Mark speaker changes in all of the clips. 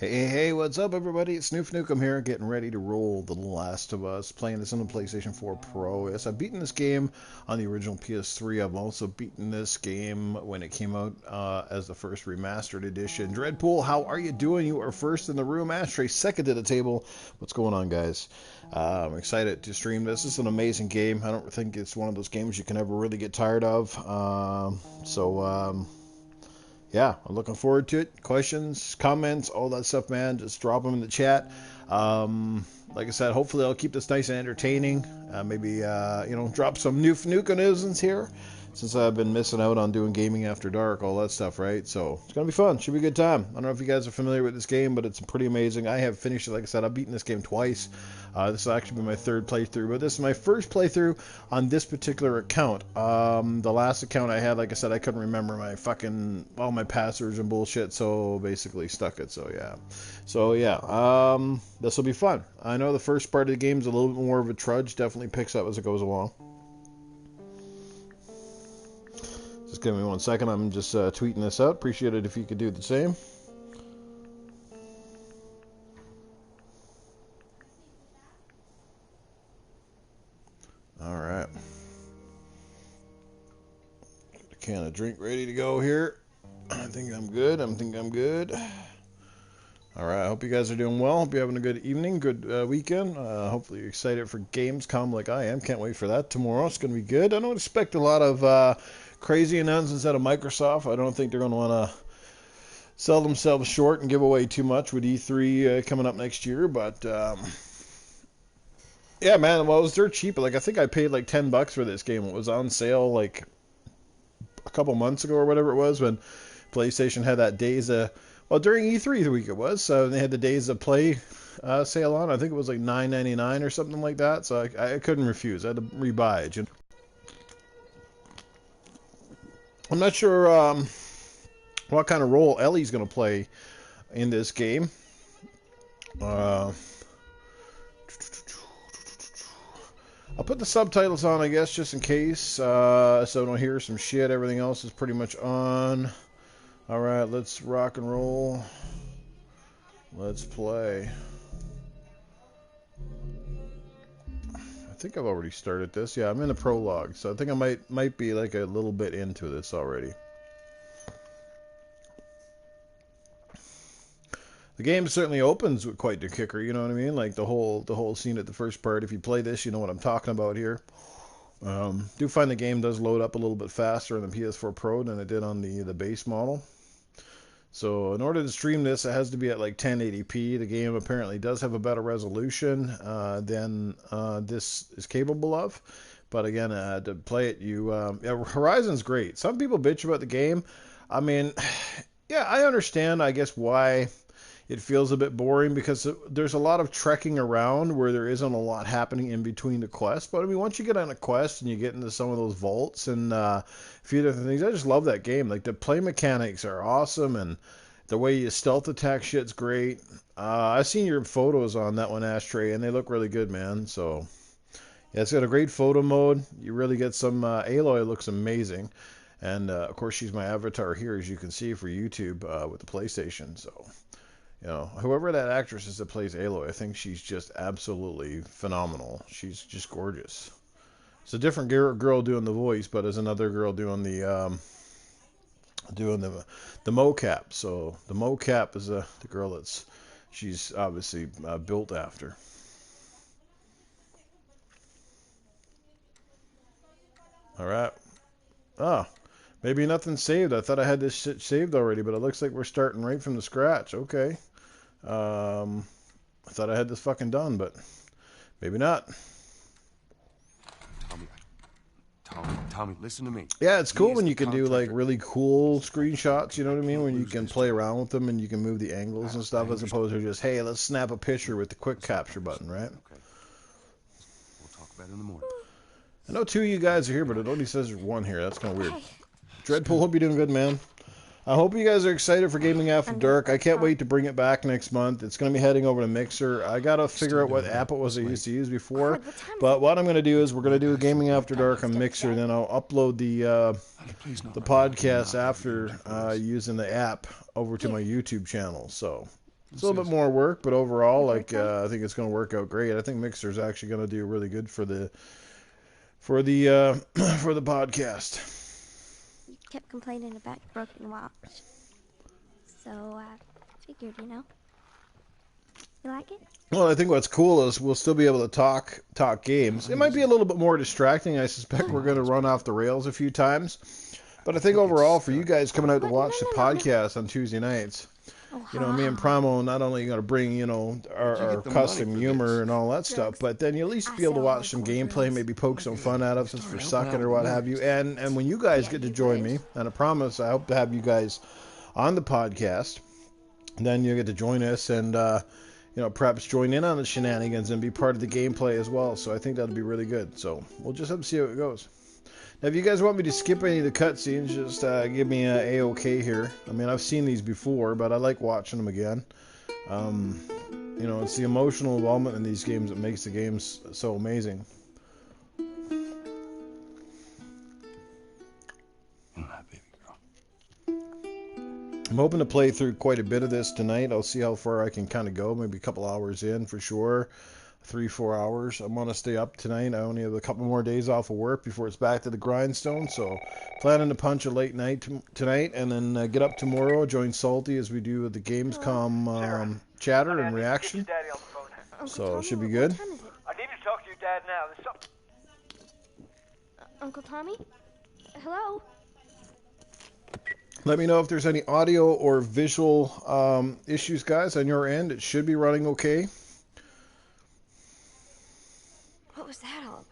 Speaker 1: Hey, what's up, everybody? It's Newf Nukem here, getting ready to roll The Last of Us, playing this on the PlayStation 4 Pro. Yes, I've beaten this game on the original PS3. I've also beaten this game when it came out as the first remastered edition. Dreadpool, how are you doing? You are first in the room. Ashtray, second to the table. What's going on, guys? I'm excited to stream this. This is an amazing game. I don't think it's one of those games you can ever really get tired of. Yeah, I'm looking forward to it. Questions, comments, all that stuff, man. Just drop them in the chat. Like I said, hopefully I'll keep this nice and entertaining. Maybe drop some Newf Nukem here, since I've been missing out on doing gaming after dark, all that stuff, right? So it's gonna be fun. Should be a good time. I don't know if you guys are familiar with this game, but it's pretty amazing. I have finished it. Like I said, I've beaten this game twice. This will actually be my third playthrough, but this is my first playthrough on this particular account. The last account I had, like I said, I couldn't remember all my passwords and bullshit, so basically stuck it. So yeah, this will be fun. I know the first part of the game is a little bit more of a trudge. Definitely picks up as it goes along. Just give me 1 second. I'm just tweeting this out. Appreciate it if you could do the same. All right. Got a can of drink ready to go here. I think I'm good. All right. I hope you guys are doing well. Hope you're having a good evening, good weekend. Hopefully you're excited for Gamescom like I am. Can't wait for that tomorrow. It's going to be good. I don't expect a lot of crazy announcements out of Microsoft. I don't think they're going to want to sell themselves short and give away too much with E3 coming up next year. But yeah, man, well, it was dirt cheap. Like I think I paid like $10 for this game. It was on sale like a couple months ago or whatever it was when PlayStation had that during E3 the week it was. So they had the Days of Play sale on. I think it was like $9.99 or something like that. So I couldn't refuse. I had to rebuy it. I'm not sure what kind of role Ellie's going to play in this game. I'll put the subtitles on, I guess, just in case, so I don't hear some shit. Everything else is pretty much on. All right, let's rock and roll. Let's play. I think I've already started this. Yeah, I'm in the prologue, so I think I might be like a little bit into this already. The game certainly opens with quite the kicker, you know what I mean? Like the whole scene at the first part. If you play this, you know what I'm talking about here. Do find the game does load up a little bit faster on the PS4 Pro than it did on the base model. So in order to stream this, it has to be at like 1080p. The game apparently does have a better resolution than this is capable of. But again, to play it, Horizon's great. Some people bitch about the game. I mean, yeah, I understand, I guess, why it feels a bit boring, because there's a lot of trekking around where there isn't a lot happening in between the quests. But I mean, once you get on a quest and you get into some of those vaults and a few different things, I just love that game. Like the play mechanics are awesome, and the way you stealth attack shit's great. I've seen your photos on that one, Ashtray, and they look really good, man. So yeah, it's got a great photo mode. You really get some Aloy looks amazing. And of course, she's my avatar here, as you can see, for YouTube with the PlayStation. So, you know, whoever that actress is that plays Aloy, I think she's just absolutely phenomenal. She's just gorgeous. It's a different girl doing the voice, but there's another girl doing the mocap. So the mocap is the girl she's obviously built after. All right. Oh, maybe nothing's saved. I thought I had this shit saved already, but it looks like we're starting right from the scratch. Okay. I thought I had this fucking done, but maybe not.
Speaker 2: Tommy, listen to me.
Speaker 1: Yeah, it's cool when you can do like really cool screenshots, you know what I mean? When you can play around with them and you can move the angles and stuff, as opposed to just, hey, let's snap a picture with the quick capture button, right?
Speaker 2: Okay. We'll talk about it in the morning.
Speaker 1: I know 2 of you guys are here, but it only says there's 1 here. That's kind of weird. Dreadpool, hope you're doing good, man. I hope you guys are excited for Gaming After Dark. I can't wait to bring it back next month. It's going to be heading over to Mixer. I got to figure out what app it was I used to use before. But what I'm going to do is we're going to do a Gaming After Dark on Mixer. Then I'll upload the podcast after using the app over to my YouTube channel. So It's a little bit more work, but overall, like I think it's going to work out great. I think Mixer's actually going to do really good for the for the for the podcast.
Speaker 3: You kept complaining about your broken watch, so I figured, you know. You like it?
Speaker 1: Well, I think what's cool is we'll still be able to talk games. It might be a little bit more distracting. I suspect we're going to run off the rails a few times. But I think overall, for you guys coming out to watch the podcast on Tuesday nights, you know, me and Promo not only going to bring, you know, our custom humor and all that stuff, but then you at least be able to watch some gameplay, maybe poke some fun at us if we're sucking or what have you. And when you guys get to join me, and I promise I hope to have you guys on the podcast, then you get to join us and, you know, perhaps join in on the shenanigans and be part of the gameplay as well. So I think that'll be really good. So we'll just have to see how it goes. Now, if you guys want me to skip any of the cutscenes, just give me a A-OK here. I mean, I've seen these before, but I like watching them again. You know, it's the emotional involvement in these games that makes the games so amazing.
Speaker 2: My baby girl.
Speaker 1: I'm hoping to play through quite a bit of this tonight. I'll see how far I can kind of go. Maybe a couple hours in for sure. 3-4 hours. I'm going to stay up tonight. I only have a couple more days off of work before it's back to the grindstone. So planning to punch a late night tonight and then get up tomorrow. Join Salty as we do the Gamescom chatter and reaction. So it should be good.
Speaker 4: I need to talk to your dad now. There's something.
Speaker 3: Uncle Tommy? Hello?
Speaker 1: Let me know if there's any audio or visual issues, guys, on your end. It should be running okay.
Speaker 3: What was that all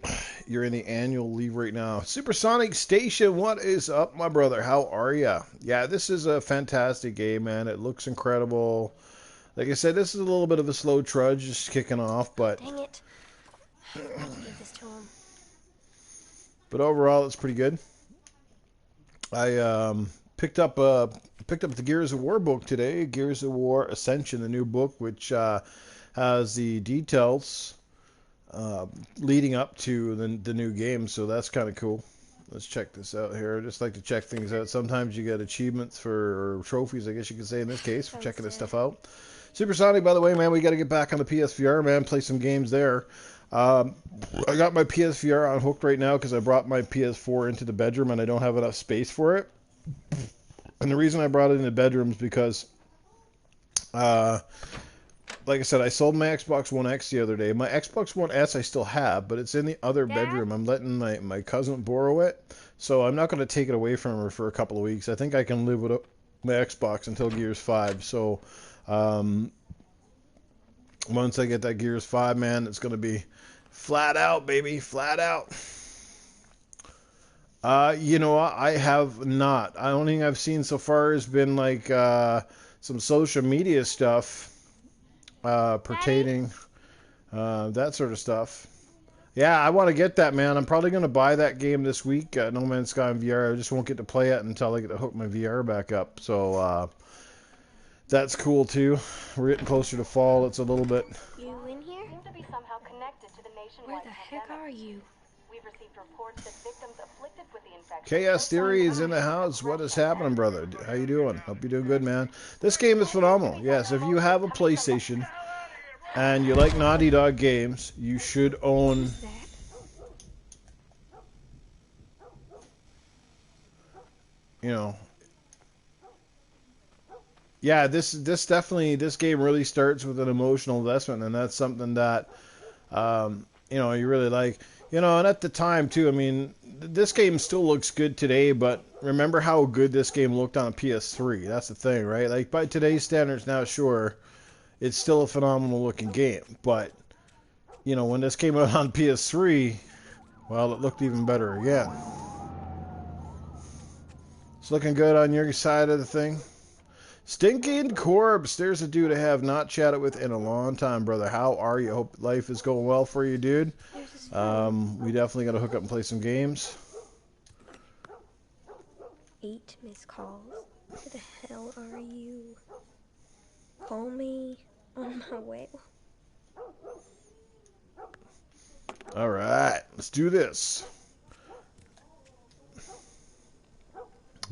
Speaker 3: about?
Speaker 1: You're in the annual leave right now. Supersonic Station, what is up, my brother? How are ya? Yeah, this is a fantastic game, man. It looks incredible. Like I said, this is a little bit of a slow trudge, just kicking off, but...
Speaker 3: Dang it. I have to give this to him.
Speaker 1: But overall, it's pretty good. I picked up the Gears of War book today, Gears of War Ascension, the new book, which has the details leading up to the new game, so that's kind of cool. Let's check this out here. I just like to check things out. Sometimes you get achievements or trophies, I guess you could say in this case, for checking this stuff out. Supersonic, by the way, man, we got to get back on the PSVR, man, play some games there. I got my PSVR on hooked right now because I brought my PS4 into the bedroom and I don't have enough space for it. And the reason I brought it in the bedroom is because, like I said, I sold my Xbox One X the other day. My Xbox One S I still have, but it's in the other bedroom. I'm letting my cousin borrow it, so I'm not going to take it away from her for a couple of weeks. I think I can live with my Xbox until Gears 5. So once I get that Gears 5, man, it's going to be flat out, baby, flat out. You know, I have not. The only thing I've seen so far has been like some social media stuff pertaining that sort of stuff. Yeah, I want to get that, man. I'm probably going to buy that game this week, No Man's Sky in VR. I just won't get to play it until I get to hook my VR back up. So that's cool too. We're getting closer to fall. It's a little bit.
Speaker 3: You in here?
Speaker 5: Seem to be somehow connected to the
Speaker 3: Where
Speaker 5: nationwide
Speaker 3: the heck
Speaker 5: pandemic.
Speaker 3: are you?
Speaker 5: We've received reports that victims afflicted with the infection.
Speaker 1: KS Theory is in the house. What is happening, brother? How you doing? Hope you're doing good, man. This game is phenomenal. Yes, if you have a PlayStation and you like Naughty Dog games, you should own.
Speaker 3: Who's that?
Speaker 1: You know. Yeah, this game really starts with an emotional investment, and that's something that you know, you really like. You know, and at the time too, I mean, this game still looks good today, but remember how good this game looked on a PS3. That's the thing, right? Like, by today's standards now, sure, it's still a phenomenal looking game, but you know, when this came out on PS3, well, it looked even better again. It's looking good on your side of the thing. Stinking Corpse, there's a dude I have not chatted with in a long time, brother. How are you? Hope life is going well for you, dude. We definitely got to hook up and play some games.
Speaker 3: 8 missed calls. Where the hell are you? Call me on my way.
Speaker 1: All right, let's do this.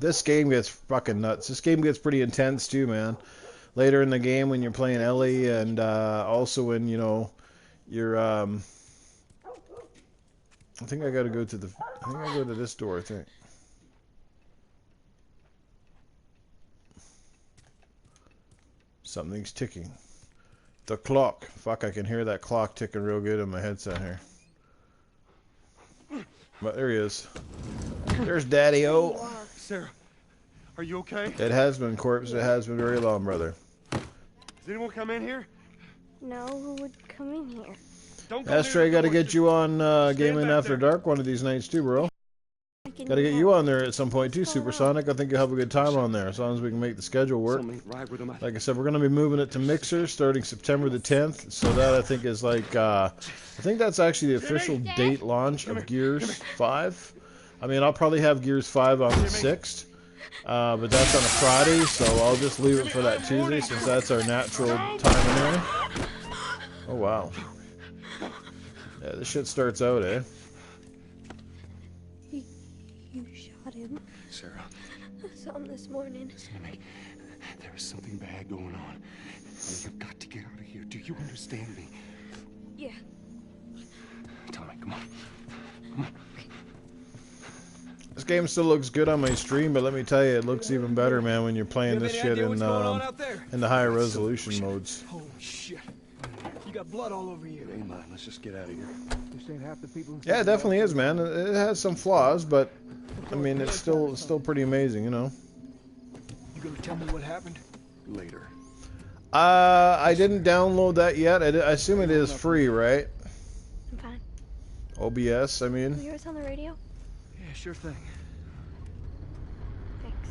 Speaker 1: This game gets fucking nuts. This game gets pretty intense too, man. Later in the game when you're playing Ellie, and also when, you know, you're I think I gotta go to the I think I go to this door, I think. Something's ticking. The clock. Fuck, I can hear that clock ticking real good in my headset here. But there he is. There's Daddy-O.
Speaker 6: Sarah, are you okay?
Speaker 1: It has been, Corpse. It has been very long, brother.
Speaker 6: Does anyone come in here?
Speaker 3: No, who would come in here?
Speaker 6: Don't go
Speaker 1: Astray,
Speaker 6: near the
Speaker 1: gotta
Speaker 6: door.
Speaker 1: get you on Gaming
Speaker 6: back
Speaker 1: After
Speaker 6: there.
Speaker 1: Dark one of these nights too, bro.
Speaker 3: I can
Speaker 1: Gotta get
Speaker 3: do
Speaker 1: you
Speaker 3: that.
Speaker 1: on there at some point too, Supersonic. I think you'll have a good time on there, as long as we can make the schedule work.
Speaker 6: Something right with them.
Speaker 1: Like I said, we're gonna be moving it to Mixer starting September the 10th. So that I think is like, I think that's actually the official date launch of Gears 5. I mean, I'll probably have Gears 5 on the 6th, but that's on a Friday, so I'll just leave it for that Tuesday since that's our natural time in there. Oh wow. Yeah, this shit starts out, eh?
Speaker 3: You shot him.
Speaker 6: Sarah,
Speaker 3: I saw him this morning.
Speaker 6: listen to me. There is something bad going on. You've got to get out of here. Do you understand me?
Speaker 3: Yeah.
Speaker 6: Tommy, come on. Come on.
Speaker 1: This game still looks good on my stream, but let me tell you, it looks even better, man, when you're playing this shit in the higher resolution modes.
Speaker 7: Holy shit. You got blood all over you.
Speaker 6: It ain't mine. Let's just get out of here.
Speaker 7: This ain't half the people.
Speaker 1: Yeah, it definitely is, man. It has some flaws, but I mean, it's still pretty amazing, you know.
Speaker 7: You gonna tell me what happened?
Speaker 6: Later.
Speaker 1: I didn't download that yet. I assume it is free, right?
Speaker 3: I'm fine.
Speaker 1: OBS, I
Speaker 3: You
Speaker 1: mean.
Speaker 3: hear us on the radio?
Speaker 7: Yeah, sure thing.
Speaker 3: Thanks.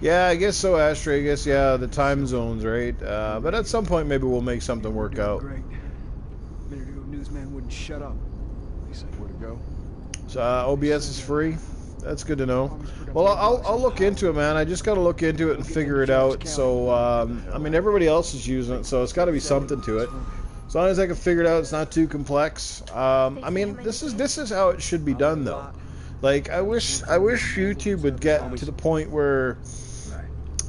Speaker 1: Yeah, I guess so, Astray. I guess, yeah, the time zones, right? But at some point, maybe we'll make something work out.
Speaker 7: Great. A minute ago, newsman wouldn't shut up.
Speaker 6: He said where to go.
Speaker 1: So OBS is free. That's good to know. Well, I'll look into it, man. I just got to look into it and figure it out. So, I mean, everybody else is using it, so it's got to be something to it. As long as I can figure it out, it's not too complex. I mean, this is how it should be done, though. Like, I wish YouTube would get to the point where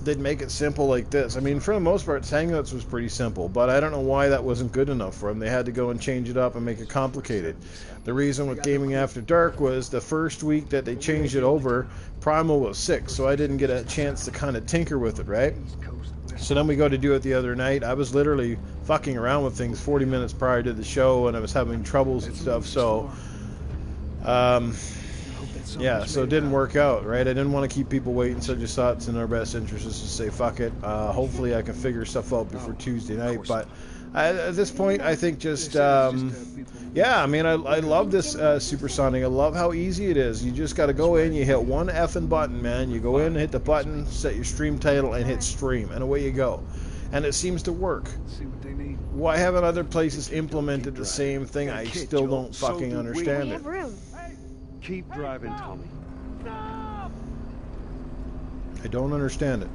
Speaker 1: they'd make it simple like this. I mean, for the most part, Hangouts was pretty simple, but I don't know why that wasn't good enough for them. They had to go and change it up and make it complicated. The reason with Gaming After Dark was the first week that they changed it over, Primal was sick, so I didn't get a chance to kind of tinker with it, right? So then we go to do it the other night. I was literally fucking around with things 40 minutes prior to the show, and I was having troubles and stuff, so yeah, so it didn't work out, right? I didn't want to keep people waiting, so I just thought it's in our best interest just to say fuck it. Hopefully I can figure stuff out before Tuesday night, but at this point I think just yeah, I mean, I love this Supersonic. I love how easy it is. You just got to go in, you hit one effing button, man. You go in, hit the button, set your stream title, and hit stream, and away you go. And it seems to work.
Speaker 7: See what they need.
Speaker 1: Why haven't other places implemented the same thing? I still don't fucking
Speaker 3: We
Speaker 1: understand it.
Speaker 3: have room.
Speaker 6: Keep driving, Tommy.
Speaker 1: I don't understand it.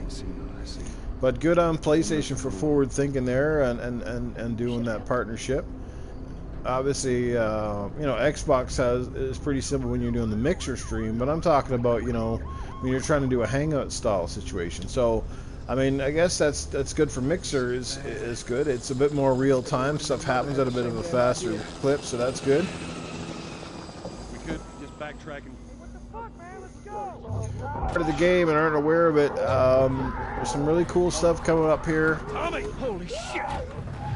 Speaker 6: You see what I see.
Speaker 1: But good on PlayStation for forward thinking there and doing that partnership. Obviously, you know, Xbox is pretty simple when you're doing the mixer stream, but I'm talking about, you know, when you're trying to do a hangout style situation. So, I mean, I guess that's good for Mixer is good. It's a bit more real time. Stuff happens at a bit of a faster clip, so that's good.
Speaker 6: We could just backtrack and
Speaker 1: Part of the game and aren't aware of it. There's some really cool stuff coming up here.
Speaker 6: Tommy! Holy shit!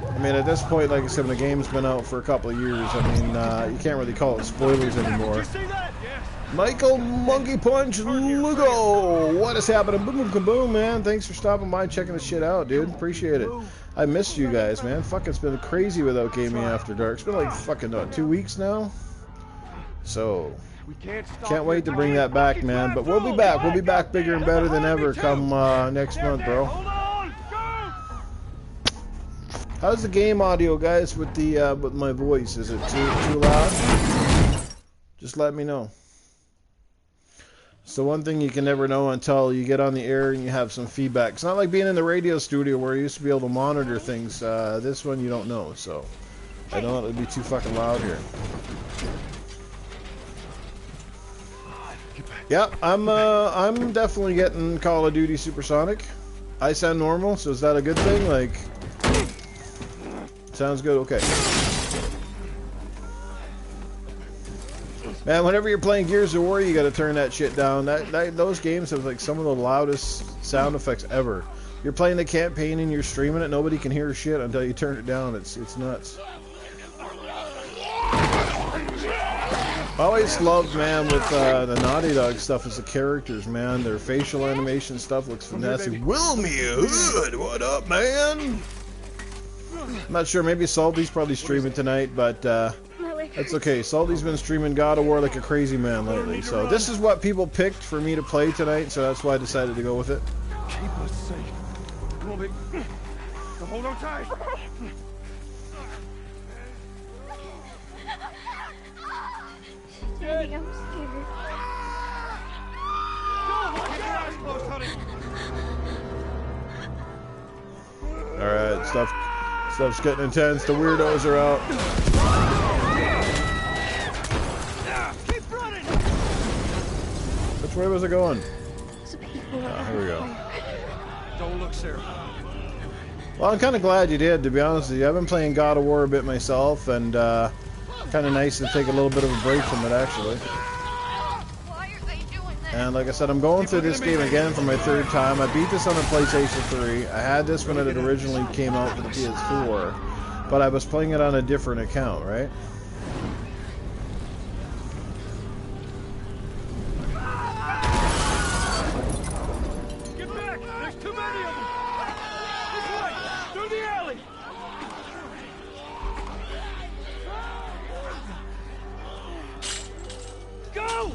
Speaker 1: I mean, at this point, like I said, when the game's been out for a couple of years, I mean, you can't really call it spoilers anymore.
Speaker 6: See that? Yes.
Speaker 1: Michael Monkey Punch Lugo, what is happening? Boom, boom, kaboom, man. Thanks for stopping by and checking the shit out, dude. Appreciate it. I missed you guys, man. Fuck, it's been crazy without Gaming After Dark. It's been like fucking 2 weeks now. So,
Speaker 6: We can't stop
Speaker 1: can't wait to bring that back, man. But we'll be back. We'll be back bigger and better than ever come next month, bro.
Speaker 6: Hold on! Go!
Speaker 1: How's the game audio, guys, with the with my voice? Is it too loud? Just let me know. It's the one thing you can never know until you get on the air and you have some feedback. It's not like being in the radio studio where you used to be able to monitor things. This one you don't know, so I don't want it to be too fucking loud here. Yep, I'm definitely getting Call of Duty Supersonic. I sound normal, so is that a good thing? Like, sounds good. Okay. Man, whenever you're playing Gears of War, you got to turn that shit down. Those games have like some of the loudest sound effects ever. You're playing the campaign and you're streaming it. Nobody can hear shit until you turn it down. It's nuts. I always loved, man, with the Naughty Dog stuff is the characters, man. Their facial animation stuff looks fantastic. Wilmia Hood, what up, man? I'm not sure. Maybe Salty's probably streaming tonight, but that's okay. Salty's been streaming God of War like a crazy man lately. So this is what people picked for me to play tonight, so that's why I decided to go with it.
Speaker 6: Keep us safe. Come on, baby. So hold on tight.
Speaker 3: Daddy, I'm scared.
Speaker 1: Alright, stuff's getting intense. The weirdos are out.
Speaker 6: Keep running.
Speaker 1: Which way was it going?
Speaker 3: Oh,
Speaker 1: here we go.
Speaker 6: Don't look, Sarah.
Speaker 1: Well, I'm kind of glad you did, to be honest with you. I've been playing God of War a bit myself, and kind of nice to take a little bit of a break from it, actually.
Speaker 3: Why are they doing that?
Speaker 1: And like I said, I'm going through this game again for my third time. I beat this on the PlayStation 3. I had this when it originally came out for the PS4, but I was playing it on a different account, right?
Speaker 6: Get back! There's too many of them! This way! Through the alley! Go!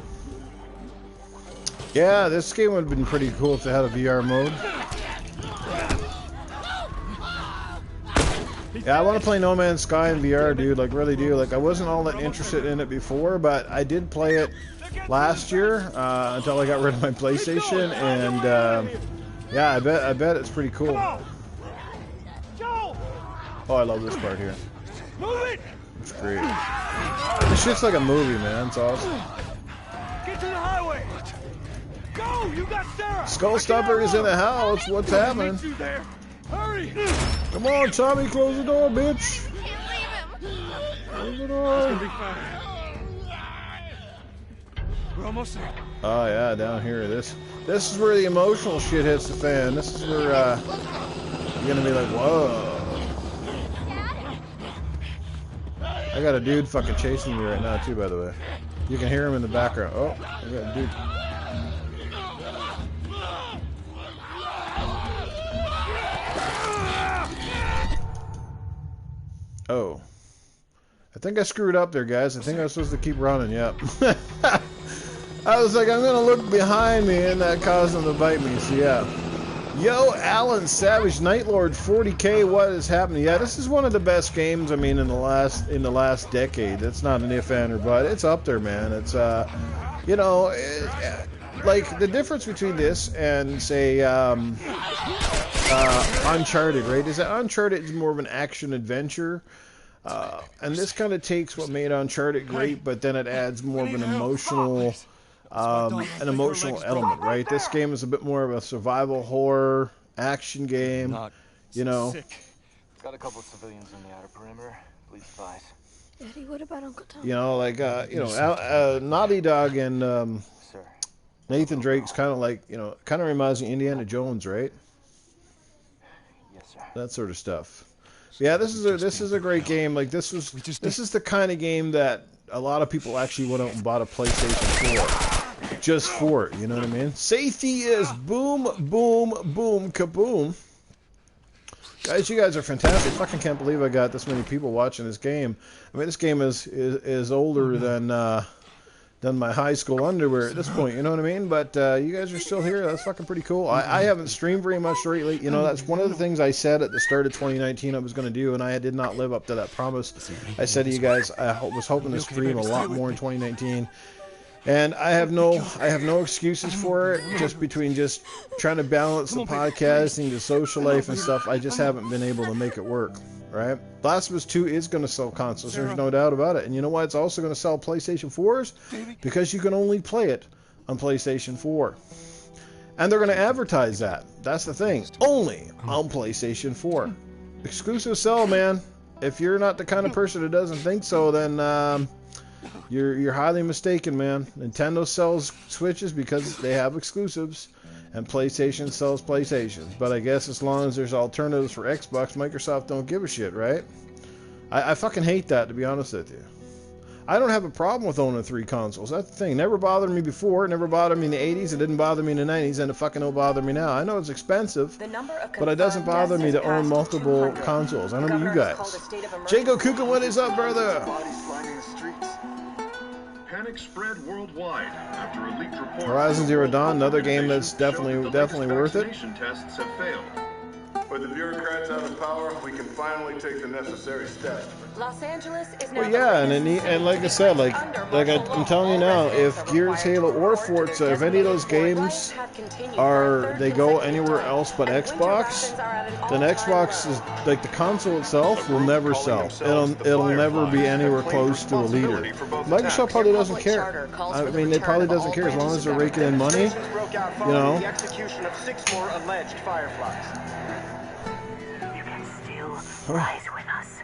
Speaker 1: Yeah, this game would have been pretty cool if it had a VR mode. Yeah, I want to play No Man's Sky in VR, dude. Like, really do. Like, I wasn't all that interested in it before, but I did play it last year until I got rid of my PlayStation, and yeah, I bet it's pretty cool. Oh, I love this part here.
Speaker 6: Move it!
Speaker 1: It's great. This shit's like a movie, man. It's awesome.
Speaker 6: Get to the highway! Go! You got Sarah!
Speaker 1: Skullstopper is in the house. What's happening?
Speaker 6: Meet you there. Hurry!
Speaker 1: Come on, Tommy, close the door, bitch.
Speaker 3: Can't leave him.
Speaker 1: Close the door.
Speaker 6: Be fine. We're almost there.
Speaker 1: Oh yeah, down here. This is where the emotional shit hits the fan. This is where you're gonna be like, whoa. I got a dude fucking chasing me right now too, by the way. You can hear him in the background. Oh, I got a dude. Oh. I think I screwed up there, guys. I think I was supposed to keep running, yep. I was like, I'm gonna look behind me, and that caused him to bite me, so yeah. Yo, Alan Savage, Nightlord 40K, what is happening? Yeah, this is one of the best games, I mean, in the last decade. It's not an if, and, or but. It's up there, man. It's, you know, like, the difference between this and, say, Uncharted, right, is that Uncharted is more of an action-adventure, and this kind of takes what made Uncharted great, but then it adds more of an emotional element, right? This game is a bit more of a survival horror action game, you know.
Speaker 4: Got a couple of civilians in the outer perimeter. Please advise.
Speaker 3: Daddy, what about Uncle Tom?
Speaker 1: You know, like you know, Naughty Dog and
Speaker 4: Sir.
Speaker 1: Nathan Drake's kind of like, you know, kind of reminds me of Indiana Jones, right?
Speaker 4: Yes, sir.
Speaker 1: That sort of stuff. Yeah, this is a great game. Like this is the kind of game that a lot of people actually went out and bought a PlayStation 4 just for it. You know what I mean? Safety is boom, boom, boom, kaboom. Guys, you guys are fantastic. I fucking can't believe I got this many people watching this game. I mean, this game is older than my high school underwear at this point, you know what I mean? But you guys are still here. That's fucking pretty cool. I haven't streamed very much lately. You know, that's one of the things I said at the start of 2019 I was going to do, and I did not live up to that promise. I said to you guys I was hoping to stream a lot more in 2019. And I have no excuses for it, just between just trying to balance the podcasting, the social life and stuff. I just haven't been able to make it work, right? Last of Us 2 is going to sell consoles, there's no doubt about it. And you know why it's also going to sell PlayStation 4s? Because you can only play it on PlayStation 4. And they're going to advertise that. That's the thing. Only on PlayStation 4. Exclusive sell, man. If you're not the kind of person who doesn't think so, then you're highly mistaken, man. Nintendo sells Switches because they have exclusives, and PlayStation sells PlayStations. But I guess as long as there's alternatives for Xbox, Microsoft don't give a shit, right? I fucking hate that, to be honest with you. I don't have a problem with owning 3 consoles. That's the thing. Never bothered me before. It never bothered me in the 80s. It didn't bother me in the 90s, and it fucking don't bother me now. I know it's expensive, but it doesn't bother me to own multiple consoles. I don't know you guys. Jago Kuka, what is up, brother?
Speaker 8: Panic spread worldwide after a leaked report.
Speaker 1: Horizon Zero Dawn, another game that's definitely worth it.
Speaker 8: Tests have failed.
Speaker 9: With the bureaucrats out of power, we can finally take the necessary steps.
Speaker 5: Los Angeles is now
Speaker 1: Well, yeah, and like I said, like I'm telling you now, if Gears, Halo, or Forza, if any of those games they go anywhere else but Xbox, then Xbox is like the console itself will never sell. It'll never be anywhere close to a leader. Microsoft probably doesn't care. I mean, it probably doesn't care as long as they're raking in money. You know.
Speaker 5: The execution of 6 more alleged Fireflies.
Speaker 10: You can still rise with us.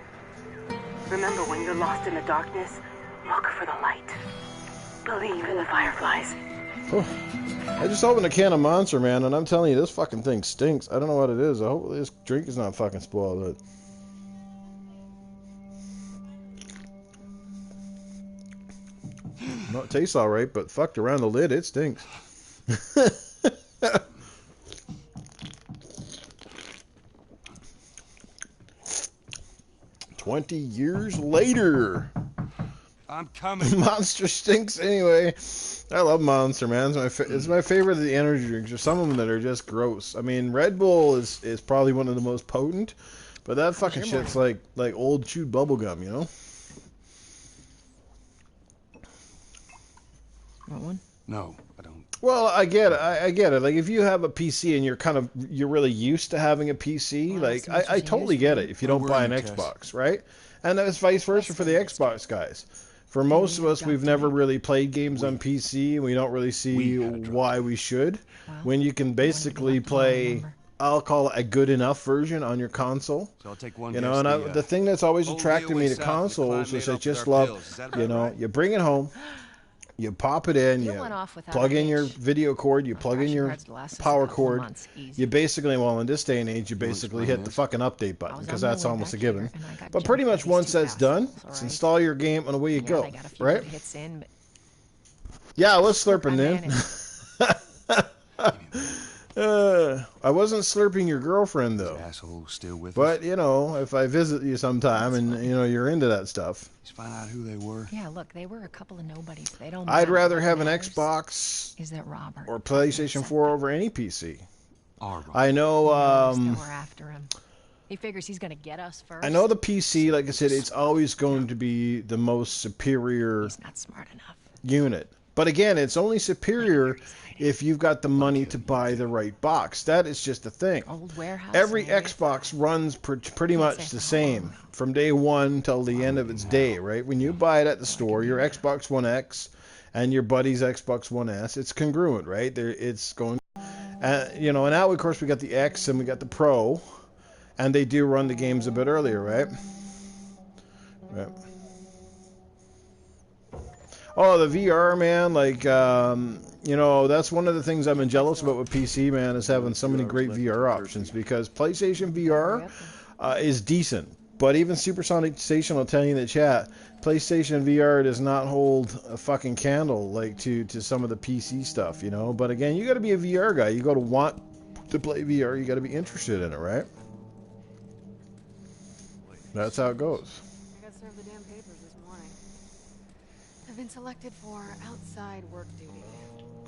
Speaker 10: Remember, when you're lost in the darkness, look for the light. Believe in the Fireflies.
Speaker 1: I just opened a can of Monster, man, and I'm telling you, this fucking thing stinks. I don't know what it is. I hope this drink is not fucking spoiled. No, it tastes alright, but fucked around the lid, it stinks. 20 years later.
Speaker 6: I'm coming.
Speaker 1: Monster stinks anyway. I love Monster, man. It's my favorite of the energy drinks. There's some of them that are just gross. I mean, Red Bull is probably one of the most potent, but that fucking shit's like old chewed bubble gum, you know?
Speaker 2: Want one?
Speaker 6: No, I don't.
Speaker 1: Well, I get it. I get it. Like, if you have a PC and you're really used to having a PC, like, I totally get it if you don't buy an Xbox, right? And that's vice versa for the Xbox guys. For most of us, we've never really played games on PC, and we don't really see why we should. When you can basically play, I'll call it a good enough version on your console.
Speaker 6: So I'll take one.
Speaker 1: You know, and the thing that's always attracted me to consoles is I just love, you know, you bring it home. You pop it in, you plug in your video cord, you plug in your power cord. You basically, well, in this day and age, you basically hit the fucking update button because that's almost a given. But pretty much once that's done, it's install your game and away you go, right? Yeah, I was slurping then. I wasn't slurping your girlfriend though.
Speaker 6: Asshole still with
Speaker 1: but you know, if I visit you sometime and you know you're into that stuff.
Speaker 6: Just find out who they were.
Speaker 2: Yeah, look, they were a couple of nobodies. They don't.
Speaker 1: I'd rather have an Xbox
Speaker 2: Is that Robert
Speaker 1: or PlayStation 4 over any PC.
Speaker 6: Robert.
Speaker 1: I know.
Speaker 2: We're after him. He figures he's gonna get us first.
Speaker 1: I know the PC, like I said, it's always going to be the most superior.
Speaker 2: He's not smart enough.
Speaker 1: Unit. But again, it's only superior if you've got the money to buy the right box. That is just the thing.
Speaker 2: Old warehouse.
Speaker 1: Every Xbox runs pretty much the same from day one till the end of its day, right? When you buy it at the store, your Xbox One X and your buddy's Xbox One S, it's congruent, right? It's going, you know, and now of course we got the X and we got the Pro, and they do run the games a bit earlier, right? Right. Oh, the VR, man, like, you know, that's one of the things I've been jealous about with PC, man, is having so many great VR options, because PlayStation VR is decent, but even Supersonic Station will tell you in the chat, PlayStation VR does not hold a fucking candle, like, to some of the PC stuff, you know, but again, you gotta be a VR guy, you gotta want to play VR, you gotta be interested in it, right? That's how it goes.
Speaker 11: I've been selected for outside work duty.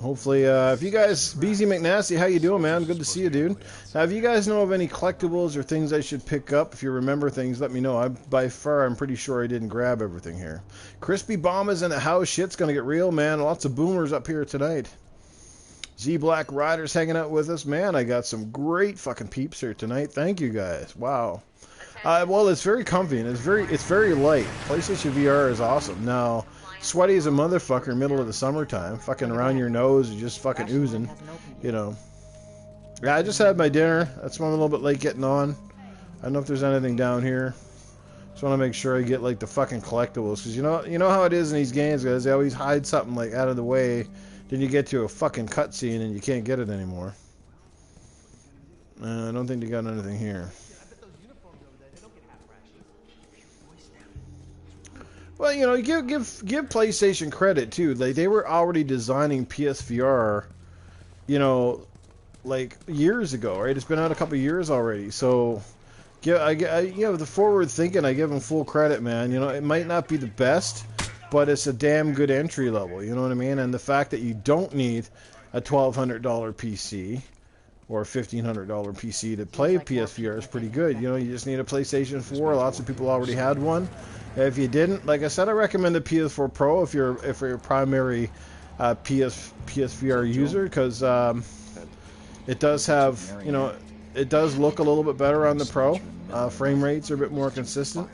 Speaker 1: Hopefully, if you guys, BZ McNasty, how you doing, man? Good to see you, dude. Now, if you guys know of any collectibles or things I should pick up, if you remember things, let me know. By far, I'm pretty sure I didn't grab everything here. Crispy Bomb is in the house. Shit's gonna get real, man. Lots of boomers up here tonight. Z Black Riders hanging out with us, man. I got some great fucking peeps here tonight. Thank you guys. Wow. Well, it's very comfy and it's very light. PlayStation VR is awesome. Now, sweaty as a motherfucker middle of the summertime, fucking around your nose and just fucking oozing, you know. Yeah, I just had my dinner. That's why I'm a little bit late getting on. I don't know if there's anything down here. Just want to make sure I get like the fucking collectibles, because you know how it is in these games, guys. They always hide something like out of the way. Then you get to a fucking cutscene and you can't get it anymore. I don't think they got anything here. Well, you know, give PlayStation credit too. Like, they were already designing PSVR, you know, like years ago, right? It's been out a couple years already. So, you know, the forward thinking, I give them full credit, man. You know, it might not be the best, but it's a damn good entry level. You know what I mean? And the fact that you don't need a $1,200 PC or a $1,500 PC to play PSVR is pretty good. You know, you just need a PlayStation 4. Lots of people already had one. If you didn't, like I said, I recommend the PS4 Pro if you're a primary PSVR user, because it does have, you know, it does look a little bit better on the Pro. Frame rates are a bit more consistent.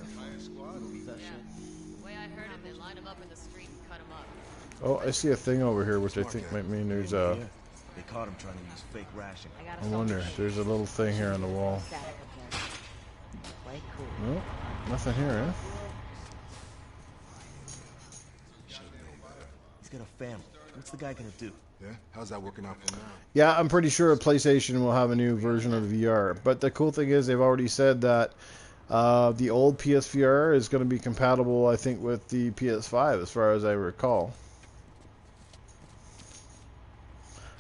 Speaker 1: Oh, I see a thing over here, which I think might mean there's a.
Speaker 12: They caught him trying to use fake ration.
Speaker 1: I wonder. There's a little thing here on the wall. No, nothing here, eh?
Speaker 12: He's got a family. What's the guy gonna do?
Speaker 6: Yeah, how's that working out for now?
Speaker 1: Yeah, I'm pretty sure PlayStation will have a new version of the VR. But the cool thing is they've already said that the old PSVR is going to be compatible, I think, with the PS5, as far as I recall.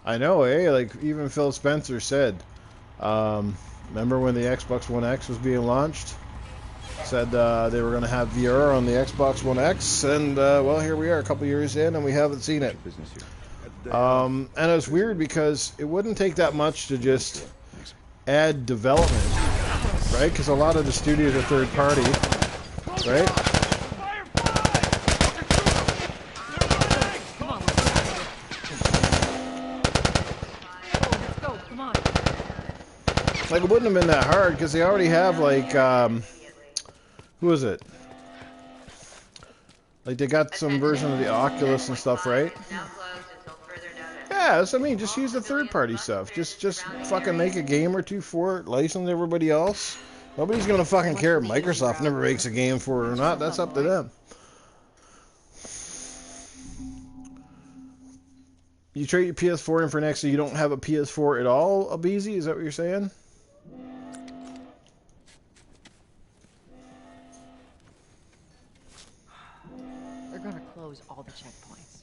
Speaker 1: I know, eh? Like, even Phil Spencer said, remember when the Xbox One X was being launched? Said they were going to have VR on the Xbox One X, and well, here we are a couple years in, and we haven't seen it. And it's weird because it wouldn't take that much to just add development, right? Because a lot of the studios are third party, right? Like, it wouldn't have been that hard because they already have, like, who is it? Like, they got some version of the Oculus and stuff, right? Yeah, that's what I mean. Just use the third-party stuff. Just fucking make a game or two for it. License everybody else. Nobody's gonna fucking care if Microsoft never makes a game for it or not. That's up to them. You trade your PS4 in for next, so you don't have a PS4 at all, Abizi? Is that what you're saying?
Speaker 2: They're gonna close all the checkpoints.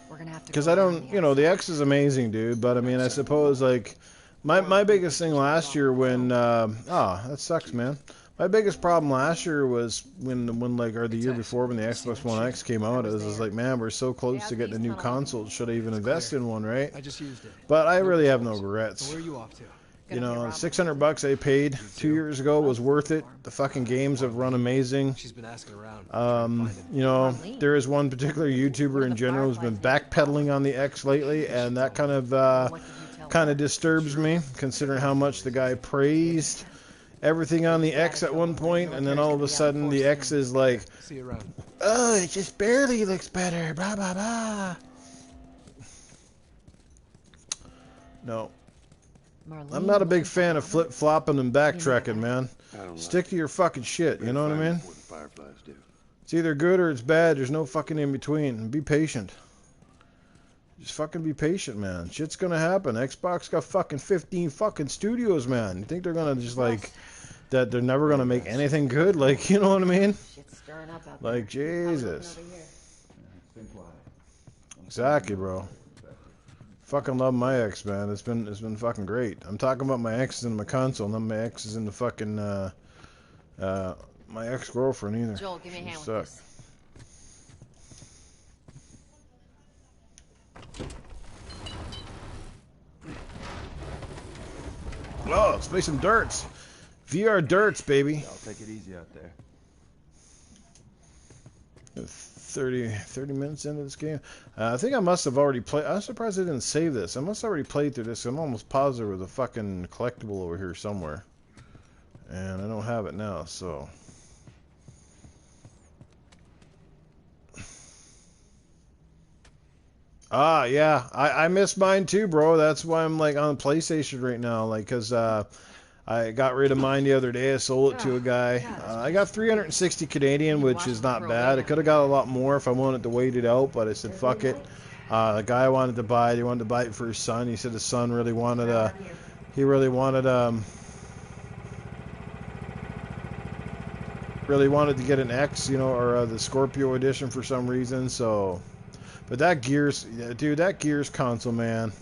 Speaker 2: We're gonna have to.
Speaker 1: Because I don't, you know, the X is amazing, dude. But I mean, I suppose like my biggest thing last year when that sucks, man. My biggest problem last year was when like, or the year before when the Xbox One X came out, it was like, man, we're so close to getting a new console. Should I even invest in one, right?
Speaker 7: I just used it.
Speaker 1: But I really have no regrets.
Speaker 7: Where are you off to?
Speaker 1: You know, $600 I paid 2 years ago was worth it. The fucking games have run amazing.
Speaker 7: She's been asking around.
Speaker 1: You know, there is one particular YouTuber in general who's been backpedaling on the X lately, and that kind of disturbs me, considering how much the guy praised everything on the X at one point, and then all of a sudden the X is like, oh, it just barely looks better, blah, blah, blah. No. I'm not a big fan of flip-flopping and backtracking, man. Stick to your fucking shit, you know what I mean? It's either good or it's bad. There's no fucking in between. And be patient. Just fucking be patient, man. Shit's gonna happen. Xbox got fucking 15 fucking studios, man. You think they're gonna just like, that they're never gonna make anything good? Like, you know what I mean? Like, Jesus. Exactly, bro. Fucking love my X, man. It's been fucking great. I'm talking about my X in my console, not my X is in the fucking my ex-girlfriend either.
Speaker 2: Joel, give me a hand with this.
Speaker 1: Oh, let's play some darts. VR darts, baby.
Speaker 12: I'll take it easy out there.
Speaker 1: 30 minutes into this game. I think I must have already played. I'm surprised I didn't save this. I must have already played through this. I'm almost positive there's a fucking collectible over here somewhere. And I don't have it now, so. Ah, yeah. I miss mine too, bro. That's why I'm like on PlayStation right now. Like, cause I got rid of mine the other day. I sold it to a guy. I got 360 Canadian, which is not bad. I could have got a lot more if I wanted to wait it out, but I said fuck it. The guy wanted to buy it. He wanted to buy it for his son. He said his son really wanted really wanted to get an X, you know, or the Scorpio edition for some reason. So, but that Gears, dude, that Gears console, man,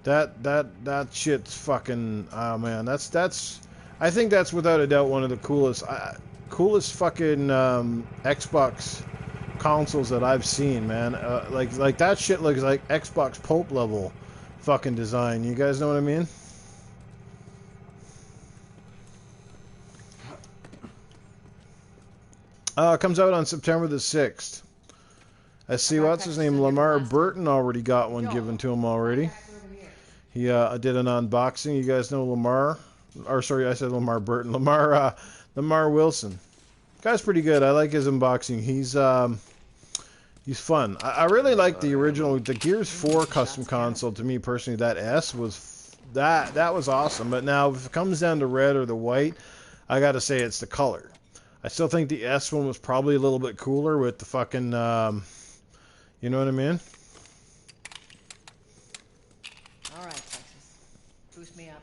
Speaker 1: that shit's fucking, oh man, that's, I think that's without a doubt one of the coolest fucking Xbox consoles that I've seen, man. Like that shit looks like Xbox Pope level fucking design. You guys know what I mean? It comes out on September the 6th. I see, what's his name? Lamar Burton already got one given to him already. He did an unboxing. You guys know Lamar? Or sorry, I said Lamar Burton. Lamar Wilson. Guy's pretty good. I like his unboxing. He's fun. I really like the original, the Gears 4 custom console. To me personally, that S was that was awesome. But now if it comes down to red or the white, I got to say it's the color. I still think the S one was probably a little bit cooler with the fucking, you know what I mean?
Speaker 2: All right, Texas. Boost me up.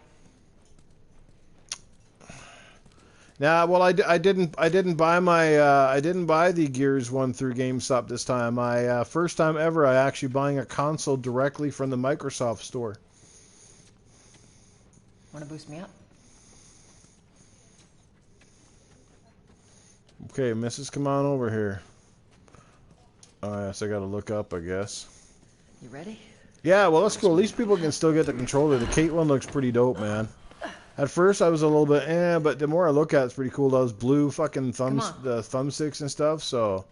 Speaker 1: Nah, well, I didn't buy my I didn't buy the Gears one through GameStop this time. First time ever I actually buying a console directly from the Microsoft store.
Speaker 2: Want to boost me up?
Speaker 1: Okay, missus, come on over here. Oh, yes, I gotta look up, I guess.
Speaker 2: You ready?
Speaker 1: Yeah, well, that's cool. At least people can still get the controller. The Kate one looks pretty dope, man. At first, I was a little bit, but the more I look at it, it's pretty cool. Those blue fucking thumbsticks and stuff, so...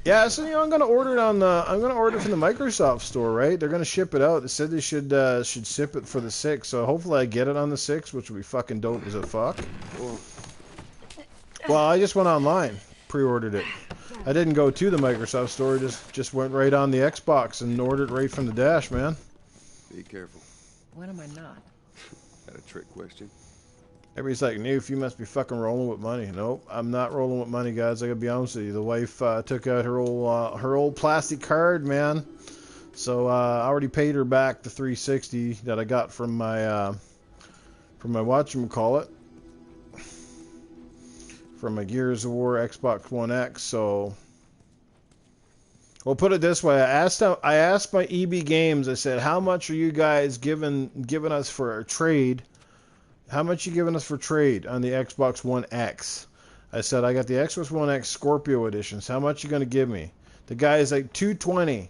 Speaker 1: Yeah, so, you know, I'm gonna order from the Microsoft store, right? They're gonna ship it out. They said they should ship it for the 6th, so hopefully I get it on the 6th, which would be fucking dope as a fuck. Well, I just went online, pre-ordered it. I didn't go to the Microsoft store, just went right on the Xbox and ordered right from the dash, man.
Speaker 6: Be careful.
Speaker 2: When am I not?
Speaker 6: Got a trick question?
Speaker 1: Everybody's like, Newf, you must be fucking rolling with money. Nope, I'm not rolling with money, guys. I gotta be honest with you. The wife took out her old plastic card, man. So I already paid her back the 360 that I got from my whatchamacallit, from my Gears of War Xbox One X. So we'll put it this way: I asked my EB Games. I said, how much are you guys giving us for a trade? How much you giving us for trade on the Xbox One X? I said, I got the Xbox One X Scorpio editions. How much you going to give me? The guy is like $220,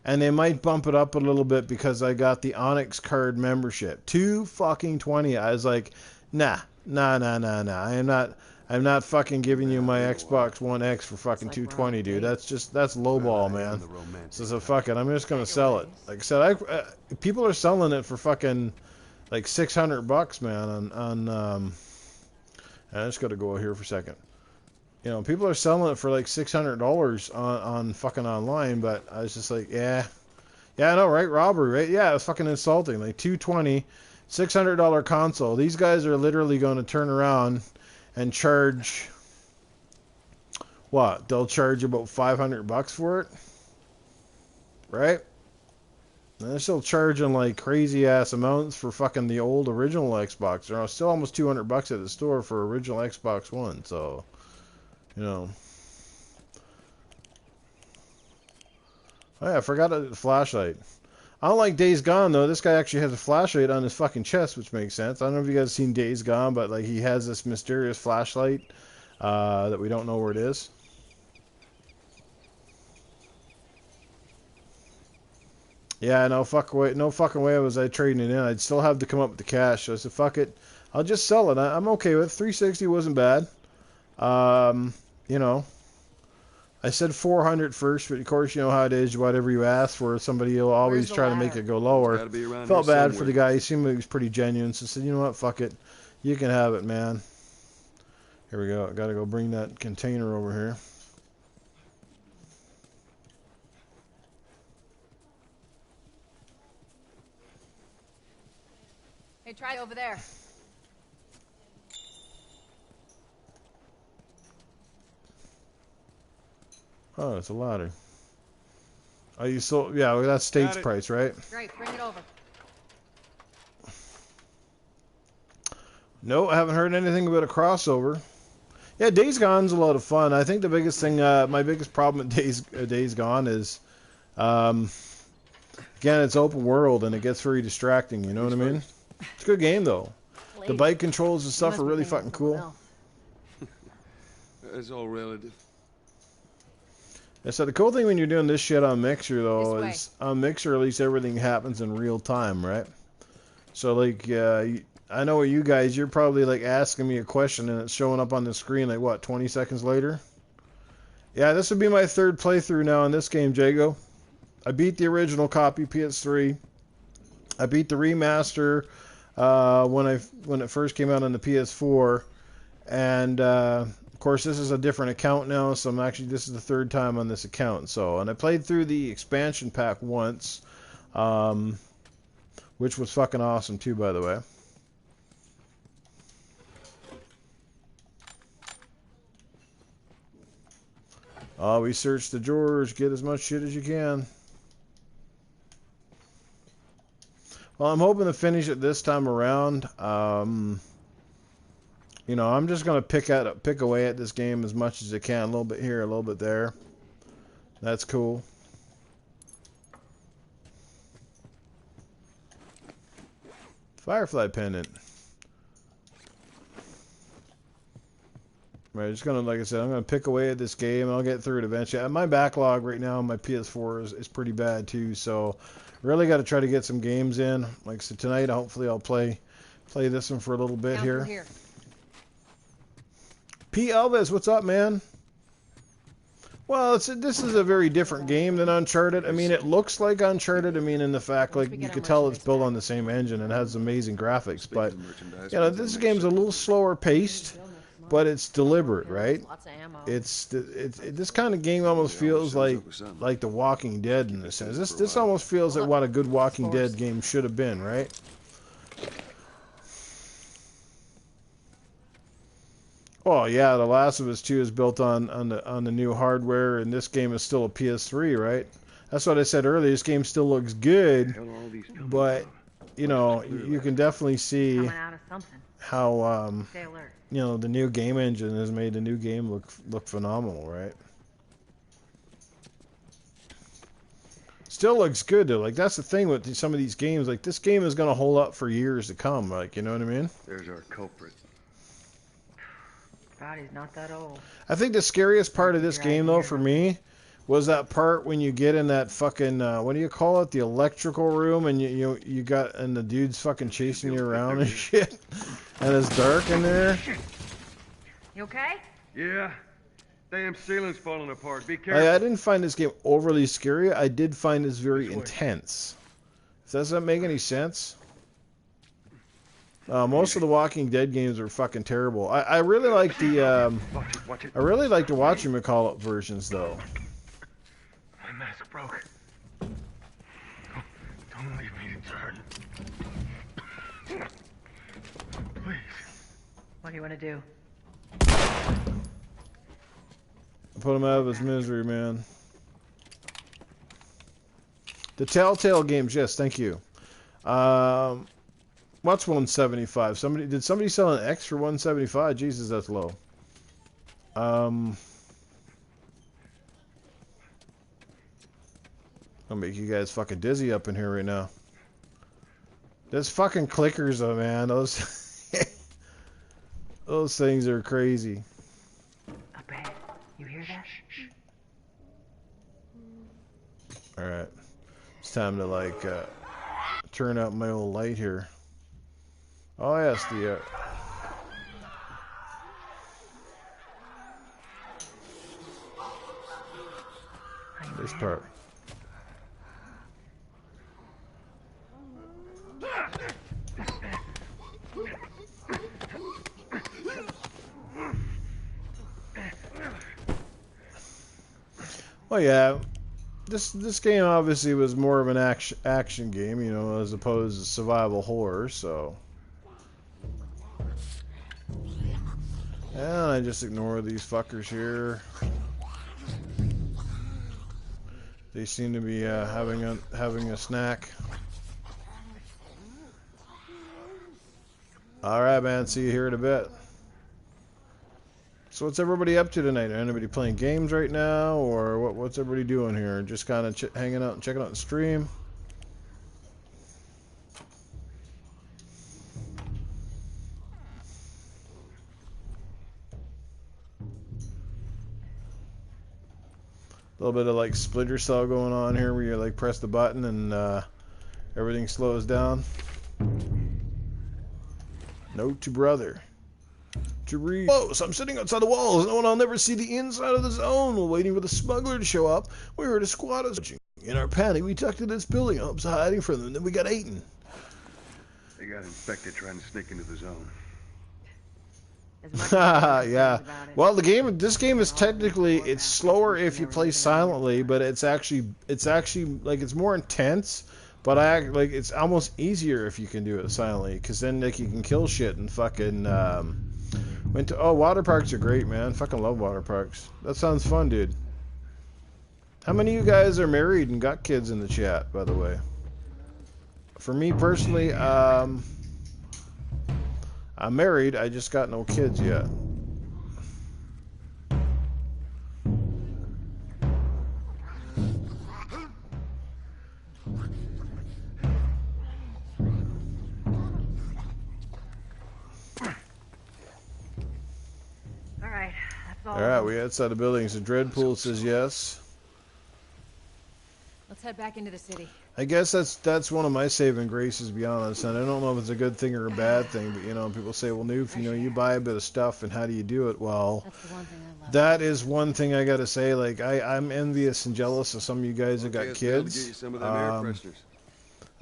Speaker 1: and they might bump it up a little bit because I got the Onyx card membership. $220. I was like, nah. I'm not fucking giving you my Xbox One X for fucking $220, dude. That's lowball, man. So fuck it. I'm just gonna sell it. Like I said, people are selling it for fucking like $600, man. I just got to go here for a second. You know, people are selling it for like $600 on fucking online, but I was just like, yeah, I know, right? Robbery, right? Yeah, it was fucking insulting. Like $220, $600 console. These guys are literally going to turn around and charge what? They'll charge about $500 for it, right? And they're still charging like crazy ass amounts for fucking the old original Xbox. They're still almost $200 at the store for original Xbox One. So, you know. Oh yeah, I forgot the flashlight. I don't like Days Gone though. This guy actually has a flashlight on his fucking chest, which makes sense. I don't know if you guys have seen Days Gone, but like he has this mysterious flashlight that we don't know where it is. Yeah, no fucking way was I trading it in. I'd still have to come up with the cash. So I said, fuck it. I'll just sell it. I'm okay with it. 360 wasn't bad. You know, I said 400 first, but of course you know how it is. Whatever you ask for, somebody will always try to make it go lower. Felt bad for the guy. He seemed like he was pretty genuine. So I said, you know what, fuck it. You can have it, man. Here we go. I gotta go bring that container over here.
Speaker 2: Hey, try over there.
Speaker 1: Oh, it's a ladder. Oh, you sold? Yeah, well, that's state's price, right?
Speaker 2: Great, bring it over.
Speaker 1: No, I haven't heard anything about a crossover. Yeah, Days Gone's a lot of fun. I think the biggest thing, my biggest problem with Days Gone is, again, it's open world and it gets very distracting. You know what I mean? It's a good game though. The bike controls and stuff are really fucking cool.
Speaker 6: It's all relative.
Speaker 1: Yeah, so the cool thing when you're doing this shit on Mixer though is on Mixer at least everything happens in real time, right? So like, I know you guys, you're probably like asking me a question and it's showing up on the screen like what, 20 seconds later? Yeah, this would be my third playthrough now in this game, Jago. I beat the original copy PS3. I beat the remaster when it first came out on the PS4, and of course this is a different account now, so this is the third time on this account. So, and I played through the expansion pack once, which was fucking awesome too, by the way. Always search the drawers, get as much shit as you can. Well, I'm hoping to finish it this time around. You know, I'm just gonna pick away at this game as much as I can, a little bit here, a little bit there. That's cool. Firefly pendant. Right, just gonna, like I said, I'm gonna pick away at this game and I'll get through it eventually. My backlog right now on my PS4 is pretty bad too, so really got to try to get some games in. Like I said, tonight hopefully I'll play this one for a little bit here. P. Elvis, what's up, man? Well, this is a very different game than Uncharted. I mean, it looks like Uncharted. I mean, in the fact, like, you could tell it's built on the same engine and has amazing graphics. But, you know, this game's a little slower paced, but it's deliberate, right? This kind of game almost feels like The Walking Dead in a sense. This almost feels like what a good Walking Dead game should have been, right? Oh yeah, The Last of Us 2 is built on the new hardware, and this game is still a PS3, right? That's what I said earlier. This game still looks good, but you know, you can definitely see how you know, the new game engine has made the new game look phenomenal, right? Still looks good though. Like, that's the thing with some of these games. Like, this game is gonna hold up for years to come. Like, you know what I mean?
Speaker 6: There's our culprit.
Speaker 2: God, he's not that old.
Speaker 1: I think the scariest part of this game, though, for me, was that part when you get in that fucking, what do you call it, the electrical room, and and the dude's fucking chasing you around and shit, and it's dark in there.
Speaker 2: You okay?
Speaker 13: Yeah. Damn ceiling's falling apart. Be careful.
Speaker 1: I didn't find this game overly scary. I did find this very intense. Does that make any sense? Most of the Walking Dead games are fucking terrible. I really like the I really like the whatchamacallit versions though.
Speaker 13: My mask broke. Don't leave me to turn. Please.
Speaker 2: What do you want to do?
Speaker 1: Put him out of his misery, man. The Telltale games, yes, thank you. What's 175? Did somebody sell an X for 175? Jesus, that's low. I'll make you guys fucking dizzy up in here right now. There's fucking clickers though, man. Those those things are crazy.
Speaker 2: Up ahead. You hear that?
Speaker 1: Alright. It's time to like turn out my old light here. Oh yes, the this part. Well, yeah, this game obviously was more of an action game, you know, as opposed to survival horror. So, And I just ignore these fuckers here. They seem to be having a snack. All right, man. See you here in a bit. So what's everybody up to tonight? Anybody playing games right now, or what's everybody doing here? Just kind of hanging out and checking out the stream. A little bit of like Splinter Cell going on here, where you like press the button and everything slows down. Note to brother. To read. Whoa, so I'm sitting outside the walls, knowing I'll never see the inside of the zone. While waiting for the smuggler to show up, we heard a squad of. In our panic, we tucked to this building, hopes of hiding from them, then we got eaten.
Speaker 13: They got infected trying to sneak into the zone.
Speaker 1: Yeah. Well, this game is technically, it's slower if you play silently, but it's actually like it's more intense. But it's almost easier if you can do it silently, because then like you can kill shit and fucking. Water parks are great, man. Fucking love water parks. That sounds fun, dude. How many of you guys are married and got kids in the chat, by the way? For me personally, I'm married. I just got no kids yet. Alright, we outside the building. So Dreadpool says yes.
Speaker 2: Let's head back into the city.
Speaker 1: I guess that's one of my saving graces, to be honest. And I don't know if it's a good thing or a bad thing, but people say, well, Newf, you buy a bit of stuff, and how do you do it? Well,
Speaker 2: that's the one thing I love.
Speaker 1: That is one thing I gotta say. Like, I'm envious and jealous of some of you guys that got kids.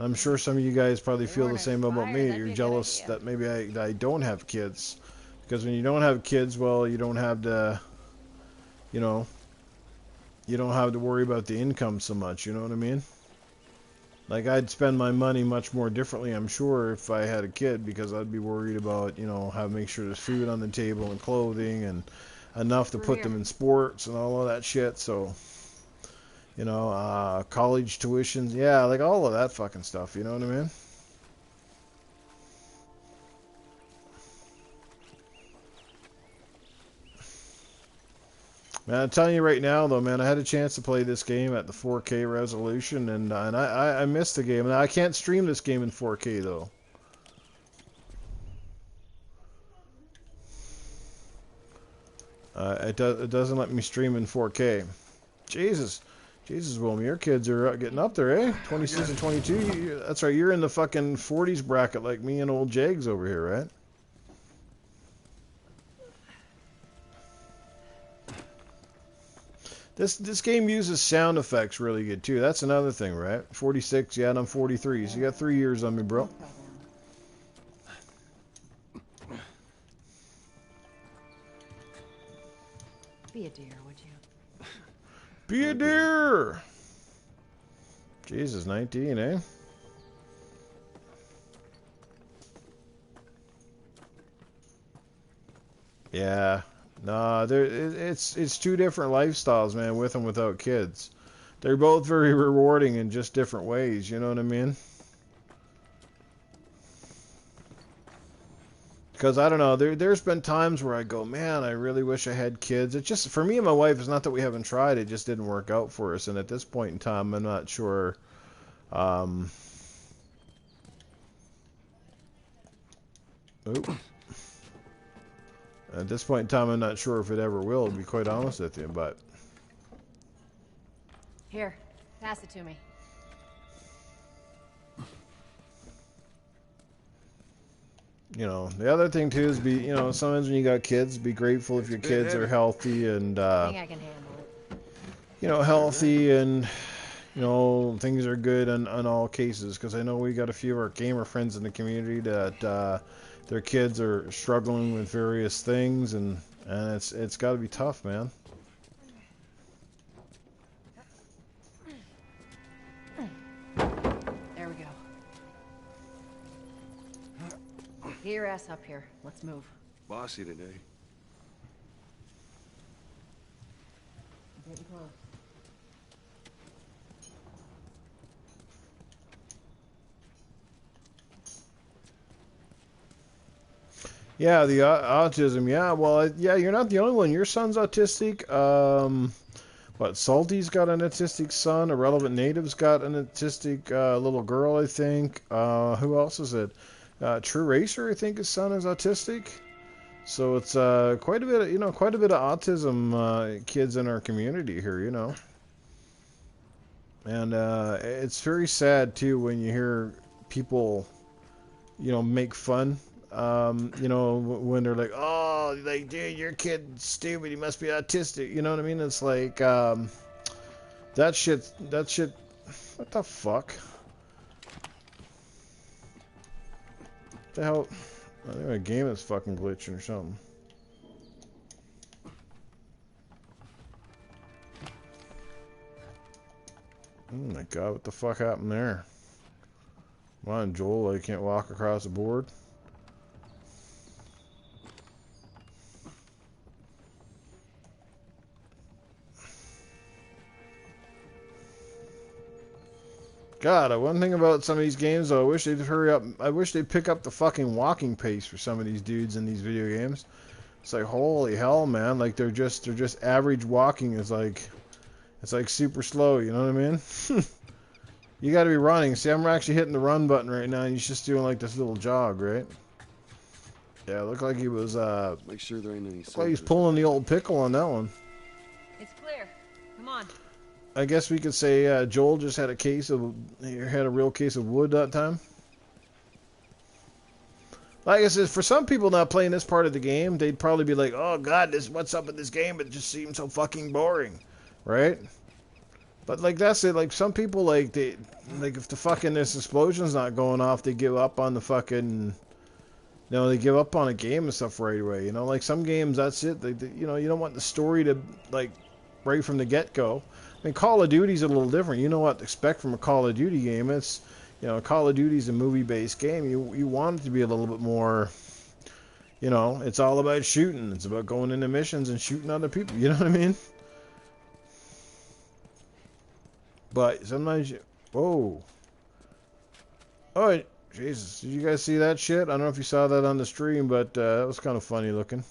Speaker 1: I'm sure some of you guys probably feel the same about me. You're jealous that maybe I don't have kids. Because when you don't have kids, well, you don't have to, you don't have to worry about the income so much, you know what I mean? Like, I'd spend my money much more differently, I'm sure, if I had a kid, because I'd be worried about, how to make sure there's food on the table and clothing and enough to put them in sports and all of that shit, so, college tuitions, yeah, like all of that fucking stuff, you know what I mean? Man, I'm telling you right now, though, man, I had a chance to play this game at the 4K resolution, and I missed the game. Now, I can't stream this game in 4K, though. It doesn't let me stream in 4K. Jesus, Wilma, your kids are getting up there, eh? 26 and 22. That's right, you're in the fucking 40s bracket like me and old Jags over here, right? This game uses sound effects really good too. That's another thing, right? 46, yeah, and I'm 43, so you got 3 years on me, bro.
Speaker 2: Be a dear, would you?
Speaker 1: Be a dear! Jesus, 19, eh? Yeah. Nah, it's two different lifestyles, man, with and without kids. They're both very rewarding in just different ways, you know what I mean? Because, I don't know, there's been times where I go, man, I really wish I had kids. It's just, for me and my wife, it's not that we haven't tried, it just didn't work out for us. And at this point in time, I'm not sure, At this point in time, I'm not sure if it ever will, to be quite honest with you, but...
Speaker 2: Here, pass it to me.
Speaker 1: The other thing, too, is sometimes when you got kids, be grateful if your kids are healthy and,
Speaker 2: I think I can handle it.
Speaker 1: Healthy and, things are good in all cases, because I know we got a few of our gamer friends in the community that, their kids are struggling with various things, and it's got to be tough, man.
Speaker 2: There we go. Get your ass up here. Let's move.
Speaker 13: Bossy today.
Speaker 1: Yeah, the autism. Yeah, well, yeah, you're not the only one. Your son's autistic. What? Salty's got an autistic son. Irrelevant Native's got an autistic little girl, I think. Who else is it? True Racer, I think his son is autistic. So it's quite a bit, quite a bit of autism kids in our community here, And it's very sad too when you hear people, make fun. When they're like, oh, like, dude, your kid's stupid, he must be autistic, you know what I mean? It's like, that shit, what the fuck? What the hell? I think my game is fucking glitching or something. Oh my god, what the fuck happened there? Come on, Joel, I can't walk across the board. God, one thing about some of these games, though, I wish they'd hurry up. I wish they'd pick up the fucking walking pace for some of these dudes in these video games. It's like, holy hell, man! Like they're just average walking is like, it's like super slow. You know what I mean? You got to be running. See, I'm actually hitting the run button right now, and he's just doing like this little jog, right? Yeah, it looked like he was.
Speaker 6: Make sure there ain't any.
Speaker 1: Looked like he's pulling the old pickle on that one.
Speaker 2: It's clear. Come on.
Speaker 1: I guess we could say Joel just had a real case of wood that time. Like I said, for some people not playing this part of the game, they'd probably be like, "Oh God, what's up with this game? It just seems so fucking boring," right? But like that's it. Like some people, like if the fucking this explosion's not going off, they give up on the fucking. They give up on a game and stuff right away. Like some games, that's it. You don't want the story to like right from the get-go. I mean, Call of Duty's a little different. You know what to expect from a Call of Duty game. It's, Call of Duty's a movie-based game. You want it to be a little bit more, it's all about shooting. It's about going into missions and shooting other people. You know what I mean? But sometimes whoa. Oh, Jesus. Did you guys see that shit? I don't know if you saw that on the stream, but that was kind of funny looking.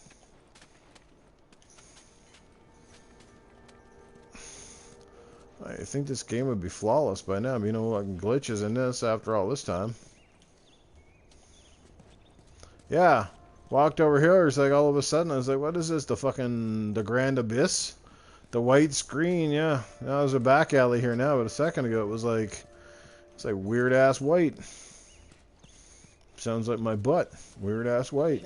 Speaker 1: I think this game would be flawless by now. Like glitches in this after all this time. Yeah. Walked over here, it's like all of a sudden I was like, what is this? The Grand Abyss? The white screen, yeah. Now there's a back alley here now, but a second ago it was like it's like weird ass white. Sounds like my butt. Weird ass white.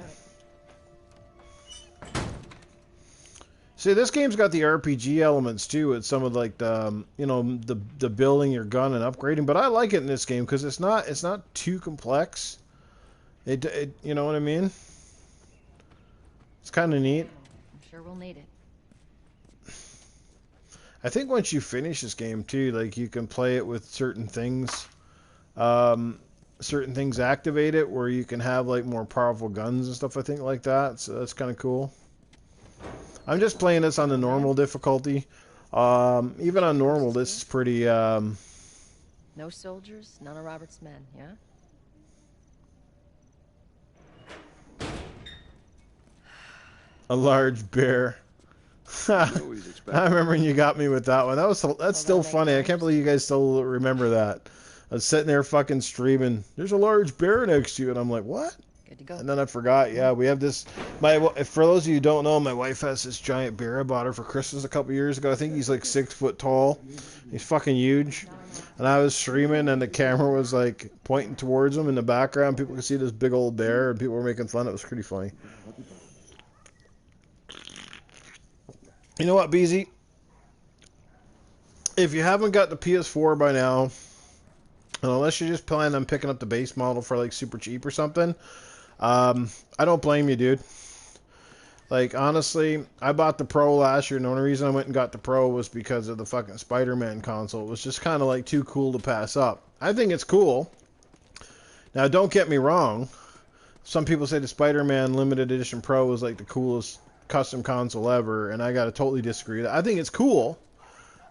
Speaker 1: See, this game's got the RPG elements too. It's some of like the the building your gun and upgrading, but I like it in this game because it's not too complex. It you know what I mean? It's kind of neat.
Speaker 2: I'm sure we'll need it.
Speaker 1: I think once you finish this game too, like you can play it with certain things. Certain things activate it where you can have like more powerful guns and stuff. I think like that. So that's kind of cool. I'm just playing this on the normal difficulty. Even on normal, this is pretty.
Speaker 2: No soldiers, none of Robert's men, yeah?
Speaker 1: A large bear. I remember when you got me with that one. That's still funny. I can't believe you guys still remember that. I was sitting there fucking streaming. There's a large bear next to you, and I'm like, what?
Speaker 2: Good to go.
Speaker 1: And then I forgot. Yeah, we have this. For those of you who don't know, my wife has this giant bear. I bought her for Christmas a couple years ago. I think he's like 6 foot tall. He's fucking huge. And I was streaming, and the camera was like pointing towards him in the background. People could see this big old bear, and people were making fun. It was pretty funny. You know what, BZ? If you haven't got the PS4 by now, and unless you're just planning on picking up the base model for like super cheap or something, I don't blame you, dude. Like, honestly, I bought the Pro last year, and the only reason I went and got the Pro was because of the fucking Spider-Man console. It was just kind of like too cool to pass up. I think it's cool. Now, don't get me wrong. Some people say the Spider-Man Limited Edition Pro was like the coolest custom console ever, and I gotta totally disagree. I think it's cool.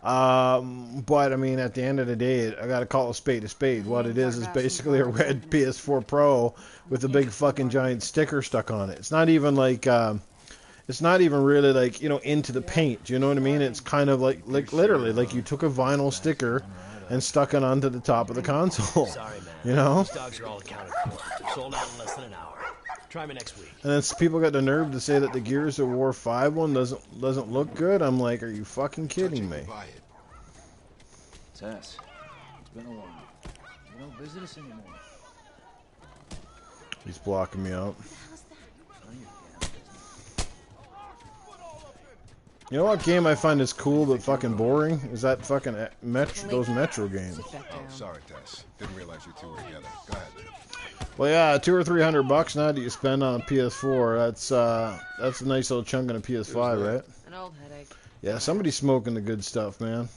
Speaker 1: But I mean, at the end of the day, I gotta call a spade. What it is basically a red PS4 Pro with a big fucking giant sticker stuck on it. It's not even like, it's not even really like, you know, into the paint. You know what I mean? It's kind of like literally like you took a vinyl sticker and stuck it onto the top of the console.
Speaker 7: Sorry, man.
Speaker 1: You know?
Speaker 7: These dogs are all accounted for. Sold out in less than an hour. Try me next week.
Speaker 1: And then people got the nerve to say that the Gears of War 5 one doesn't look good. I'm like, are you fucking kidding me?
Speaker 14: Tess, it's been a while. You don't visit us anymore.
Speaker 1: He's blocking me out. You know what game I find is cool but fucking boring? Is that fucking those Metro games.
Speaker 15: Oh, sorry, Tess. Didn't realize you two were together. Go ahead.
Speaker 1: Well, yeah, $200 or $300 now that you spend on a PS4. That's a nice little chunk on a PS5, right?
Speaker 2: An old headache.
Speaker 1: Yeah, somebody's smoking the good stuff, man.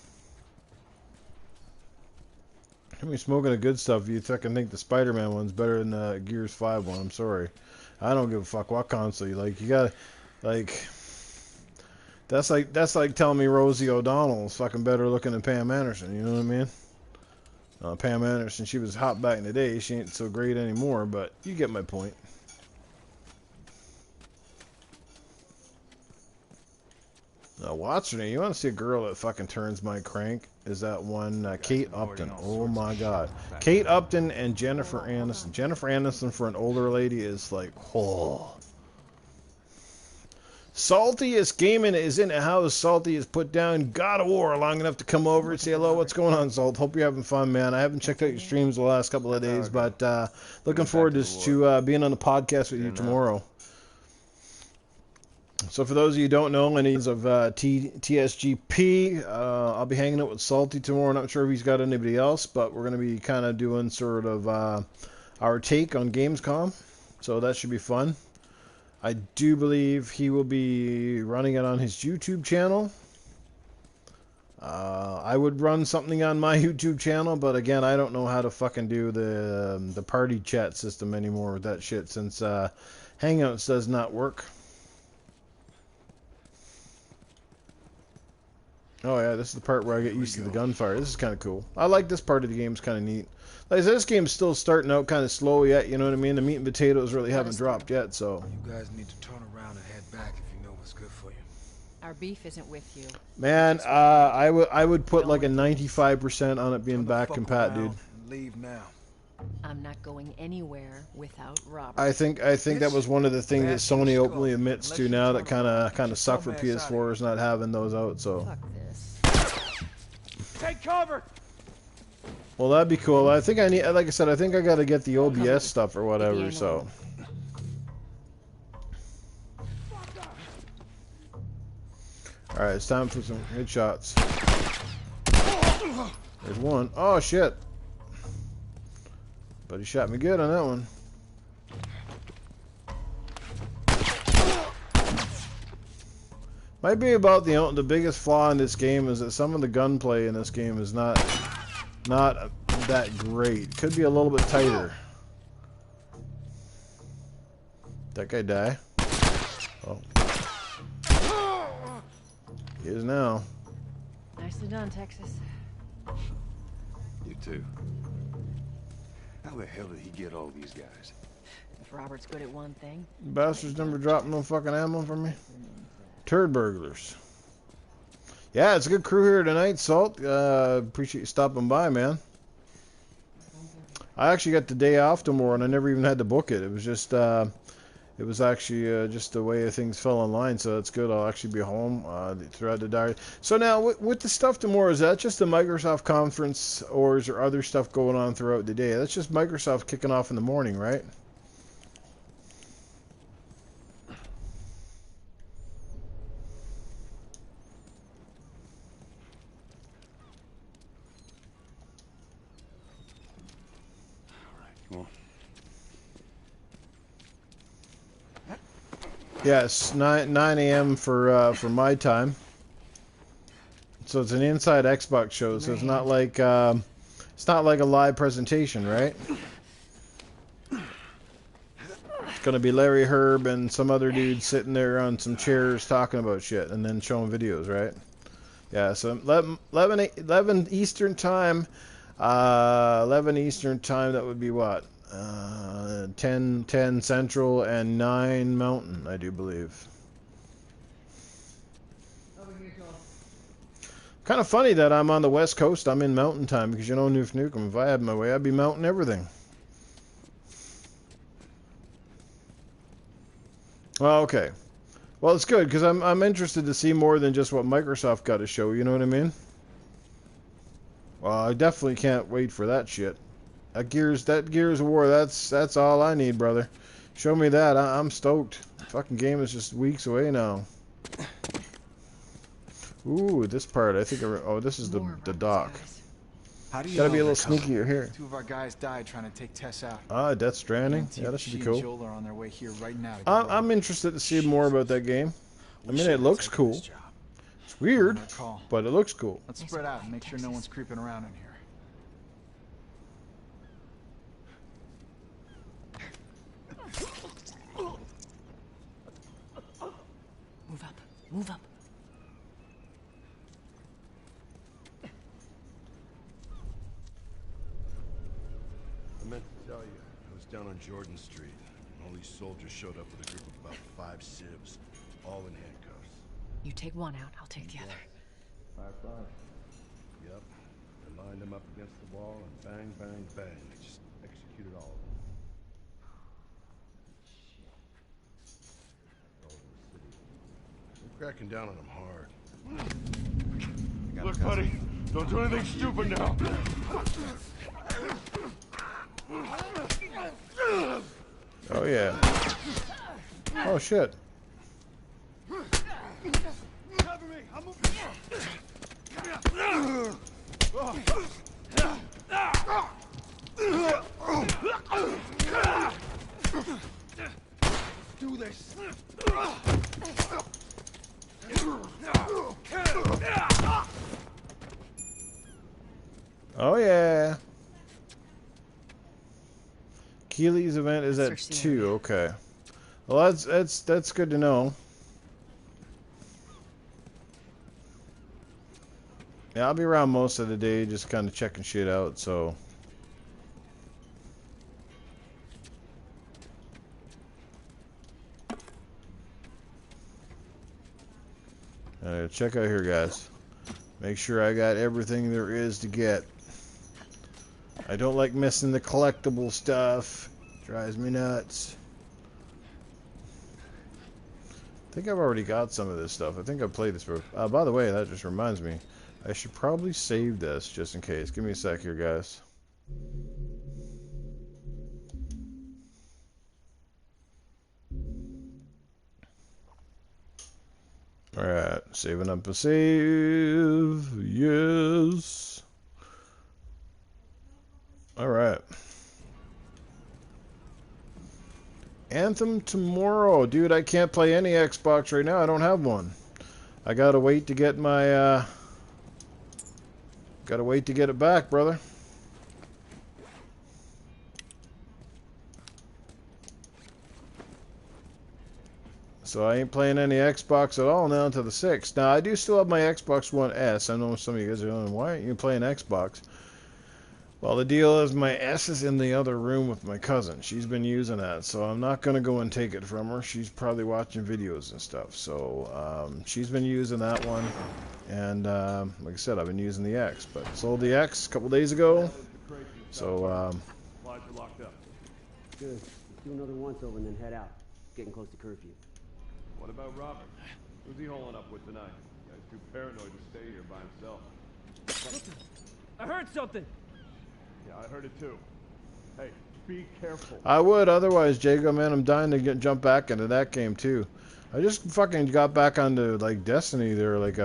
Speaker 1: Somebody's smoking the good stuff. You fucking think the Spider-Man one's better than the Gears 5 one? I'm sorry. I don't give a fuck what console you like. You gotta, like, that's like telling me Rosie O'Donnell's fucking better looking than Pam Anderson. You know what I mean? Pam Anderson, she was hot back in the day. She ain't so great anymore, but you get my point. What's her name? You want to see a girl that fucking turns my crank? Is that one Kate Upton? Oh my God, Kate Upton and Jennifer Aniston. Jennifer Aniston for an older lady is like, oh. Saltiest Gaming is in the house. Salty has put down God of War long enough to come over and say hello. What's going on, Salt? Hope you're having fun, man. I haven't checked out your streams the last couple of days, but looking forward to being on the podcast with you tomorrow. So for those of you who don't know, any of TSGP, I'll be hanging out with Salty tomorrow. Not sure if he's got anybody else, but we're going to be kind of doing sort of our take on Gamescom. So that should be fun. I do believe he will be running it on his YouTube channel. I would run something on my YouTube channel, but again, I don't know how to fucking do the party chat system anymore with that shit since Hangouts does not work. Oh yeah, this is the part where I get used to the gunfire. This is kind of cool. I like this part of the game. It's kind of neat. Like I said, this game's still starting out kind of slow yet, you know what I mean? The meat and potatoes really haven't dropped yet, so.
Speaker 14: You guys need to turn around and head back if you know what's good for you.
Speaker 2: Our beef isn't with you.
Speaker 1: Man, I would put like a 95% on it being back compat, dude.
Speaker 14: Leave now.
Speaker 2: I'm not going anywhere without Robert.
Speaker 1: I think that was one of the things that Sony openly admits to now that kind of suck for PS4 not having those out, so.
Speaker 2: Fuck this.
Speaker 14: Take cover.
Speaker 1: Well, that'd be cool. I think I need, like I said, I think I got to get the OBS stuff or whatever, so. Alright, it's time for some headshots. There's one. Oh, shit. But he shot me good on that one. Might be about the biggest flaw in this game is that some of the gunplay in this game is not that great. Could be a little bit tighter. That guy die? Oh. He is now.
Speaker 2: Nicely done, Texas.
Speaker 6: You too. How the hell did he get all these guys?
Speaker 2: If Robert's good at one thing.
Speaker 1: Bastards never dropped no fucking ammo for me. Turd burglars. Yeah, it's a good crew here tonight, Salt. Appreciate you stopping by, man. I actually got the day off tomorrow, and I never even had to book it. It was just, it was actually just the way things fell in line, so it's good. I'll actually be home throughout the diary. So now, with the stuff tomorrow, is that just the Microsoft conference, or is there other stuff going on throughout the day? That's just Microsoft kicking off in the morning, right? Yes, 9 a.m. for my time. So it's an inside Xbox show. So it's not like a live presentation, right? It's gonna be Larry Herb and some other dude sitting there on some chairs talking about shit and then showing videos, right? Yeah, so 11 Eastern time. 11 Eastern time, that would be what? 10 Central and 9 Mountain, I do believe. Kind of funny that I'm on the West Coast. I'm in Mountain time because you know Newf Nukem. If I had my way, I'd be mountain everything. Well, okay. Well, it's good because I'm interested to see more than just what Microsoft got to show. You know what I mean? Well, I definitely can't wait for that shit. That Gears of War. That's all I need, brother. Show me that. I'm stoked. The fucking game is just weeks away now. Ooh, this part. I think. Oh, this is the dock.
Speaker 14: How do you
Speaker 1: Gotta be a
Speaker 14: know
Speaker 1: little
Speaker 14: that?
Speaker 1: sneakier here.
Speaker 14: 2 of our guys died trying to take Tess out.
Speaker 1: Ah, Death Stranding. Yeah, that should be cool.
Speaker 14: Joel are on their way here right now.
Speaker 1: I'm interested to see more about that game. I mean, it looks cool. It's weird, but it looks cool.
Speaker 14: Let's spread out and make sure no one's creeping around in here.
Speaker 2: Move up. Move up.
Speaker 16: I meant to tell you, I was down on Jordan Street, and all these soldiers showed up with a group of about 5 civs, all in handcuffs.
Speaker 2: You take one out, I'll take the other.
Speaker 16: Firefly? Yep. I lined them up against the wall, and bang, bang, bang. They just executed all of them. All over the city. They're cracking down on them hard.
Speaker 13: Look, buddy, don't do anything stupid now.
Speaker 1: Oh yeah. Oh shit.
Speaker 13: Cover me. I'm do this.
Speaker 1: Oh yeah. Keeley's event is at 2. Okay. Well, that's good to know. Yeah, I'll be around most of the day, just kind of checking shit out. So. Check out here, guys. Make sure I got everything there is to get. I don't like missing the collectible stuff. Drives me nuts. I think I've already got some of this stuff. I think I've played this before. By the way, that just reminds me. I should probably save this just in case. Give me a sec here, guys. Alright, saving up a save. Yes. Alright. Anthem tomorrow. Dude, I can't play any Xbox right now. I don't have one. I gotta wait to get my, gotta wait to get it back, brother. So I ain't playing any Xbox at all now until the 6th. Now, I do still have my Xbox One S. I know some of you guys are going, why aren't you playing Xbox? Well, the deal is my S is in the other room with my cousin. She's been using that, so I'm not going to go and take it from her. She's probably watching videos and stuff. So she's been using that one. And like I said, I've been using the X. But sold the X a couple days ago. So,
Speaker 13: Supplies are locked up.
Speaker 17: Good. Let's do another once over and then head out. It's getting close to curfew.
Speaker 13: What about Robert? Who's he holing up with tonight? Guy's too paranoid to stay here by himself.
Speaker 18: I heard something.
Speaker 13: Yeah, I heard it too. Hey, be careful.
Speaker 1: I would, otherwise, Jago, man, I'm dying to jump back into that game too. I just fucking got back onto like Destiny there, like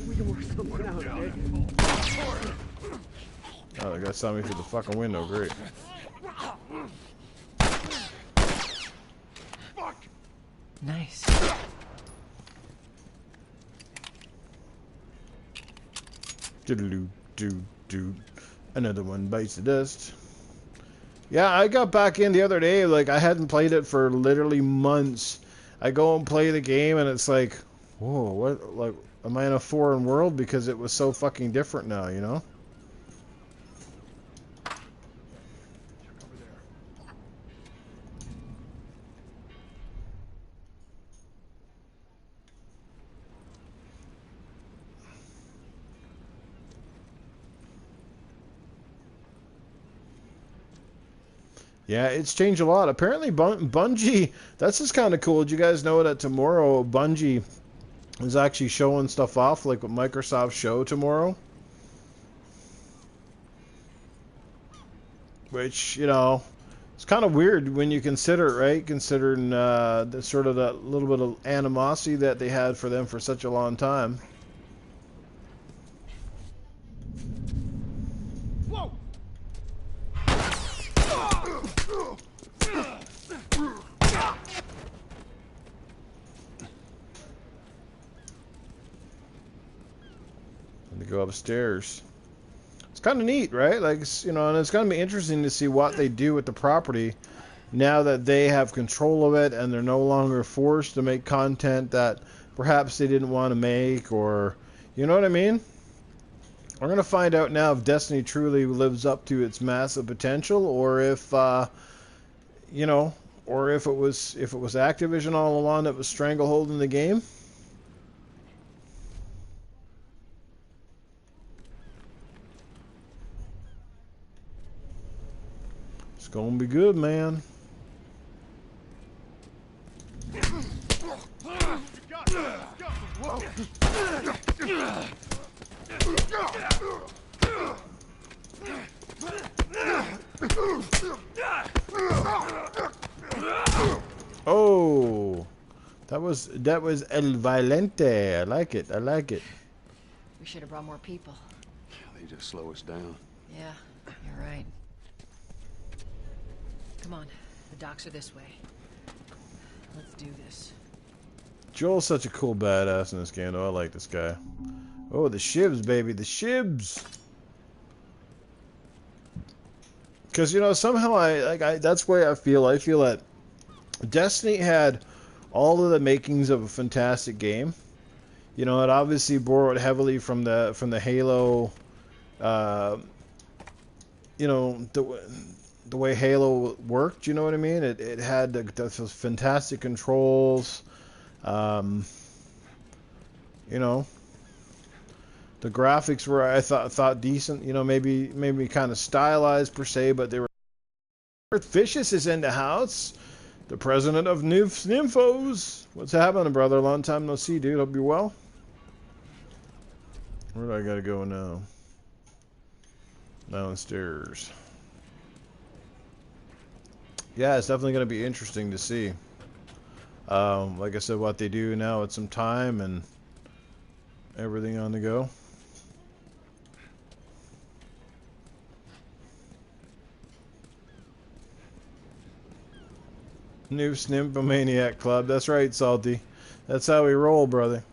Speaker 17: We can work something out, Nick.
Speaker 1: Oh, the guy saw me through the fucking window. Great.
Speaker 13: Fuck.
Speaker 2: Nice.
Speaker 1: Doodaloo, doo, doo. Another one bites the dust. Yeah, I got back in the other day. Like, I hadn't played it for literally months. I go and play the game, and it's like, whoa, what? Like, am I in a foreign world? Because it was so fucking different now, you know? Yeah, it's changed a lot. Apparently, Bungie, that's just kind of cool. Did you guys know that tomorrow Bungie is actually showing stuff off, like what Microsoft show tomorrow? Which, you know, it's kind of weird when you consider it, right? Considering the sort of that little bit of animosity that they had for them for such a long time.
Speaker 18: Whoa!
Speaker 1: And to go upstairs. It's kind of neat, right? Like, you know, and it's going to be interesting to see what they do with the property now that they have control of it and they're no longer forced to make content that perhaps they didn't want to make, or, you know what I mean? We're going to find out now if Destiny truly lives up to its massive potential, or if, you know, or if it was Activision all along that was strangleholding the game. It's gonna be good, man. Oh, that was El Violente. I like it. I like it.
Speaker 2: We should have brought more people.
Speaker 16: They just slow us down.
Speaker 2: Yeah, you're right. Come on, the docks are this way. Let's do this.
Speaker 1: Joel's such a cool badass in this game, though. I like this guy. Oh, the shivs, baby, the shivs. Because, you know, somehow that's why I feel that Destiny had all of the makings of a fantastic game. You know, it obviously borrowed heavily from the Halo, you know, the way Halo worked, you know what I mean? It had those fantastic controls. You know, the graphics were, I thought decent. You know, maybe kind of stylized per se, but they were. Vicious is in the house. The president of NewfNukem76's. What's happening, brother? Long time no see, dude. Hope you're well. Where do I gotta go now? Downstairs. Yeah, it's definitely going to be interesting to see. Like I said, what they do now at some time and everything on the go. NewfNukem76 Club. That's right, Salty. That's how we roll, brother.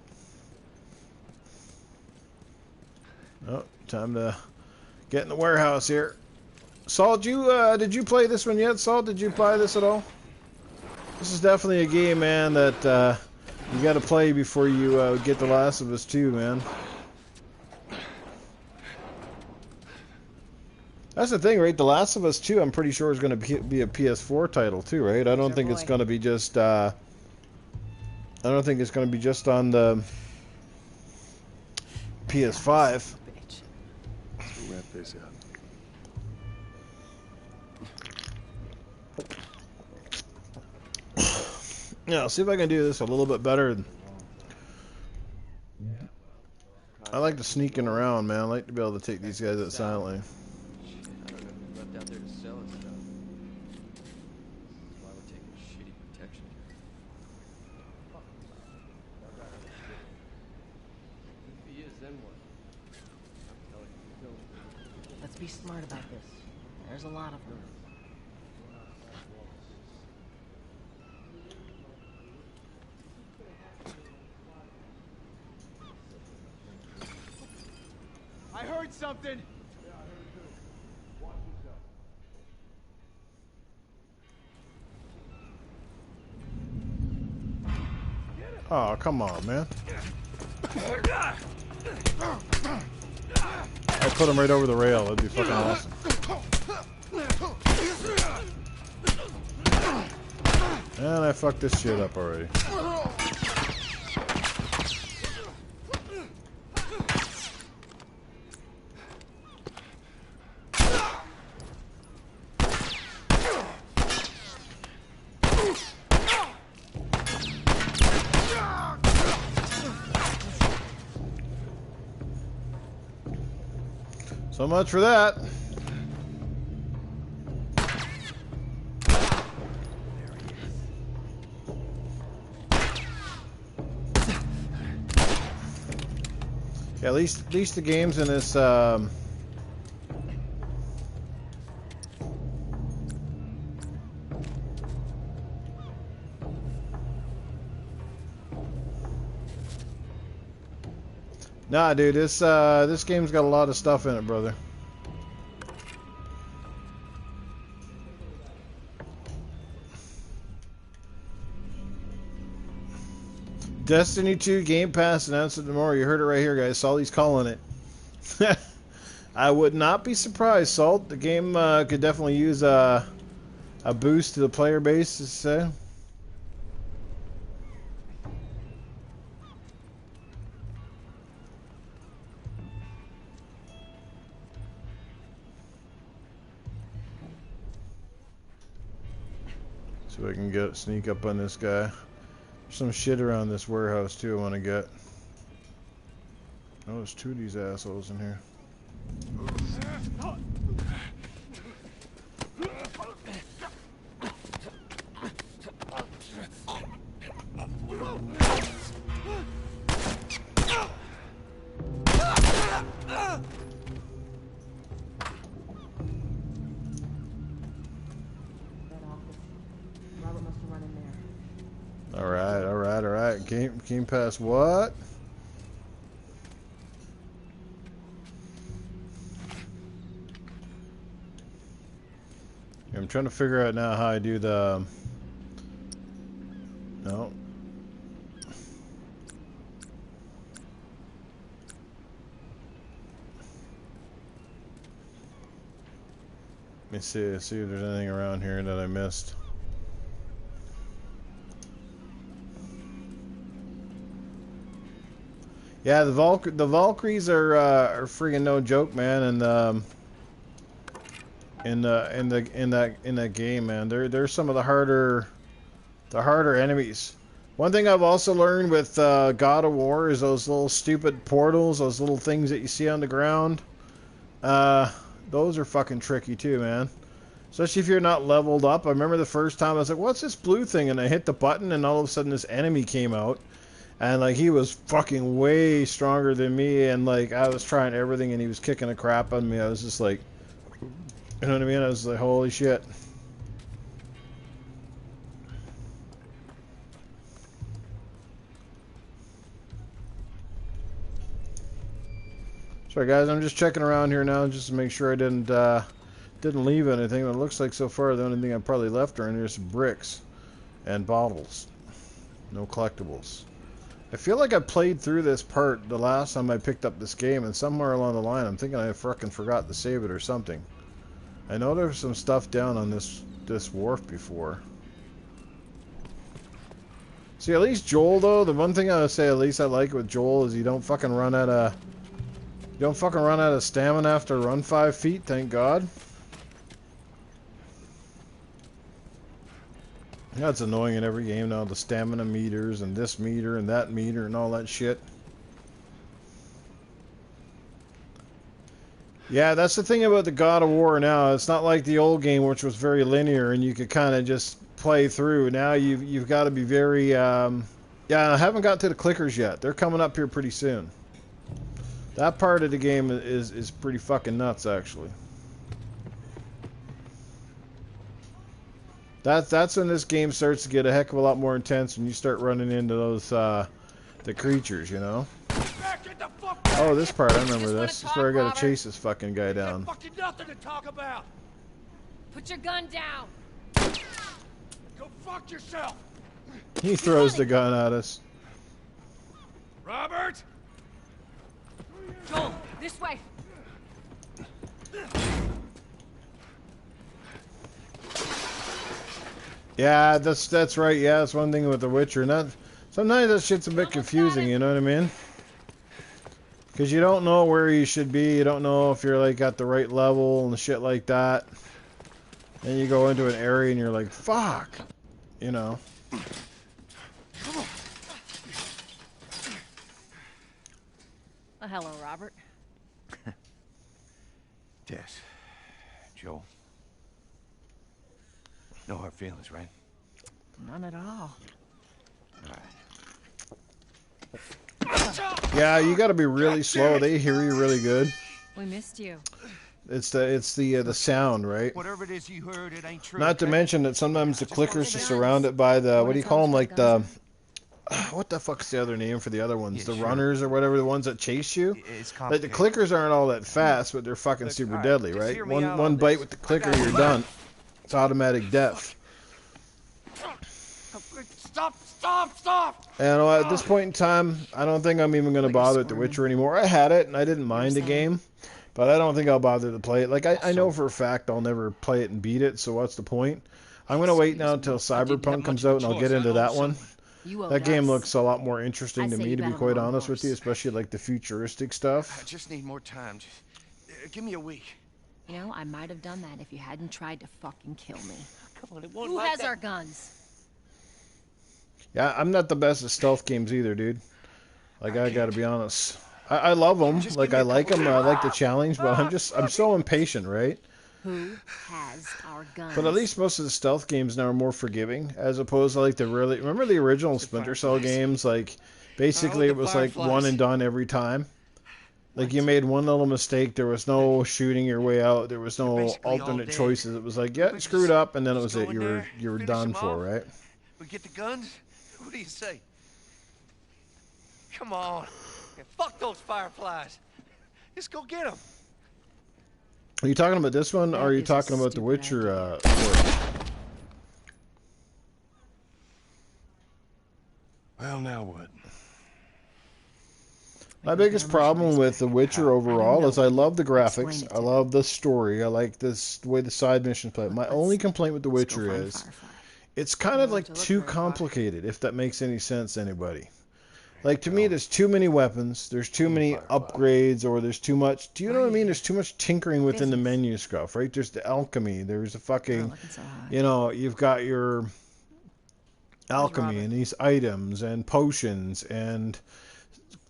Speaker 1: Oh, time to get in the warehouse here. Salt, did you play this one yet? Salt, did you buy this at all? This is definitely a game, man, that you got to play before you get The Last of Us 2, man. That's the thing, right? The Last of Us 2, I'm pretty sure is going to be a PS4 title too, right? I don't think it's going to be just. I don't think it's going to be just on the PS5.
Speaker 16: Let's wrap this up.
Speaker 1: Yeah, I'll see if I can do this a little bit better. I like to sneaking around, man. I like to be able to take these guys out silently.
Speaker 14: Left out there to sell us stuff. That's why we're taking shitty protection here.
Speaker 13: If he is, then what?
Speaker 2: Let's be smart about this. There's a lot of them.
Speaker 18: I heard something!
Speaker 1: Oh, come on, man. I put him right over the rail. That'd be fucking awesome. And I fucked this shit up already. So much for that. Yeah, at least the games in this Nah, dude, this game's got a lot of stuff in it, brother. Destiny 2 Game Pass announced it tomorrow. You heard it right here, guys. Salty's calling it. I would not be surprised, Salt. The game could definitely use a boost to the player base, to say. So I can sneak up on this guy. There's some shit around this warehouse too I want to get. Oh, there's two of these assholes in here. Alright. Game Pass what? I'm trying to figure out now how I do the... No. Let me see if there's anything around here that I missed. Yeah, the Valkyries are freaking no joke, man, and in that game, man, they're some of the harder enemies. One thing I've also learned with God of War is those little stupid portals, those little things that you see on the ground. Those are fucking tricky too, man. Especially if you're not leveled up. I remember the first time I was like, "What's this blue thing?" And I hit the button, and all of a sudden this enemy came out. And, like, he was fucking way stronger than me, and, like, I was trying everything, and he was kicking the crap on me. I was just like, you know what I mean? I was like, holy shit. Sorry, guys, I'm just checking around here now just to make sure I didn't leave anything. But it looks like so far the only thing I probably left are in here some bricks and bottles. No collectibles. I feel like I played through this part the last time I picked up this game, and somewhere along the line I'm thinking I fucking forgot to save it or something. I know there's some stuff down on this wharf before. See, at least Joel though, the one thing I would say at least I like with Joel is you don't fucking run out of stamina after run 5 feet, thank God. That's annoying in every game now, the stamina meters and this meter and that meter and all that shit. Yeah, that's the thing about the God of War now. It's not like the old game, which was very linear and you could kind of just play through. Now you've got to be very... yeah, I haven't got to the clickers yet. They're coming up here pretty soon. That part of the game is pretty fucking nuts, actually. That's when this game starts to get a heck of a lot more intense when you start running into those the creatures, you know. Oh, this part I remember this. This is where I gotta chase this fucking guy down.
Speaker 7: Fucking nothing to talk about.
Speaker 2: Put your gun down.
Speaker 7: Go fuck yourself.
Speaker 1: He throws the gun at us.
Speaker 6: Robert!
Speaker 2: Joel, this way.
Speaker 1: Yeah, that's right. Yeah, that's one thing with The Witcher. Not sometimes that shit's a bit confusing. You know what I mean? Because you don't know where you should be. You don't know if you're like at the right level and shit like that. Then you go into an area and you're like, fuck. You know.
Speaker 2: Oh, hello, Robert.
Speaker 6: Tess. Joel. No hard feelings, right?
Speaker 2: None at all.
Speaker 1: Yeah, you got to be really slow. They hear you really good.
Speaker 2: We missed you.
Speaker 1: It's the sound, right?
Speaker 6: Whatever it is you heard, it ain't true.
Speaker 1: Not to mention that sometimes the clickers are surrounded by the, what do you call them, like the, what the fuck's the other name for the other ones? The runners or whatever, the ones that chase you? Like the clickers aren't all that fast, but they're fucking super deadly, right? One bite with the clicker, you're done. It's automatic death.
Speaker 6: Stop!
Speaker 1: And at this point in time, I don't think I'm even going to bother with The Witcher anymore. I had it, and I didn't mind the game, but I don't think I'll bother to play it. Like, I know for a fact I'll never play it and beat it, so what's the point? I'm going to wait now until Cyberpunk comes out, and I'll get into that one. That game looks a lot more interesting to me, to be quite honest with you, especially like the futuristic stuff.
Speaker 6: I just need more time. Just, give me a week.
Speaker 2: You know, I might have done that if you hadn't tried to fucking kill me.
Speaker 6: Come on, it won't
Speaker 2: Who
Speaker 6: like
Speaker 2: has
Speaker 6: that.
Speaker 2: our guns?
Speaker 1: Yeah, I'm not the best at stealth games either, dude. Like, I gotta be honest. I love them. Like, I like them. I like the challenge, but I'm so impatient, right?
Speaker 2: Who has our guns?
Speaker 1: But at least most of the stealth games now are more forgiving, as opposed to like remember the original Splinter Cell games? Like, basically it was like one and done every time. Like, you made one little mistake, there was no shooting your way out, there was no alternate choices. It was like, yeah, screwed up, and then it was it. You were done for, right?
Speaker 6: We get the guns? What do you say? Come on. Yeah, fuck those fireflies. Just go get them.
Speaker 1: Are you talking about this one, or are you talking about The Witcher?
Speaker 16: Well, now what?
Speaker 1: My biggest problem with The Witcher overall is I love the graphics, I love the story, I like the way the side missions play. My only complaint with The Witcher is it's kind of like too complicated, if that makes any sense to anybody. Like, to me, there's too many weapons, there's too many upgrades, or there's too much, do you know what I mean? There's too much tinkering within the menu stuff, right? There's the alchemy, there's the fucking, you know, you've got your alchemy and these items and potions and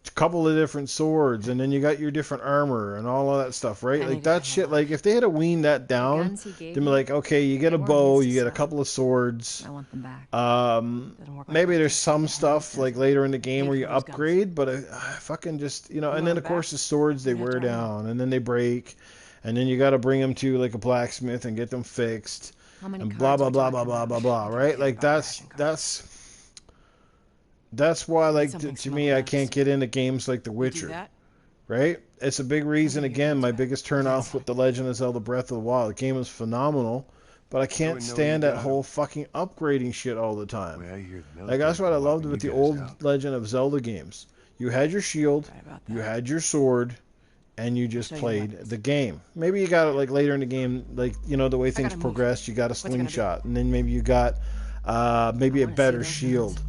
Speaker 1: a couple of different swords, and then you got your different armor and all of that stuff, right? Like, that shit, like, if they had to wean that down, they'd be like, okay, you get a bow, you get a couple of swords.
Speaker 2: I want them back.
Speaker 1: Maybe there's some stuff, like, later in the game where you upgrade, but I fucking just, you know, and then, of course, the swords, they wear down, and then they break, and then you got to bring them to, like, a blacksmith and get them fixed, and blah, blah, blah, blah, blah, blah, blah, right? Like, that's why, like, to me, I can't get into games like The Witcher, right? It's a big reason, again, my biggest turnoff with The Legend of Zelda Breath of the Wild. The game is phenomenal, but I can't stand that whole fucking upgrading shit all the time. Like, that's what I loved with the old Legend of Zelda games. You had your shield, you had your sword, and you just played the game. Maybe you got it, like, later in the game, like, you know, the way things progressed, you got a slingshot, and then maybe you got maybe a better shield,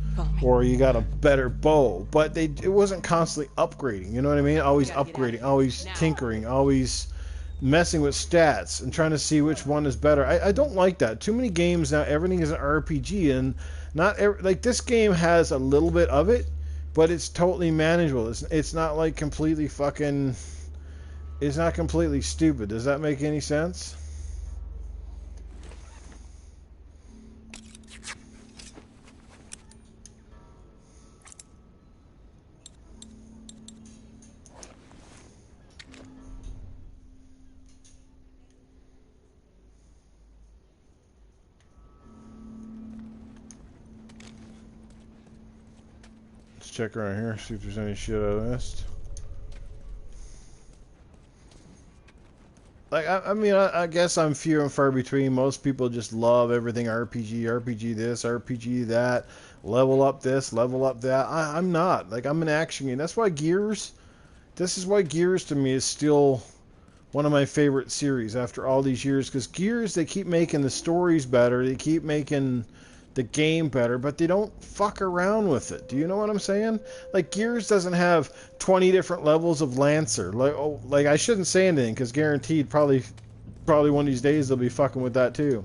Speaker 1: or you got a better bow, but it wasn't constantly upgrading, you know what I mean? Always upgrading, always tinkering, always messing with stats and trying to see which one is better. I don't like that. Too many games now, everything is an RPG, and like, this game has a little bit of it, but it's totally manageable. It's not like completely fucking, it's not completely stupid. Does that make any sense? Check around here, see if there's any shit I missed. Like, I mean, I guess I'm few and far between. Most people just love everything RPG, RPG this, RPG that. level up this, level up that. I'm not. Like, I'm an action game. That's why Gears, this is why Gears to me is still one of my favorite series after all these years. Because Gears, they keep making the stories better. They keep making the game better, but they don't fuck around with it. Do you know what I'm saying? Like, Gears doesn't have 20 different levels of Lancer. Like I shouldn't say anything, because guaranteed probably one of these days they'll be fucking with that too.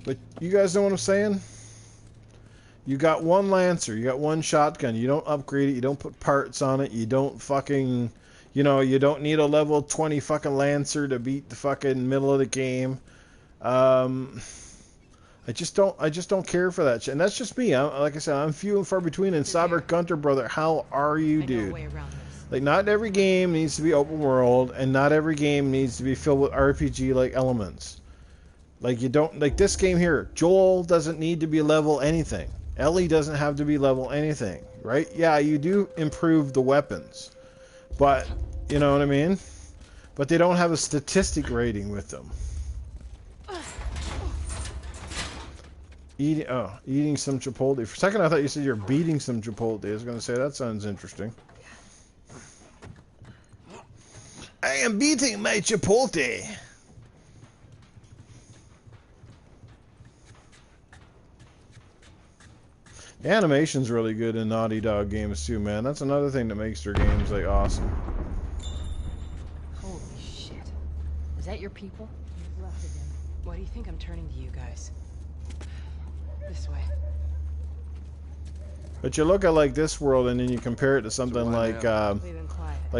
Speaker 1: But you guys know what I'm saying? You got one Lancer, you got one shotgun, you don't upgrade it, you don't put parts on it, you don't fucking, you know, you don't need a level 20 fucking Lancer to beat the fucking middle of the game. I just don't care for that shit. And that's just me. Like I said, I'm few and far between. And Cyber Gunter, brother, how are you, dude? Like, not every game needs to be open world, and not every game needs to be filled with RPG-like elements. Like, you don't, like this game here, Joel doesn't need to be level anything. Ellie doesn't have to be level anything, right? Yeah, you do improve the weapons, but, you know what I mean? But they don't have a statistic rating with them. Eating some Chipotle. For a second I thought you said you're beating some Chipotle. I was going to say, that sounds interesting. I am beating my Chipotle. The animation's really good in Naughty Dog games too, man. That's another thing that makes their games like awesome.
Speaker 2: Holy shit. Is that your people? You've left again. Why do you think I'm turning to you guys? This way.
Speaker 1: But you look at like this world and then you compare it to something like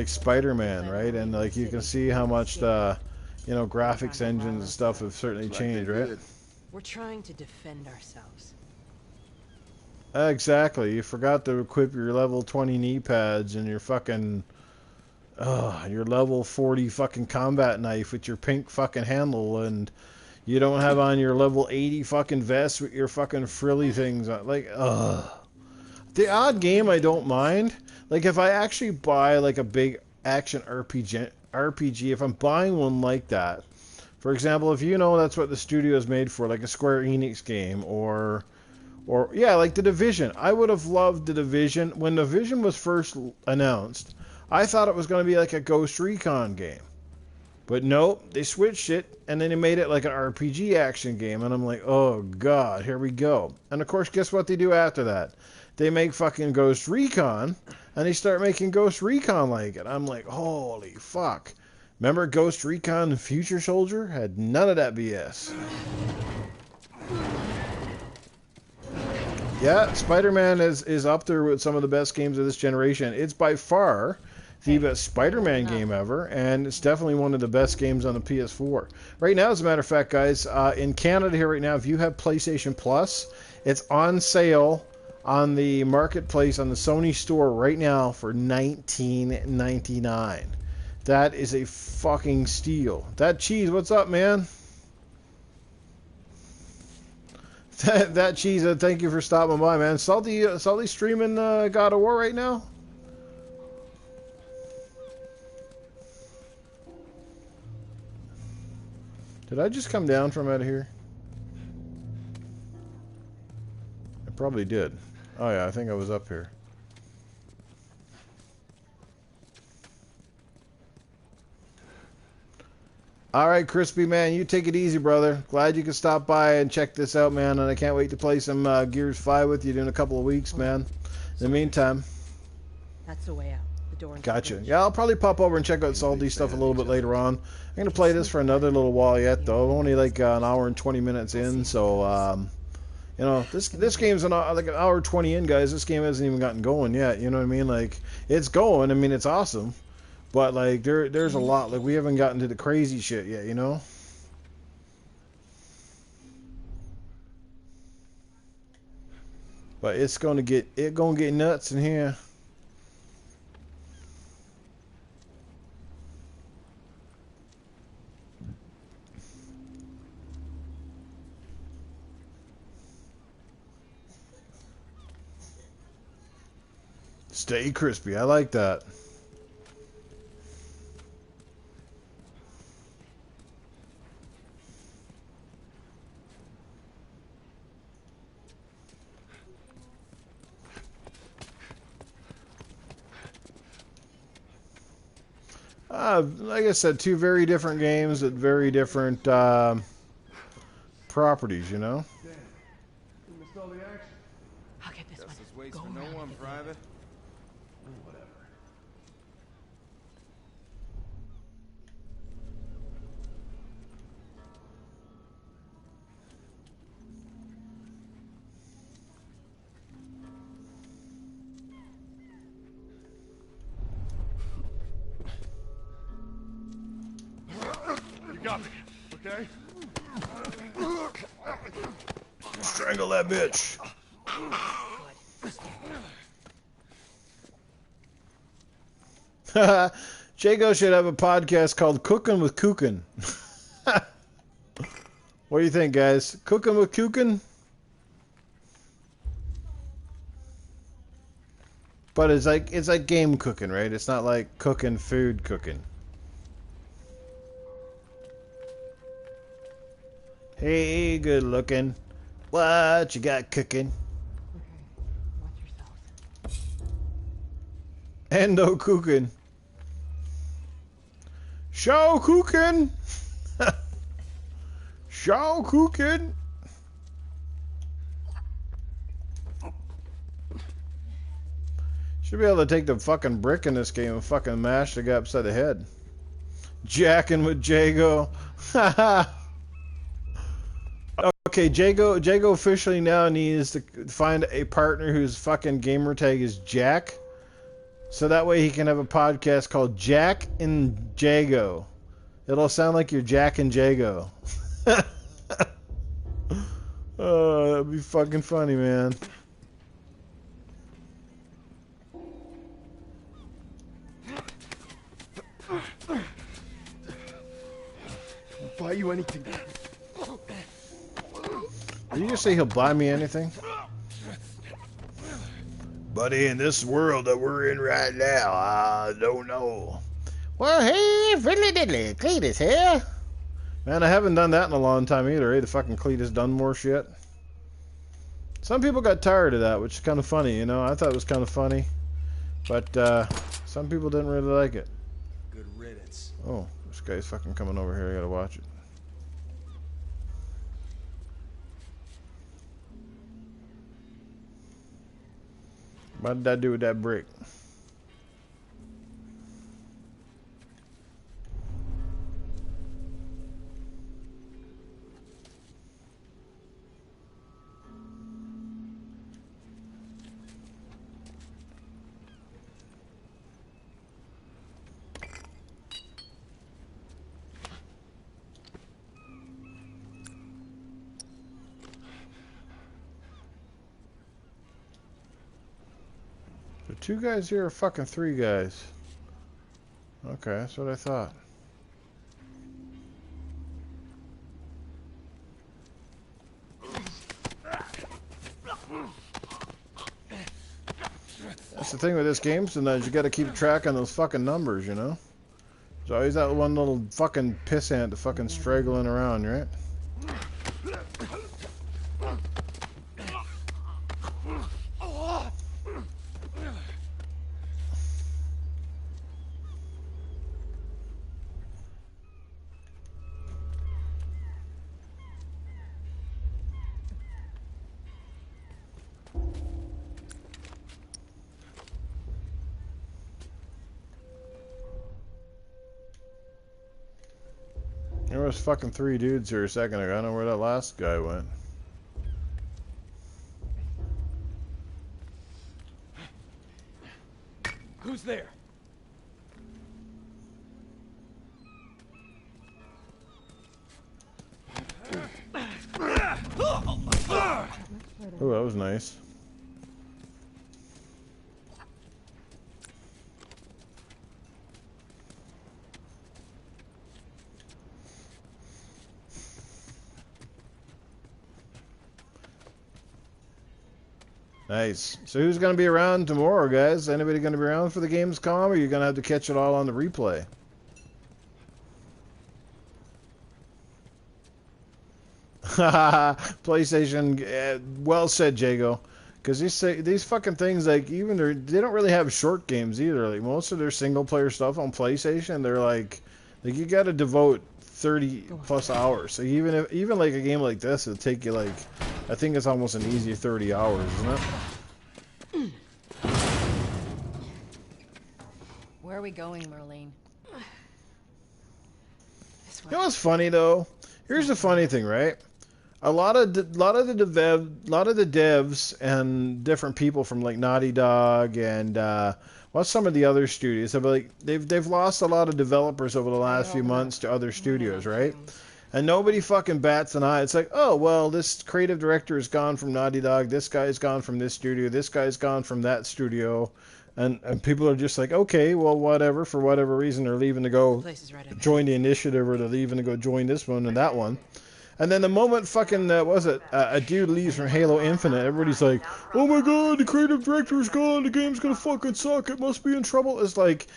Speaker 1: Spider-Man, right? And like you can see how much the, you know, graphics engines and stuff have certainly changed, right?
Speaker 2: We're trying to defend ourselves.
Speaker 1: Exactly. You forgot to equip your level 20 knee pads and your fucking your level 40 fucking combat knife with your pink fucking handle, and you don't have on your level 80 fucking vest with your fucking frilly things on. Like, the odd game I don't mind. Like, if I actually buy like a big action RPG, if I'm buying one like that, for example, if you know that's what the studio is made for, like a Square Enix game, or yeah, like The Division. I would have loved The Division. When The Division was first announced, I thought it was going to be like a Ghost Recon game. But nope, they switched it, and then they made it like an RPG action game, and I'm like, oh god, here we go. And of course, guess what they do after that? They make fucking Ghost Recon, and they start making Ghost Recon like it. I'm like, holy fuck. Remember Ghost Recon Future Soldier? Had none of that BS. Yeah, Spider-Man is up there with some of the best games of this generation. It's by far the best Spider-Man game ever, and it's definitely one of the best games on the PS4. Right now, as a matter of fact, guys, in Canada here right now, if you have PlayStation Plus, it's on sale on the marketplace on the Sony store right now for $19.99. That is a fucking steal. That cheese, what's up, man? That cheese, thank you for stopping by, man. Salty streaming God of War right now? Did I just come down from out of here? I probably did. Oh yeah, I think I was up here. Alright, Crispy, man, you take it easy, brother. Glad you could stop by and check this out, man, and I can't wait to play some Gears 5 with you in a couple of weeks, man. In the meantime...
Speaker 2: That's the way out. The door.
Speaker 1: Gotcha. Yeah, I'll probably pop over and check out Salty stuff a little bit later on. I'm going to play this for another little while yet, though. I'm only like an hour and 20 minutes in, so... you know, this game's like an hour 20 in, guys. This game hasn't even gotten going yet. You know what I mean? Like, it's going. I mean, it's awesome. But, like, there's a lot. Like, we haven't gotten to the crazy shit yet, you know? But it's gonna get nuts in here. Stay crispy. I like that. Like I said, two very different games at very different properties, you know?
Speaker 13: Damn. You missed all the action.
Speaker 2: I'll get this
Speaker 18: Justice
Speaker 2: one.
Speaker 18: waits
Speaker 2: Go
Speaker 18: for no
Speaker 2: around
Speaker 18: one,
Speaker 2: and get
Speaker 18: Private.
Speaker 13: Whatever. You got me, okay?
Speaker 1: Strangle that bitch. Jago should have a podcast called Cooking with Kukin. What do you think, guys? Cooking with Kukin? But it's like game cooking, right? It's not like cooking food cooking. Hey, good looking. What you got cooking?
Speaker 2: Okay, watch yourselves.
Speaker 1: Endo cooking. Show cooking. Show cooking. Should be able to take the fucking brick in this game and fucking mash the guy upside the head. Jacking with Jago. Okay, Jago officially now needs to find a partner whose fucking gamer tag is Jack. So that way he can have a podcast called Jack and Jago. It'll sound like you're Jack and Jago. Oh, that'd be fucking funny, man.
Speaker 13: I'll buy you anything.
Speaker 1: Did you just say he'll buy me anything? Buddy, in this world that we're in right now, I don't know. Well, hey, fiddly diddly, Cletus here. Man, I haven't done that in a long time either, eh? The fucking Cletus Dunmore shit. Some people got tired of that, which is kind of funny, you know? I thought it was kind of funny. But, some people didn't really like it.
Speaker 12: Good riddance.
Speaker 1: Oh, this guy's fucking coming over here. I gotta watch it. What did I do with that brick? The two guys here are fucking three guys. Okay, that's what I thought. That's the thing with this game, sometimes you gotta keep track on those fucking numbers, you know? There's always that one little fucking pissant to fucking straggling around, right? There was fucking three dudes here a second ago. I don't know where that last guy went.
Speaker 14: Who's there?
Speaker 1: Oh, that was nice. Nice. So who's going to be around tomorrow, guys? Anybody going to be around for the Gamescom, or are you going to have to catch it all on the replay? PlayStation, well said, Jago. Because these fucking things, like, even they don't really have short games either. Like, most of their single player stuff on PlayStation, they're like you got to devote 30 plus hours. So even like a game like this, it'll take you like, I think it's almost an easy 30 hours, isn't it?
Speaker 2: Where are we going, Merlene?
Speaker 1: You know what's funny though? Here's the funny thing, right? A lot of the devs and different people from like Naughty Dog and what's some of the other studios have they've lost a lot of developers over the last few months to other studios, right? And nobody fucking bats an eye. It's like, oh well, this creative director is gone from Naughty Dog, this guy's gone from this studio, this guy's gone from that studio, and people are just like, okay, well whatever, for whatever reason they're leaving to go join the initiative, or they're leaving to go join this one and that one. And then the moment fucking, a dude leaves from Halo Infinite, everybody's like, oh my god, the creative director's gone, the game's gonna fucking suck, it must be in trouble. It's like,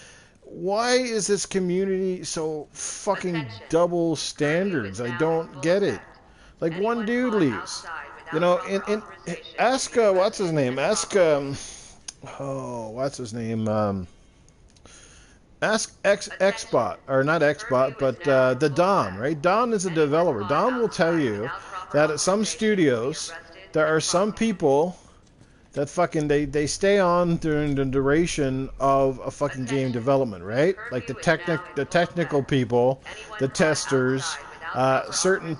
Speaker 1: why is this community so fucking double standards? I don't get it. Like, one dude leaves. You know, ask, what's his name? Ask, what's his name? Ask Xbot, or not Xbot, but the Don, right? Don is a developer. Don will tell you that at some studios, there are some people that fucking, they stay on during the duration of a fucking game development, right? Like the technical people, the testers, certain,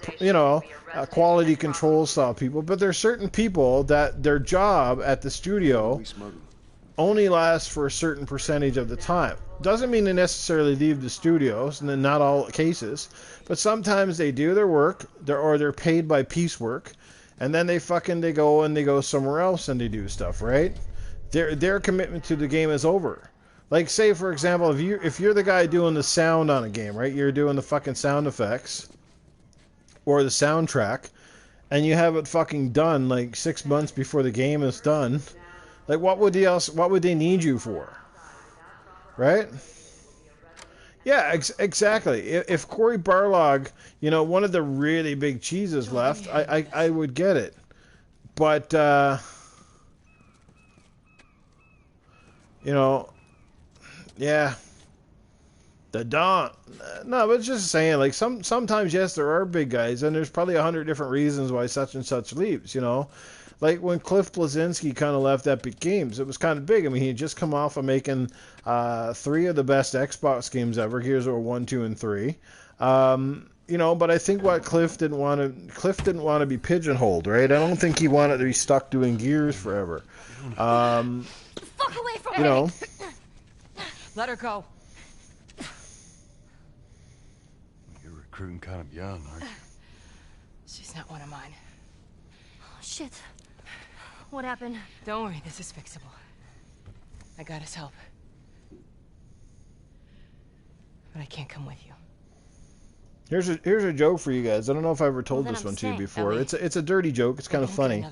Speaker 1: quality control style people. But there are certain people that their job at the studio only lasts for a certain percentage of the time. Doesn't mean they necessarily leave the studios, and in not all cases, but sometimes they do their work, they're paid by piecework, and then they go somewhere else and they do stuff, right? Their commitment to the game is over. Like, say for example, if you're the guy doing the sound on a game, right? You're doing the fucking sound effects or the soundtrack, and you have it fucking done like 6 months before the game is done. Like, what would they need you for? Right? Yeah, exactly. If Cory Barlog, one of the really big cheeses left, I would get it. But, yeah. The Don. No, but it's just saying, like, sometimes, yes, there are big guys, and there's probably 100 different reasons why such and such leaves, Like when Cliff Bleszinski kind of left Epic Games, it was kind of big. I mean, he had just come off of making 3 of the best Xbox games ever. Gears of War 1, 2, and 3. But I think what Cliff didn't want to be pigeonholed, right? I don't think he wanted to be stuck doing Gears forever.
Speaker 2: Fuck away from me. Let her go.
Speaker 16: You're recruiting kind of young, aren't you?
Speaker 2: She's not one of mine.
Speaker 3: Oh, shit. What happened?
Speaker 2: Don't worry, this is fixable. I got his help. But I can't come with you.
Speaker 1: Here's a joke for you guys. I don't know if I ever told this one to you before. It's a dirty joke. It's kind of funny.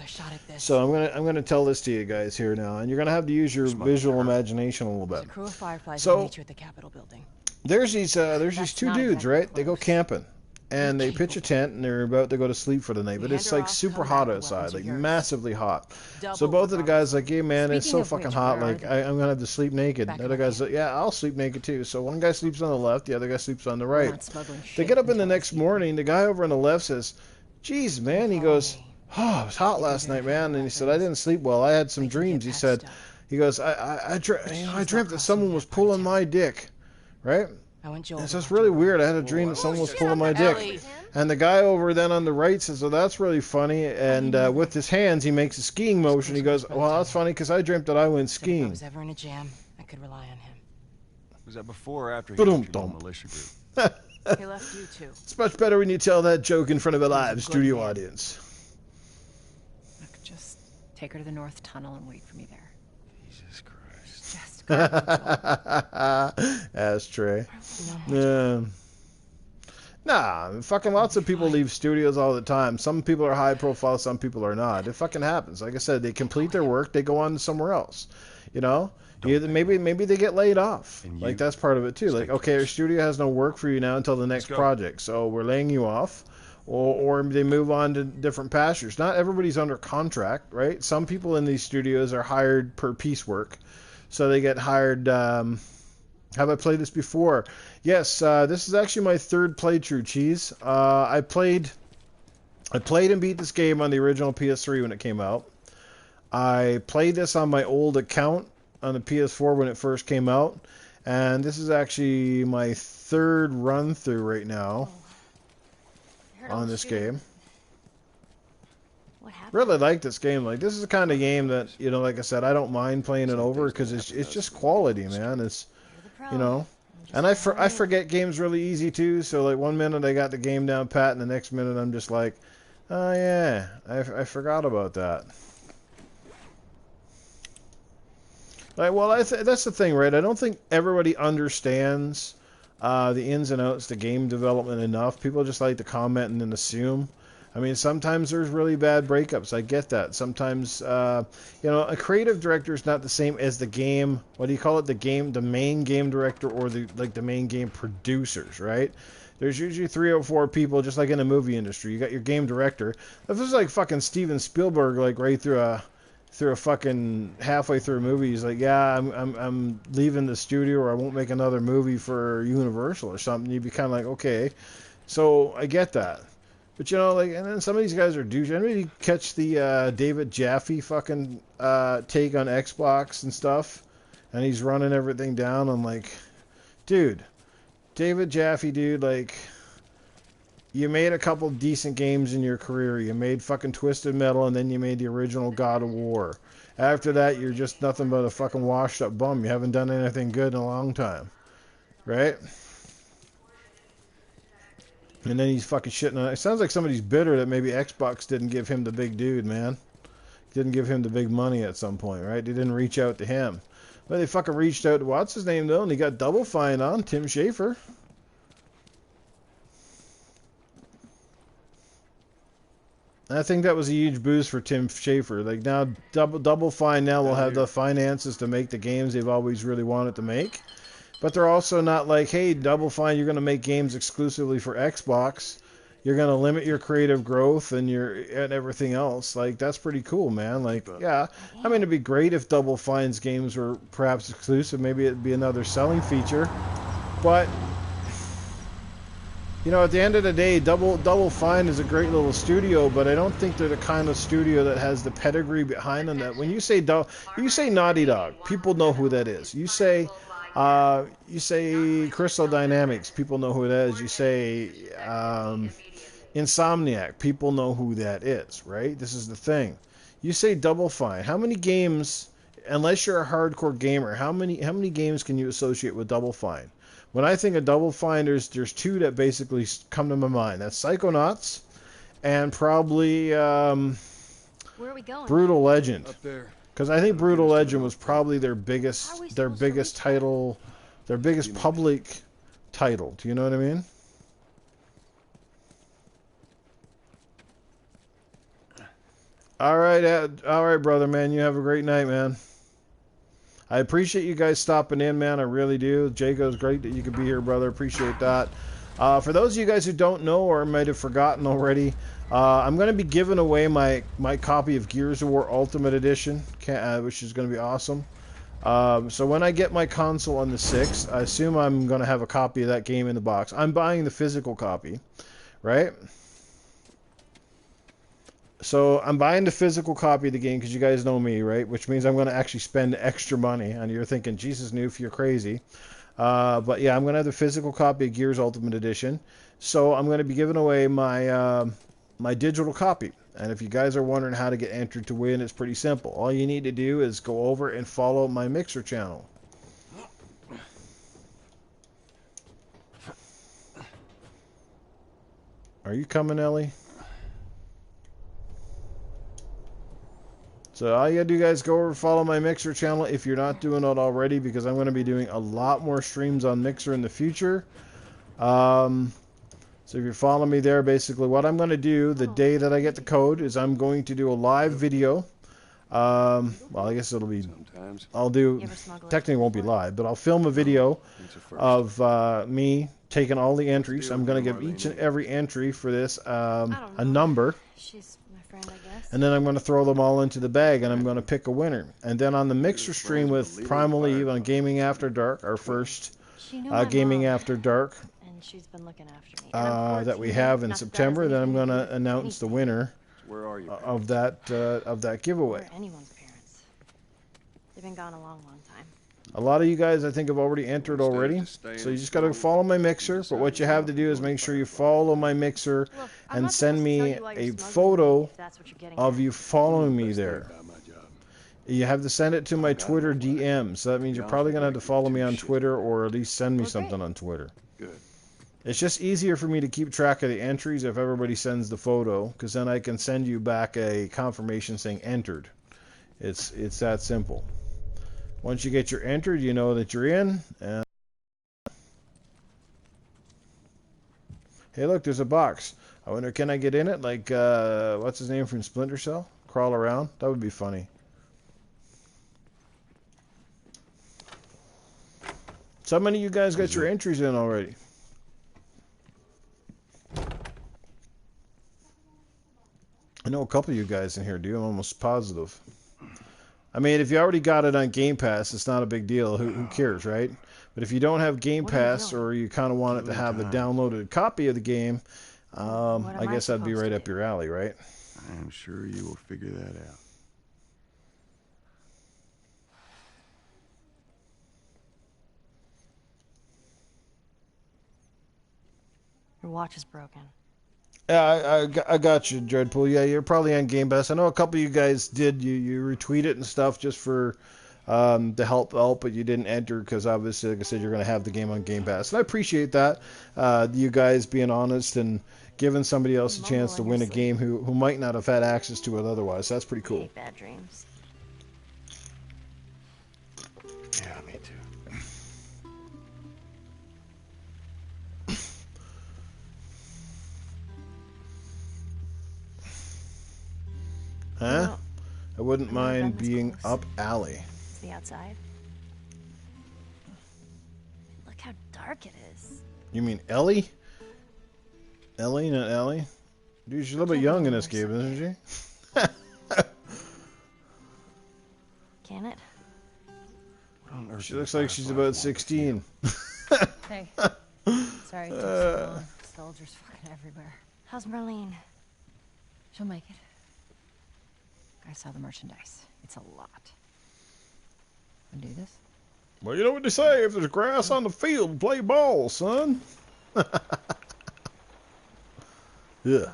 Speaker 1: So I'm gonna tell this to you guys here now, and you're gonna have to use your visual imagination a little bit.
Speaker 2: A crew of Fireflies will meet you at the Capitol building.
Speaker 1: There's these two dudes, right? They go camping. And they pitch a tent, and they're about to go to sleep for the night. But it's like super hot outside, like massively hot. So both of the guys like, hey man, it's so fucking hot, like I'm gonna have to sleep naked. The other guy's like, yeah, I'll sleep naked too. So one guy sleeps on the left, the other guy sleeps on the right. They get up in the next morning, the guy over on the left says, geez man, he goes, oh, it was hot last night, man. And he said, I didn't sleep well, I had some dreams. He goes, I dreamt that someone was pulling my dick, right? And so it's really weird. I had a dream that someone was pulling my dick. And the guy over then on the right says, well, that's really funny. And with his hands, he makes a skiing motion. He goes, well, that's funny because I dreamt that I went skiing.
Speaker 2: If I was ever in a jam, I could rely on him.
Speaker 16: Was that before or after he left your militia group?
Speaker 2: He left you too.
Speaker 1: It's much better when you tell that joke in front of a live studio audience.
Speaker 2: Look, just take her to the North Tunnel and wait for me there.
Speaker 16: Jesus Christ.
Speaker 2: Just
Speaker 1: Ashtray. Yeah. Nah, fucking lots of people leave studios all the time. Some people are high profile, some people are not. It fucking happens. Like I said, they complete their work, they go on to somewhere else. Maybe they get laid off. Like that's part of it too. Like, okay, our studio has no work for you now until the next project, so we're laying you off. or they move on to different pastures. Not everybody's under contract, right? Some people in these studios are hired per piecework, so they get hired. Have I played this before? Yes, this is actually my third playthrough, Cheese. I played and beat this game on the original PS3 when it came out. I played this on my old account on the PS4 when it first came out, and this is actually my third run through right now on this game.
Speaker 3: What happened?
Speaker 1: Really like this game. Like, this is the kind of game that, you know, like I said, I don't mind playing it over because it's just quality, man. It's, you know, and I forget games really easy too. So like one minute I got the game down pat, and the next minute I'm just like, oh yeah, I forgot about that. Like, well, that's the thing, right? I don't think everybody understands the ins and outs, the game development enough. People just like to comment and then assume. I mean, sometimes there's really bad breakups. I get that. Sometimes, you know, a creative director is not the same as the game. What do you call it? The main game director, or the main game producers, right? There's usually 3 or 4 people, just like in the movie industry. You got your game director. If this is like fucking Steven Spielberg, like right through a fucking halfway through a movie, he's like, yeah, I'm leaving the studio, or I won't make another movie for Universal or something. You'd be kind of like, okay. So I get that. But, you know, like, and then some of these guys are douche. Anybody catch the David Jaffe fucking take on Xbox and stuff? And he's running everything down. I'm like, dude, David Jaffe, dude, like, you made a couple decent games in your career. You made fucking Twisted Metal, and then you made the original God of War. After that, you're just nothing but a fucking washed up bum. You haven't done anything good in a long time. Right? And then he's fucking shitting on it. It sounds like somebody's bitter that maybe Xbox didn't give him the big dude, man. Didn't give him the big money at some point, right? They didn't reach out to him. But they fucking reached out to, what's his name, though? And he got Double Fine on, Tim Schafer. I think that was a huge boost for Tim Schafer. Like, now, Double Fine now will have the finances to make the games they've always really wanted to make. But they're also not like, hey, Double Fine, you're going to make games exclusively for Xbox. You're going to limit your creative growth and everything else. Like, that's pretty cool, man. Like, yeah, I mean, it'd be great if Double Fine's games were perhaps exclusive. Maybe it'd be another selling feature. But, you know, at the end of the day, Double Fine is a great little studio, but I don't think they're the kind of studio that has the pedigree behind them. That when you say Naughty Dog, people know who that is. You say Crystal Dynamics, people know who that is. You say Insomniac, people know who that is, right? This is the thing. You say Double Fine. How many games, unless you're a hardcore gamer, how many games can you associate with Double Fine? When I think of Double Fine, there's 2 that basically come to my mind. That's Psychonauts and probably
Speaker 3: Where are we going?
Speaker 1: Brutal Legend.
Speaker 13: Up there.
Speaker 1: Because I think Brutal Legend was probably their biggest title, their biggest public title. Do you know what I mean? All right, brother, man. You have a great night, man. I appreciate you guys stopping in, man. I really do. Jaco's great that you could be here, brother. Appreciate that. For those of you guys who don't know or might have forgotten already, I'm going to be giving away my copy of Gears of War Ultimate Edition, which is going to be awesome. So when I get my console on the 6th, I assume I'm going to have a copy of that game in the box. I'm buying the physical copy, right? So I'm buying the physical copy of the game because you guys know me, right? Which means I'm going to actually spend extra money. And you're thinking, Jesus, Newf, you're crazy. But yeah, I'm going to have the physical copy of Gears Ultimate Edition. So I'm going to be giving away my my digital copy. And if you guys are wondering how to get entered to win, it's pretty simple. All you need to do is go over and follow my Mixer channel. Are you coming, Ellie? So all you gotta do, guys, go over and follow my Mixer channel if you're not doing it already, because I'm going to be doing a lot more streams on Mixer in the future. So if you're following me there, basically what I'm going to do the day that I get the code is I'm going to do a live video. Well, I guess it'll be, technically it won't be live, but I'll film a video of me taken all the entries. I'm going to give each and every entry for this a number.
Speaker 11: She's my friend, I guess.
Speaker 1: And then I'm going to throw them all into the bag, and I'm going to pick a winner. And then on the mixer stream with Primal Eve on Gaming After Dark, our first Gaming After Dark
Speaker 11: and she's been looking after me.
Speaker 1: that we have in September, then I'm going to announce the winner of that giveaway.
Speaker 11: Or anyone's parents. They've been gone a long, long time.
Speaker 1: A lot of you guys, I think, have already entered already, so you just got to follow my mixer. But what you have to do is make sure you follow my mixer and send me a photo of you following me there. You have to send it to my Twitter DM, so that means you're probably going to have to follow me on Twitter or at least send me something on Twitter.
Speaker 16: Good.
Speaker 1: It's just easier for me to keep track of the entries if everybody sends the photo, because then I can send you back a confirmation saying entered. It's that simple. Once you get your entered, you know that you're in. And hey, look, there's a box. I wonder, can I get in it? Like, what's his name from Splinter Cell? Crawl around? That would be funny. So how many of you guys got your entries in already? I know a couple of you guys in here do. I'm almost positive. I mean, if you already got it on Game Pass, it's not a big deal. Who cares, right? But if you don't have Game Pass, or you kind of want it to have a downloaded copy of the game, I guess that'd be right up your alley, right?
Speaker 16: I am sure you will figure that out.
Speaker 11: Your watch is broken.
Speaker 1: Yeah, I got you, Dreadpool. Yeah, you're probably on Game Pass. I know a couple of you guys did. You retweet it and stuff just for to help out, but you didn't enter because obviously, like I said, you're going to have the game on Game Pass. And I appreciate that. You guys being honest and giving somebody else a chance to win a game who might not have had access to it otherwise. That's pretty cool.
Speaker 11: Bad dreams.
Speaker 16: Yeah, me too.
Speaker 1: Huh? I wouldn't mind being up alley.
Speaker 11: It's the outside. Look how dark it is.
Speaker 1: You mean Ellie? Ellie, not Ellie? Dude, she's a little bit young in this game, isn't she?
Speaker 11: Can it?
Speaker 1: She looks like she's about 16.
Speaker 11: Hey. Sorry, it takes so long. Soldiers fucking everywhere. How's Marlene? She'll make it. I saw the merchandise. It's a lot. Wanna do this?
Speaker 1: Well, you know what they say, if there's grass on the field, play ball, son. Yeah.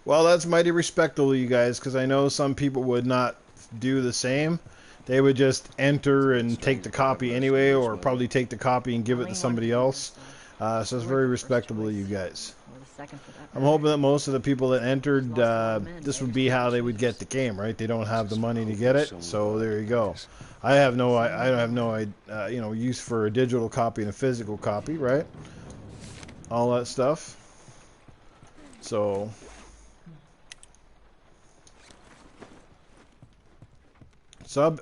Speaker 1: Well, that's mighty respectable, you guys, because I know some people would not do the same. They would just enter and take the copy anyway, or probably take the copy and give it to somebody else. So it's very respectable of you guys. I'm hoping that most of the people that entered, this would be how they would get the game, right? They don't have the money to get it, so there you go. I have no use for a digital copy and a physical copy, right? All that stuff. So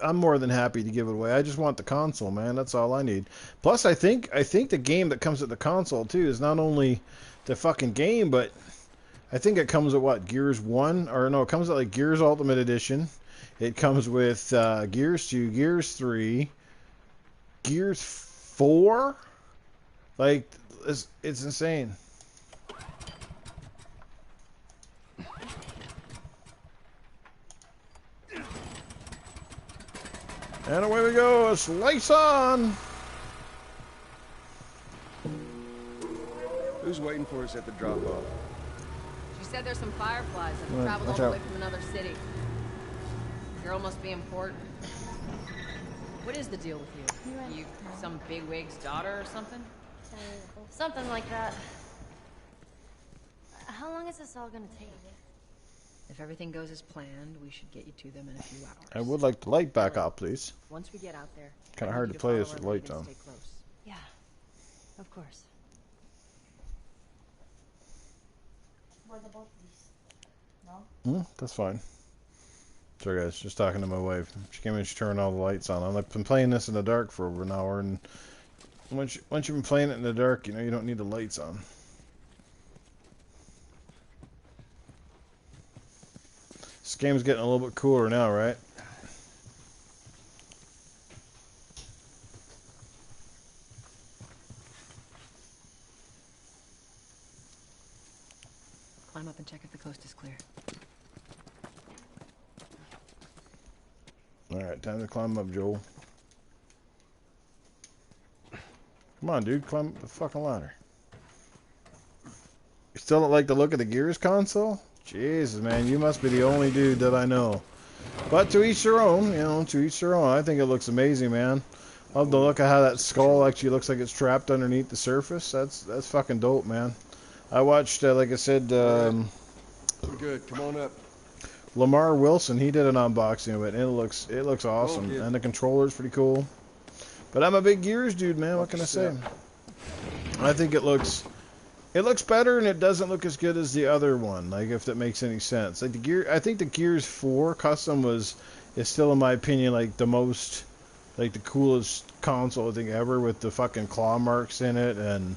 Speaker 1: I'm more than happy to give it away. I just want the console, man. That's all I need. Plus, I think the game that comes with the console too is not only the fucking game, but I think it comes with what, Gears 1? Or no, it comes with like Gears Ultimate Edition. It comes with Gears 2, Gears 3, Gears 4. Like, it's insane. And away we go, slice on!
Speaker 16: Who's waiting for us at the drop-off?
Speaker 2: She said there's some fireflies that have traveled all the way from another city. Girl must be important. What is the deal with you? You some bigwig's daughter or something?
Speaker 11: Something like that. How long is this all gonna take?
Speaker 2: If everything goes as planned, we should get you to them in a few hours.
Speaker 1: I would like the light back up, please.
Speaker 2: Once we get out there,
Speaker 1: kind of hard to play this with lights on.
Speaker 11: Yeah, of course.
Speaker 3: What about this? No?
Speaker 1: That's fine. Sorry guys, just talking to my wife. She came in, she turned all the lights on. I've been playing this in the dark for over an hour, and once you've been playing it in the dark, you know, you don't need the lights on. This game's getting a little bit cooler now, right?
Speaker 11: Climb up and check if the coast is clear.
Speaker 1: Alright, time to climb up, Joel. Come on, dude, climb up the fucking ladder. You still don't like the look of the Gears console? Jesus, man, you must be the only dude that I know. But to each their own, you know, to each their own. I think it looks amazing, man. Love the look of how that skull actually looks like it's trapped underneath the surface. That's fucking dope, man. I watched, like I said,
Speaker 16: We're good. Come on up.
Speaker 1: Lamar Wilson, he did an unboxing of it, and it looks awesome. And the controller's pretty cool. But I'm a big Gears dude, man. What can I say? I think it looks better, and it doesn't look as good as the other one. Like, if that makes any sense. Like I think the Gears 4 custom is still, in my opinion, like the most, like the coolest console I think ever, with the fucking claw marks in it, and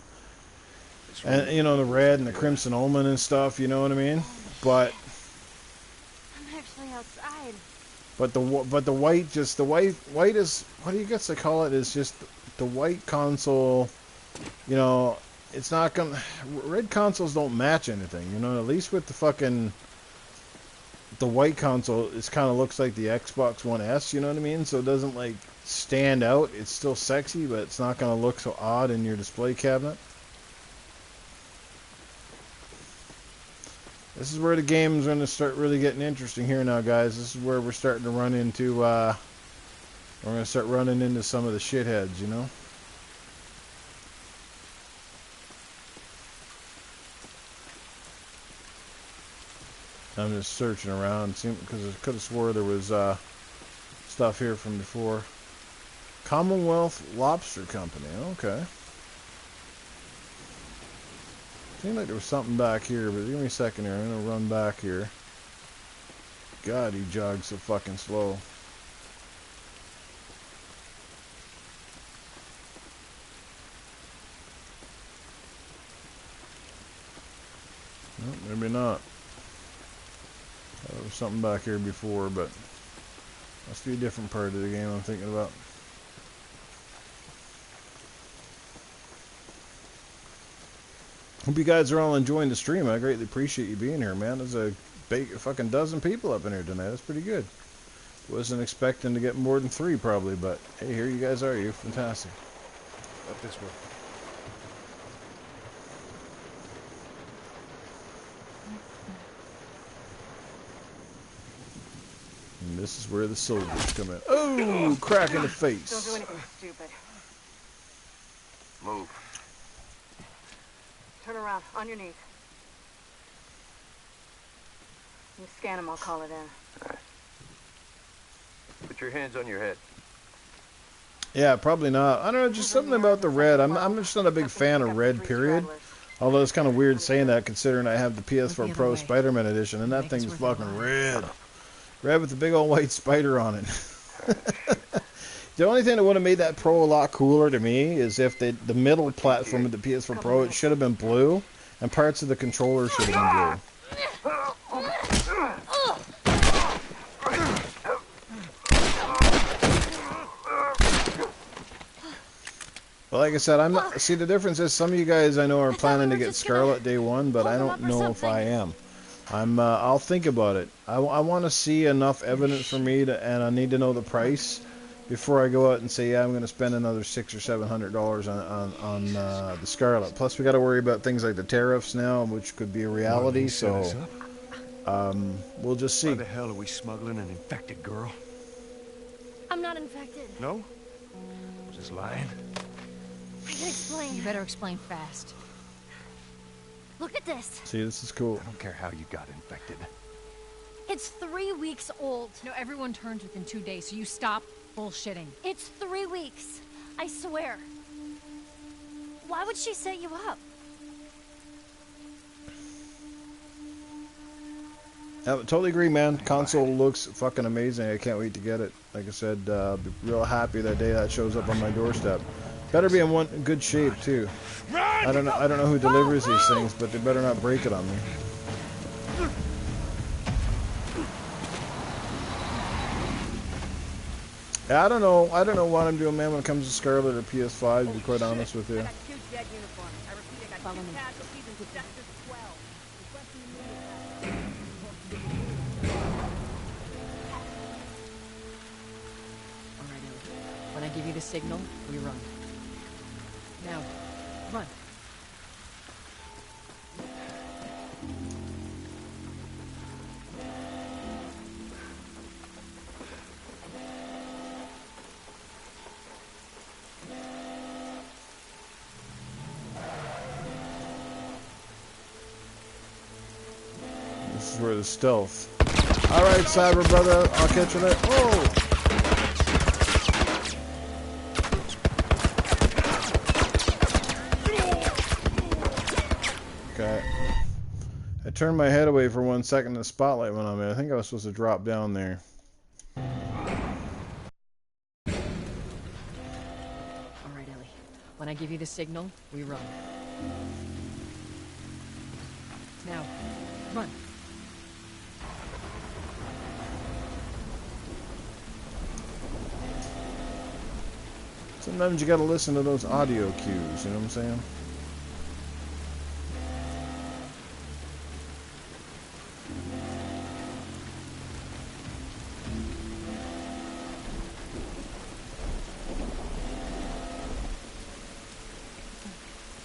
Speaker 1: you know, the red and the Crimson Omen and stuff. You know what I mean? But
Speaker 3: I'm actually outside.
Speaker 1: But the white is, what do you guess they call it? Is just the white console. You know, it's not gonna. Red consoles don't match anything. You know, at least with the white console, it kind of looks like the Xbox One S. You know what I mean? So it doesn't like stand out. It's still sexy, but it's not gonna look so odd in your display cabinet. This is where the game's going to start really getting interesting here now, guys. This is where we're starting to run into, we're going to start running into some of the shitheads, you know? I'm just searching around, because I could have swore there was stuff here from before. Commonwealth Lobster Company, okay. Seemed like there was something back here, but give me a second here. I'm going to run back here. God, he jogs so fucking slow. Nope, maybe not. There was something back here before, but must be a different part of the game I'm thinking about. Hope you guys are all enjoying the stream. I greatly appreciate you being here, man. There's a fucking dozen people up in here tonight. That's pretty good. Wasn't expecting to get more than 3 probably, but hey, here you guys are. You're fantastic.
Speaker 16: Up this way.
Speaker 1: And this is where the soldiers come in. Oh, crack in the face.
Speaker 10: Don't do anything stupid.
Speaker 4: Move.
Speaker 10: Turn around, on your knees. You scan him, I'll call it in.
Speaker 4: All right. Put your hands on your head.
Speaker 1: Yeah, probably not. I don't know, just something about the red. I'm just not a big fan of red, period. Although it's kind of weird saying that, considering I have the PS4 Pro Spider-Man edition, and that thing's fucking red. Red with the big old white spider on it. The only thing that would have made that Pro a lot cooler to me is if the middle platform of the PS4 Pro, it should have been blue, and parts of the controller should have been blue. Well, like I said, I'm not. See, the difference is some of you guys I know are planning to get Scarlet day one, but I don't know if I am. I'll think about it. I want to see enough evidence for me to, and I need to know the price before I go out and say, yeah, I'm going to spend another $600 or $700 on the Scarlet. Plus, we got to worry about things like the tariffs now, which could be a reality. So, we'll just see.
Speaker 16: Why the hell are we smuggling an infected girl?
Speaker 3: I'm not infected.
Speaker 16: No? Just lying.
Speaker 3: I can explain.
Speaker 11: You better explain fast.
Speaker 3: Look at this.
Speaker 1: See, this is cool.
Speaker 16: I don't care how you got infected.
Speaker 3: It's 3 weeks old.
Speaker 11: No, everyone turns within 2 days, so you stop bullshitting.
Speaker 3: It's 3 weeks. I swear. Why would she set you up?
Speaker 1: I totally agree, man. Console looks fucking amazing. I can't wait to get it. Like I said, be real happy that day that shows up on my doorstep. Better be in good shape too. I don't know who delivers these things, but they better not break it on me. I don't know what I'm doing, man, when it comes to Scarlet or PS5, to be quite honest with you.
Speaker 11: Follow me. Alright, Ellie. When I give you the signal, we run. Now, run.
Speaker 1: This is where the stealth. Alright, Cyber Brother, I'll catch you later. Oh! Okay. I turned my head away for 1 second, the spotlight went on me. I think I was supposed to drop down there.
Speaker 11: Alright, Ellie. When I give you the signal, we run. Now, run.
Speaker 1: Sometimes you gotta listen to those audio cues, you know what I'm saying?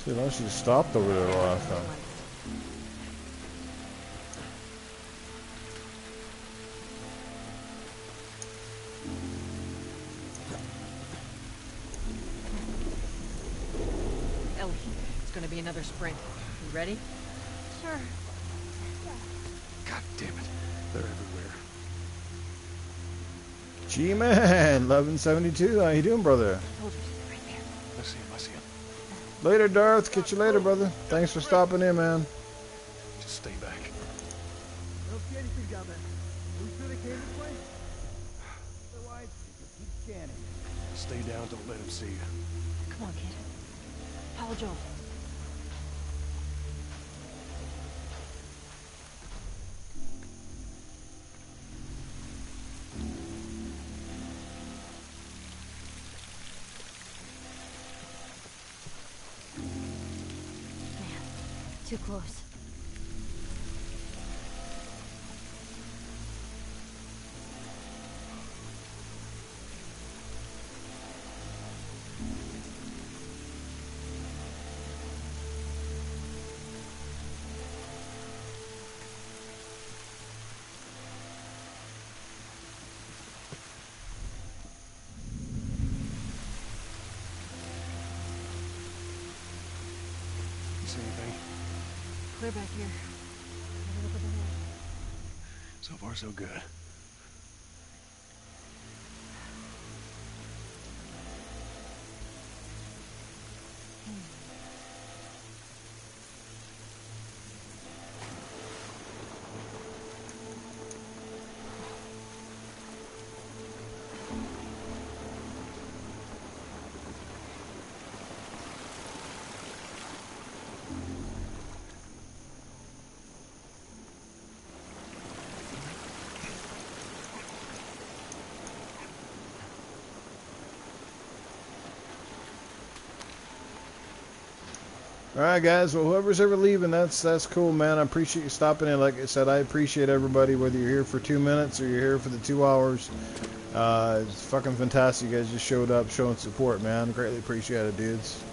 Speaker 1: Dude, I should have stopped over there last time.
Speaker 11: Ellie, it's gonna be another sprint. You ready?
Speaker 3: Sure.
Speaker 6: God damn it. They're everywhere.
Speaker 1: G-Man, 1172, how you doing, brother?
Speaker 6: I see him, I see him.
Speaker 1: Later, Darth. Catch you later, brother. Thanks for stopping in, man.
Speaker 6: Just stay back.
Speaker 13: I don't see anything down there. Are we sure they came this way? Otherwise, keep scanning.
Speaker 6: Stay down, don't let him see you.
Speaker 11: Come on, kid. Follow Joel.
Speaker 3: Too close.
Speaker 6: You see anything?
Speaker 11: Clear back here. Have a look at the head.
Speaker 6: So far, so good.
Speaker 1: Alright, guys. Well, whoever's ever leaving, that's cool, man. I appreciate you stopping in. Like I said, I appreciate everybody, whether you're here for 2 minutes or you're here for the 2 hours. It's fucking fantastic. You guys just showed up, showing support, man. Greatly appreciate it, dudes.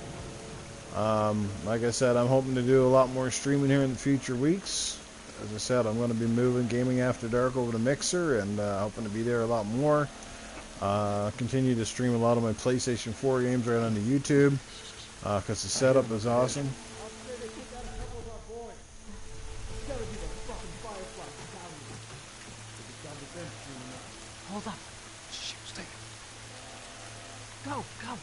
Speaker 1: Like I said, I'm hoping to do a lot more streaming here in the future weeks. As I said, I'm going to be moving Gaming After Dark over to Mixer, and hoping to be there a lot more. Continue to stream a lot of my PlayStation 4 games right onto YouTube. Because the setup is awesome.
Speaker 11: Hold up.
Speaker 6: Shit, stay.
Speaker 11: Go, go.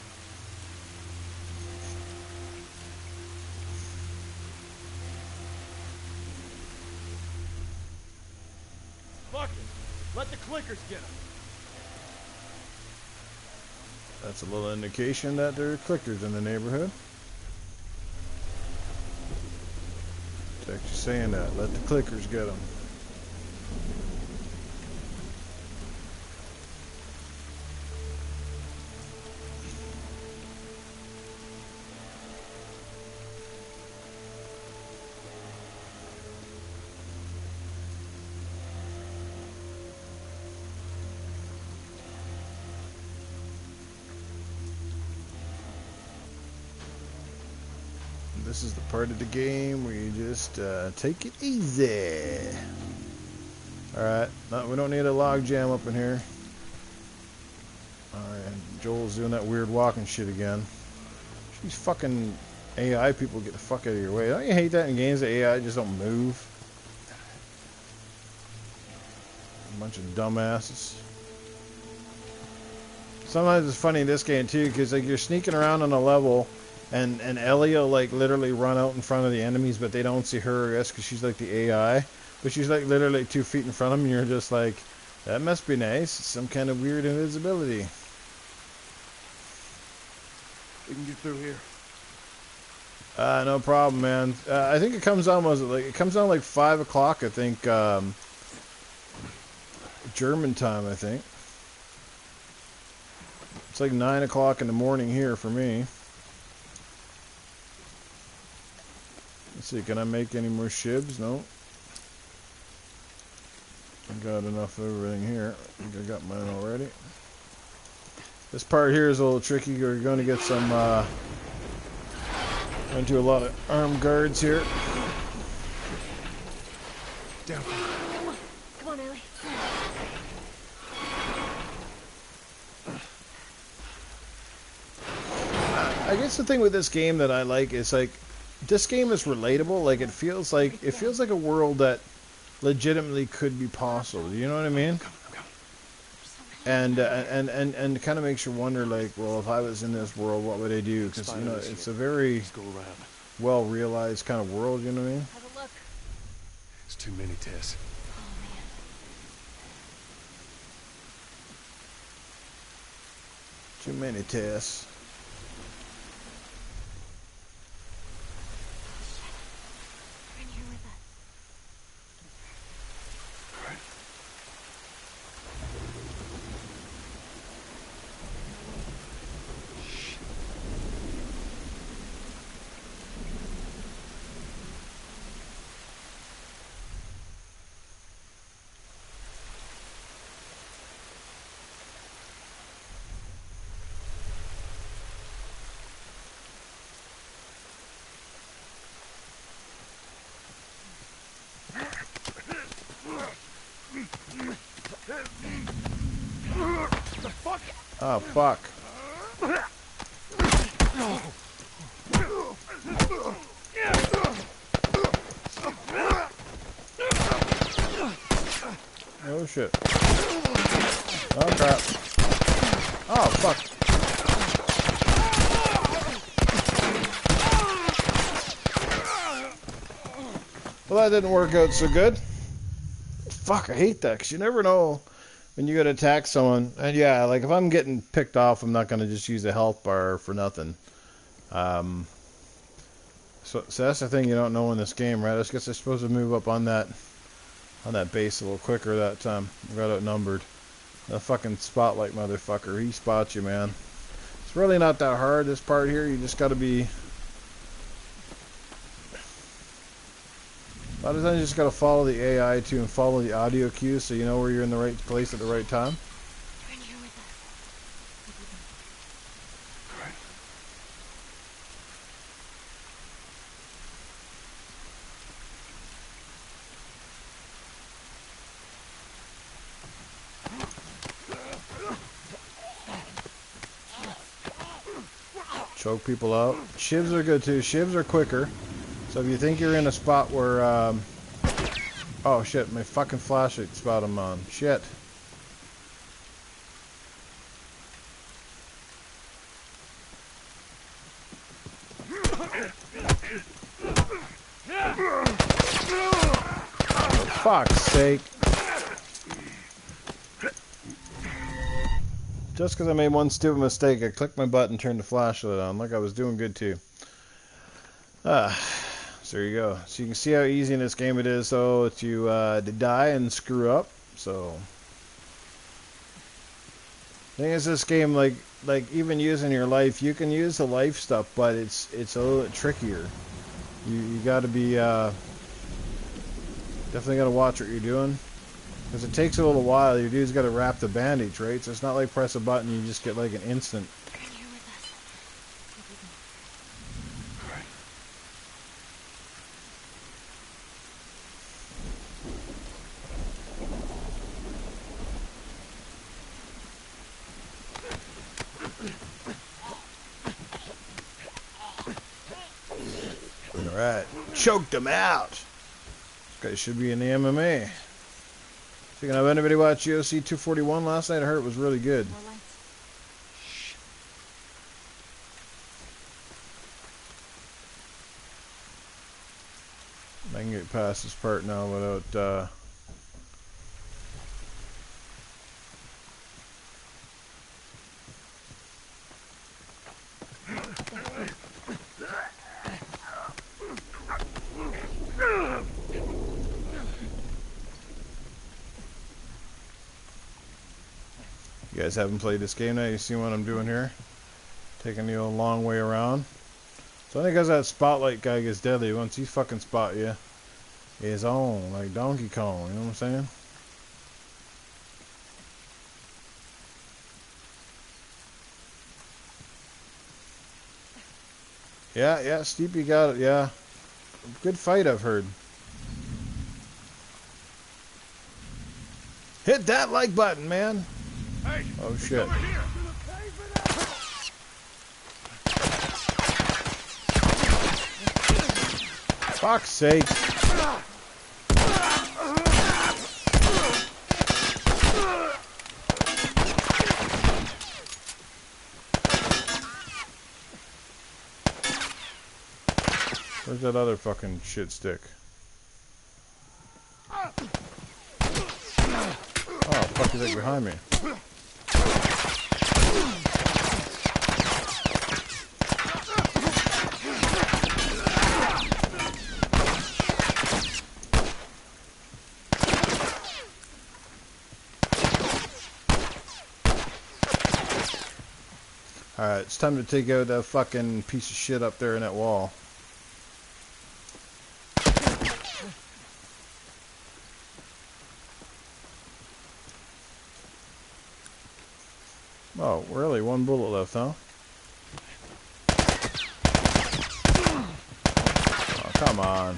Speaker 13: Let the clickers get him.
Speaker 1: That's a little indication that there are clickers in the neighborhood. It's actually saying that. Let the clickers get them. This is the part of the game where you just take it easy. Alright, no, we don't need a log jam up in here. Alright, Joel's doing that weird walking shit again. These fucking AI people, get the fuck out of your way. Don't you hate that in games that AI just don't move? A bunch of dumbasses. Sometimes it's funny in this game too, because like you're sneaking around on a level, and Ellie will like literally run out in front of the enemies, but they don't see her, I guess, because she's like the AI. But she's like literally 2 feet in front of them, and you're just like, that must be nice. Some kind of weird invisibility.
Speaker 16: We can get through here.
Speaker 1: No problem, man. I think it comes on, was it like, it comes on like 5 o'clock, I think, German time, I think. It's like 9 o'clock in the morning here for me. Let's see, can I make any more shibs? No. I got enough of everything here. I think I got mine already. This part here is a little tricky. We're going to get some, into a lot of armed guards here.
Speaker 16: Down.
Speaker 3: Come on, Ellie.
Speaker 1: I guess the thing with this game that I like is like, this game is relatable. Like it feels like a world that legitimately could be possible. You know what I mean? And kind of makes you wonder, like, well, if I was in this world, what would I do? Because you know, it's a very well realized kind of world. You know what I mean?
Speaker 11: Have a look.
Speaker 16: It's too many, Tess.
Speaker 1: Too many tests. Oh, fuck. Oh, shit. Oh, crap. Oh, fuck. Well, that didn't work out so good. Fuck, I hate that, because you never know when you go to attack someone. And yeah, like if I'm getting picked off, I'm not going to just use a health bar for nothing. So that's the thing you don't know in this game, right? I guess I'm supposed to move up on that base a little quicker that time. I got outnumbered. That fucking spotlight motherfucker, he spots you, man. It's really not that hard, this part here. You just got to be... A lot of times you just got to follow the AI too and follow the audio cues so you know where you're in the right place at the right time. Choke people out. Shivs are good too. Shivs are quicker. So if you think you're in a spot where, oh shit, my fucking flashlight spot I'm on. Shit. For fuck's sake. Just because I made one stupid mistake, I clicked my button and turned the flashlight on. Like I was doing good too. So there you go. So you can see how easy in this game it is, though, to die and screw up. So, the thing is, this game, like even using your life, you can use the life stuff, but it's a little bit trickier. You got to be definitely got to watch what you're doing, because it takes a little while. Your dude's got to wrap the bandage, right? So it's not like press a button and you just get like an instant. Alright, choked him out. This guy should be in the MMA. Speaking of, anybody watch UFC 241 last night? I heard it was really good. I can get past this part now without You guys haven't played this game now. You see what I'm doing here? Taking the old long way around. So I think as that spotlight guy gets deadly, once he fucking spot you, it's on, like Donkey Kong, you know what I'm saying? Yeah, Steepy got it, yeah. Good fight, I've heard. Hit that like button, man.
Speaker 13: Hey,
Speaker 1: oh shit. Fuck's sake. Where's that other fucking shit stick? Oh, fuck is that behind me? Alright, it's time to take out that fucking piece of shit up there in that wall. Oh, really? One bullet left, huh? Oh, come on.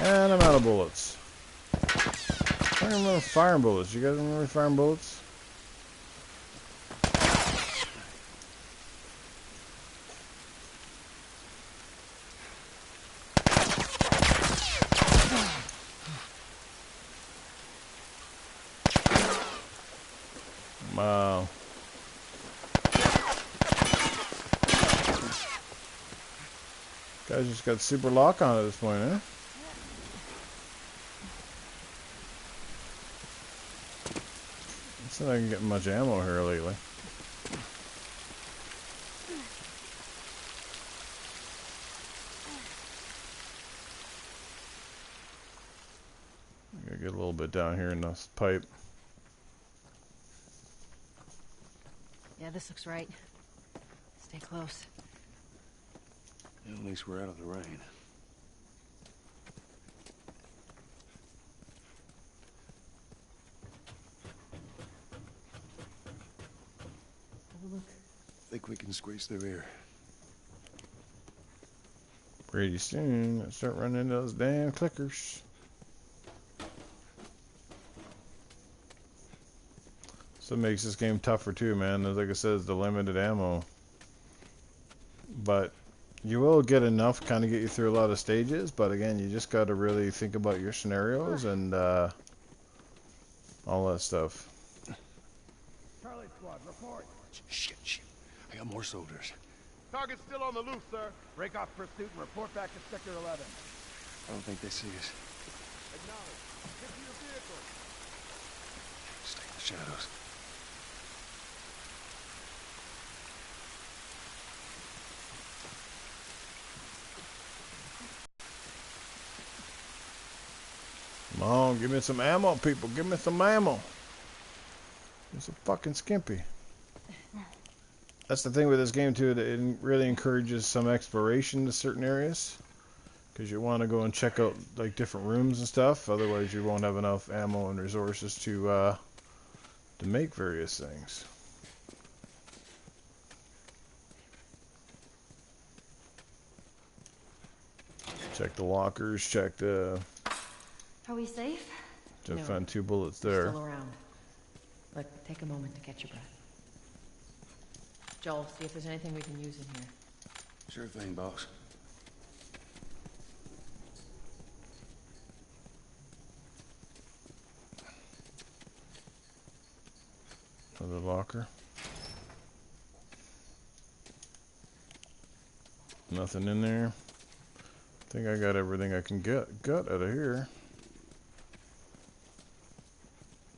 Speaker 1: And I'm out of bullets. I don't remember firing bullets. You guys remember firing bullets? Wow. Guys just got super lock on at this point, eh? It's not like I'm getting much ammo here lately. I gotta get a little bit down here in this pipe.
Speaker 11: Yeah, this looks right. Stay close.
Speaker 16: At least we're out of the rain.
Speaker 11: Have a look.
Speaker 16: Think we can squeeze through here.
Speaker 1: Pretty soon, I start running into those damn clickers. So it makes this game tougher too, man. Like I said, it's the limited ammo. But you will get enough, kind of get you through a lot of stages. But again, you just got to really think about your scenarios and all that stuff.
Speaker 13: Charlie Squad, report.
Speaker 16: Shit. I got more soldiers.
Speaker 13: Target's still on the loose, sir. Break off pursuit and report back to Sector 11.
Speaker 16: I don't think they see us.
Speaker 13: Acknowledge.
Speaker 6: Stay in the shadows.
Speaker 1: Come on, give me some ammo, people. Give me some ammo. It's a fucking skimpy. That's the thing with this game, too, that it really encourages some exploration to certain areas. Because you want to go and check out, like, different rooms and stuff. Otherwise, you won't have enough ammo and resources to make various things. Check the lockers, check the...
Speaker 11: Are we safe?
Speaker 1: Just found 2 bullets there.
Speaker 2: Still around. Look, take a moment to catch your breath. Joel, see if there's anything we can use in here.
Speaker 6: Sure thing, boss.
Speaker 1: Another locker. Nothing in there. I think I got everything I can get out of here.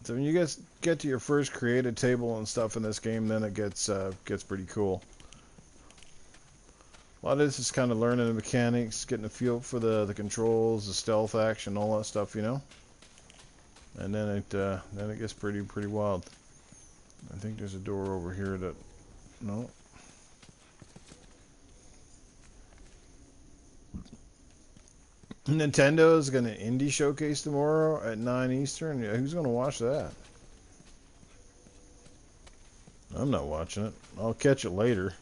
Speaker 1: So when you guys get to your first created table and stuff in this game, then it gets pretty cool. A lot of this is kind of learning the mechanics, getting a feel for the controls, the stealth action, all that stuff, you know. And then it gets pretty wild. I think there's a door over here that no. Nintendo's got an indie showcase tomorrow at 9 Eastern. Yeah, who's going to watch that? I'm not watching it. I'll catch it later.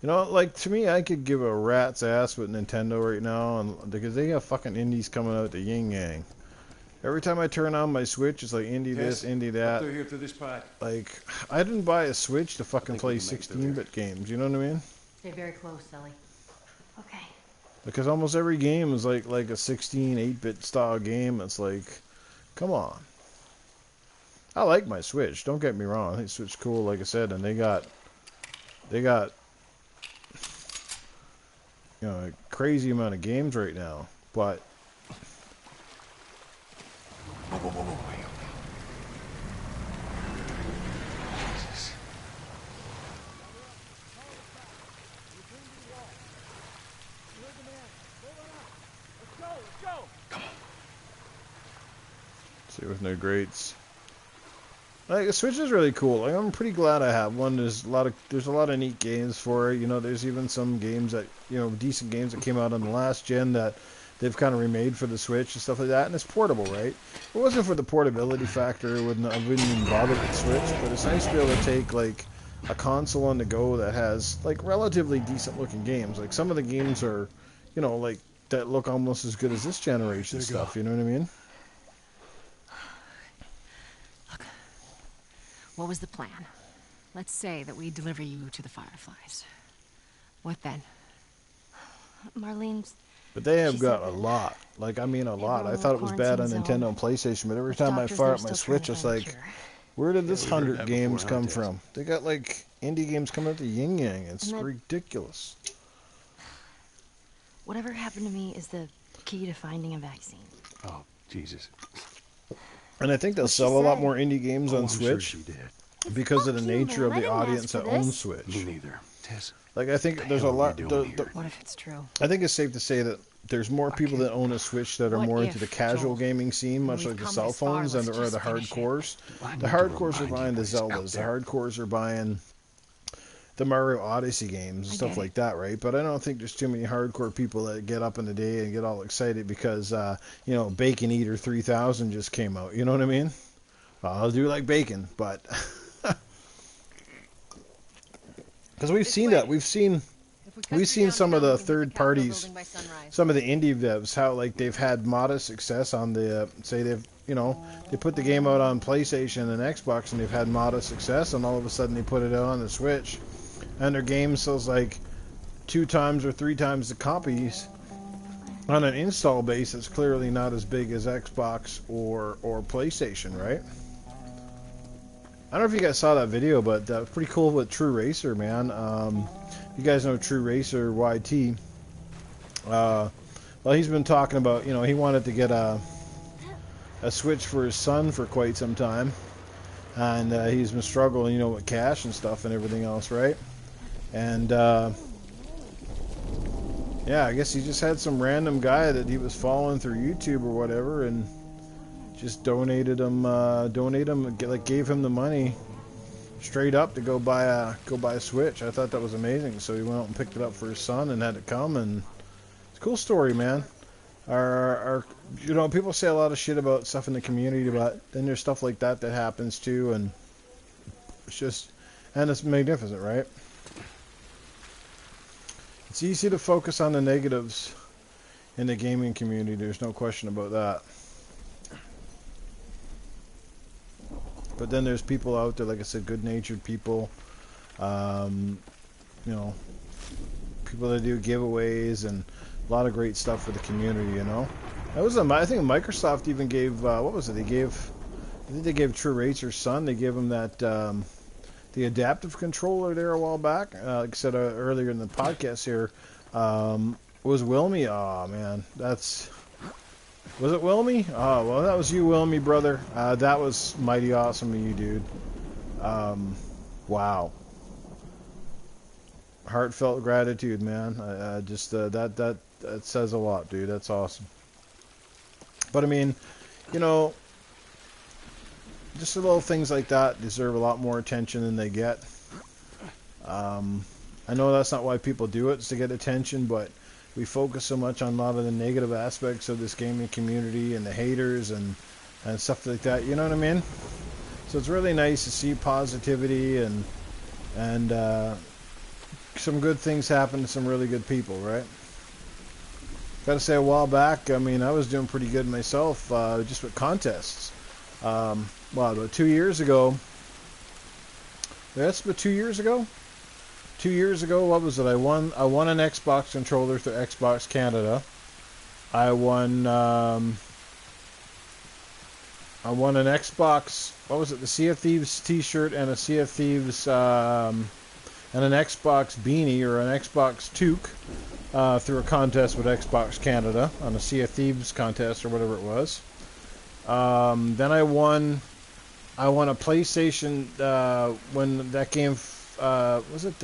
Speaker 1: You know, like, to me, I could give a rat's ass with Nintendo right now, and because they have fucking indies coming out the yin yang. Every time I turn on my Switch, it's like indie this, indie that.
Speaker 6: They're here for this part.
Speaker 1: Like, I didn't buy a Switch to fucking play 16-bit games. You know what I mean?
Speaker 2: Stay very close, Sully.
Speaker 11: Okay.
Speaker 1: Because almost every game is like a 16, 8-bit style game. It's like, come on. I like my Switch. Don't get me wrong. I think Switch's cool, like I said, and they got, you know, a crazy amount of games right now. But
Speaker 6: Jesus.
Speaker 1: see, with no grates. Like, the Switch is really cool. Like, I'm pretty glad I have one. There's a lot of neat games for it. You know, there's even some games that, you know, decent games that came out on the last gen that they've kind of remade for the Switch and stuff like that. And it's portable, right? If it wasn't for the portability factor, I wouldn't even bother with the Switch. But it's nice to be able to take, like, a console on the go that has, like, relatively decent looking games. Like, some of the games are, you know, like, that look almost as good as this generation stuff. You know what I mean?
Speaker 11: What was the plan? Let's say that we deliver you to the Fireflies. What then?
Speaker 3: Marlene's...
Speaker 1: But they have got a lot. Like, I mean a lot. I thought it was bad on Nintendo and PlayStation, but every time I fire up my Switch, it's like, where did this 100 games come from? They got, like, indie games coming out the yin yang. It's ridiculous.
Speaker 11: Whatever happened to me is the key to finding a vaccine.
Speaker 6: Oh, Jesus.
Speaker 1: And I think they'll sell a lot more indie games on Switch because of the nature of the audience that owns Switch.
Speaker 6: Me neither. Tess,
Speaker 1: like, I think there's a lot.
Speaker 11: What if it's true?
Speaker 1: I think it's safe to say that there's more people that own a Switch that are more into the casual gaming scene, much like the cell phones, than there are the hardcores. The hardcores are buying the Zeldas. The hardcores are buying the Mario Odyssey games and stuff like that, right? But I don't think there's too many hardcore people that get up in the day and get all excited because, you know, Bacon Eater 3000 just came out. You know what I mean? I'll do like bacon, but... Because we've seen that. We've seen some of the third parties, some of the indie devs, how, like, they've had modest success on the, say they've, you know, they put the game out on PlayStation and Xbox and they've had modest success, and all of a sudden they put it out on the Switch. And their game sells like 2 times or 3 times the copies on an install base that's clearly not as big as Xbox or PlayStation, right? I don't know if you guys saw that video, but that was pretty cool with True Racer, man. You guys know True Racer YT. Well, he's been talking about, you know, he wanted to get a a Switch for his son for quite some time, and he's been struggling, you know, with cash and stuff and everything else, right? And yeah, I guess he just had some random guy that he was following through YouTube or whatever, and just donated him, gave him the money straight up to go buy a Switch. I thought that was amazing. So he went out and picked it up for his son and had it come, and it's a cool story, man. Our you know, people say a lot of shit about stuff in the community, but then there's stuff like that happens too, and it's just, and it's magnificent, right? It's easy to focus on the negatives in the gaming community. There's no question about that. But then there's people out there, like I said, good-natured people, you know, people that do giveaways and a lot of great stuff for the community, you know. That was I think Microsoft even gave, what was it? I think they gave True Racer's son, they gave him that, the adaptive controller there a while back. Like I said earlier in the podcast here, was Wilmy. Oh, man, was it Wilmy? Oh, well, that was you, Wilmy, brother. That was mighty awesome of you, dude. Wow. Heartfelt gratitude, man. Just that says a lot, dude. That's awesome. But I mean, you know, just the little things like that deserve a lot more attention than they get. I know that's not why people do it, it's to get attention, but we focus so much on a lot of the negative aspects of this gaming community and the haters and stuff like that, you know what I mean? So it's really nice to see positivity and some good things happen to some really good people, right? Gotta say, a while back, I mean, I was doing pretty good myself, just with contests. Well, about 2 years ago, that's about 2 years ago? 2 years ago, what was it? I won an Xbox controller through Xbox Canada. I won an Xbox, what was it? The Sea of Thieves t-shirt and a Sea of Thieves, and an Xbox beanie or an Xbox toque through a contest with Xbox Canada on a Sea of Thieves contest or whatever it was. Then I won a PlayStation when that game. Was it?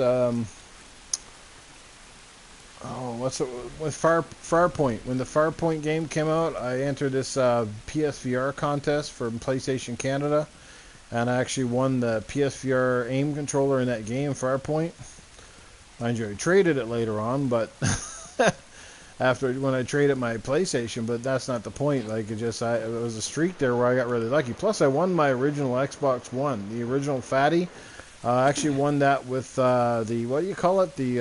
Speaker 1: What's it? With Farpoint. When the Farpoint game came out, I entered this PSVR contest for PlayStation Canada, and I actually won the PSVR aim controller in that game, Farpoint. Mind you, I traded it later on, but when I traded my PlayStation, but that's not the point. Like, it was a streak there where I got really lucky. Plus, I won my original Xbox One, the original Fatty. I actually won that with the, what do you call it? The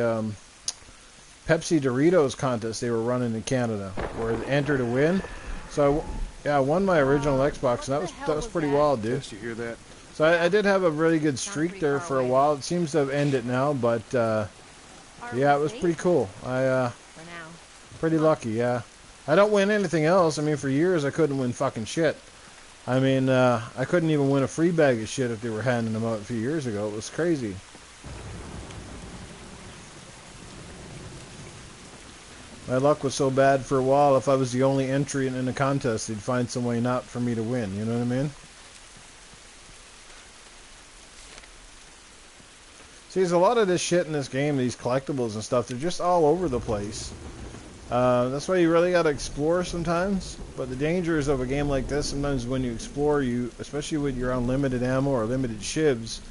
Speaker 1: Pepsi Doritos contest they were running in Canada, where they enter to win. So I won my original Xbox, and that was pretty wild, dude.
Speaker 16: Did you hear that?
Speaker 1: So I did have a really good streak there for a while. It seems to have ended now, but yeah, it was pretty cool. Pretty lucky, yeah. I don't win anything else. I mean, for years I couldn't win fucking shit. I mean, I couldn't even win a free bag of shit if they were handing them out a few years ago. It was crazy. My luck was so bad for a while, if I was the only entry in a contest, they'd find some way not for me to win, you know what I mean? See, there's a lot of this shit in this game, these collectibles and stuff, they're just all over the place. That's why you really got to explore sometimes. But the dangers of a game like this, sometimes when you explore, especially with your unlimited ammo or limited shivs,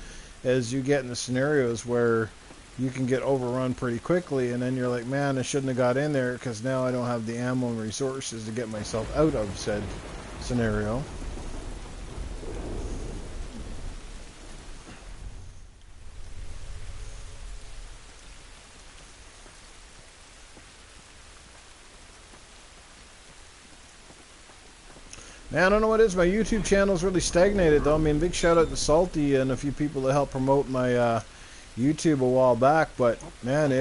Speaker 1: is you get into scenarios where you can get overrun pretty quickly, and then you're like, man, I shouldn't have got in there because now I don't have the ammo and resources to get myself out of said scenario. Man, I don't know what it is. My YouTube channel's really stagnated, though. I mean, big shout out to Salty and a few people that helped promote my YouTube a while back. But, man,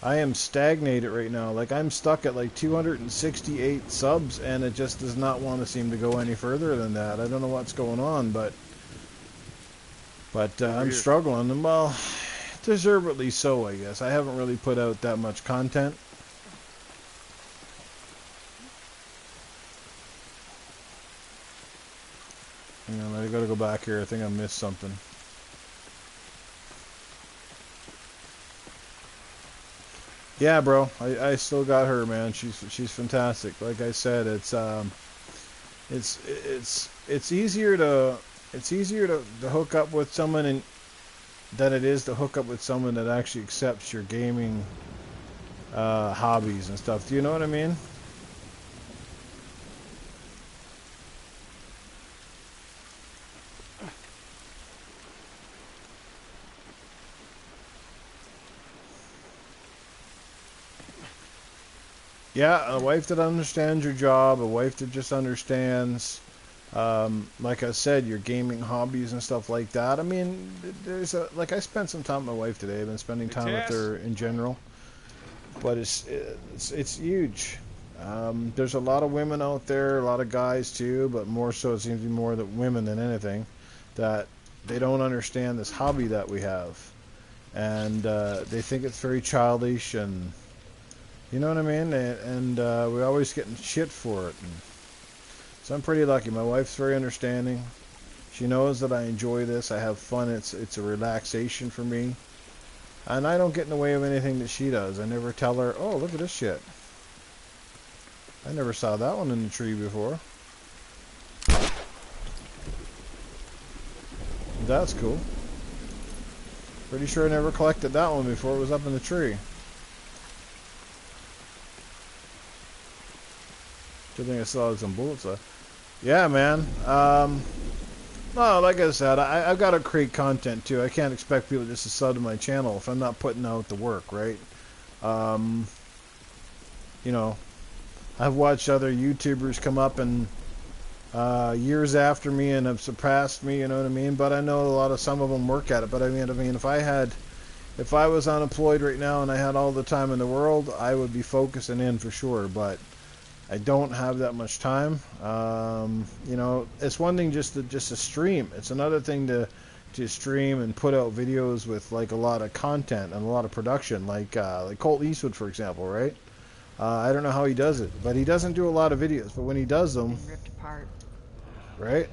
Speaker 1: I am stagnated right now. Like, I'm stuck at, like, 268 subs, and it just does not want to seem to go any further than that. I don't know what's going on, but I'm struggling. And, well, deservedly so, I guess. I haven't really put out that much content. Hang on, I gotta go back here. I think I missed something. Yeah, bro. I still got her, man. She's fantastic. Like I said, it's easier to hook up with someone than it is to hook up with someone that actually accepts your gaming hobbies and stuff. Do you know what I mean? Yeah, a wife that understands your job, a wife that just understands, like I said, your gaming hobbies and stuff like that. I mean, like I spent some time with my wife today. I've been spending time with her in general, but it's huge. There's a lot of women out there, a lot of guys too, but more so it seems to be more the women than anything, that they don't understand this hobby that we have, and they think it's very childish and. You know what I mean? And we're always getting shit for it. And so I'm pretty lucky. My wife's very understanding. She knows that I enjoy this. I have fun. It's a relaxation for me. And I don't get in the way of anything that she does. I never tell her, oh, look at this shit. I never saw that one in the tree before. That's cool. Pretty sure I never collected that one before it was up in the tree. Good thing I still had some bullets left. Yeah, man. No, like I said, I've got to create content too. I can't expect people just to sub to my channel if I'm not putting out the work, right? You know, I've watched other YouTubers come up and years after me and have surpassed me. You know what I mean? But I know some of them work at it. But I mean, if I was unemployed right now and I had all the time in the world, I would be focusing in for sure. But I don't have that much time. You know, it's one thing just to stream. It's another thing to stream and put out videos with like a lot of content and a lot of production, like Colt Eastwood, for example, right? I don't know how he does it, but he doesn't do a lot of videos. But when he does them,
Speaker 11: ripped apart.
Speaker 1: Right?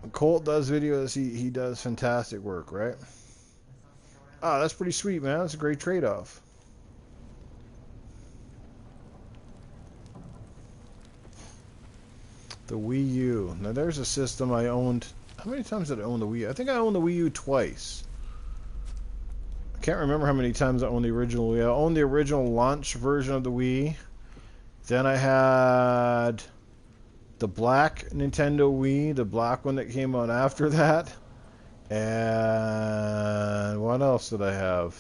Speaker 1: When Colt does videos, he does fantastic work, right? Oh, that's pretty sweet, man. That's a great trade-off. The Wii U. Now there's a system I owned. How many times did I own the Wii U? I think I owned the Wii U twice. I can't remember how many times I owned the original Wii. I owned the original launch version of the Wii. Then I had the black Nintendo Wii, the black one that came out after that. And what else did I have?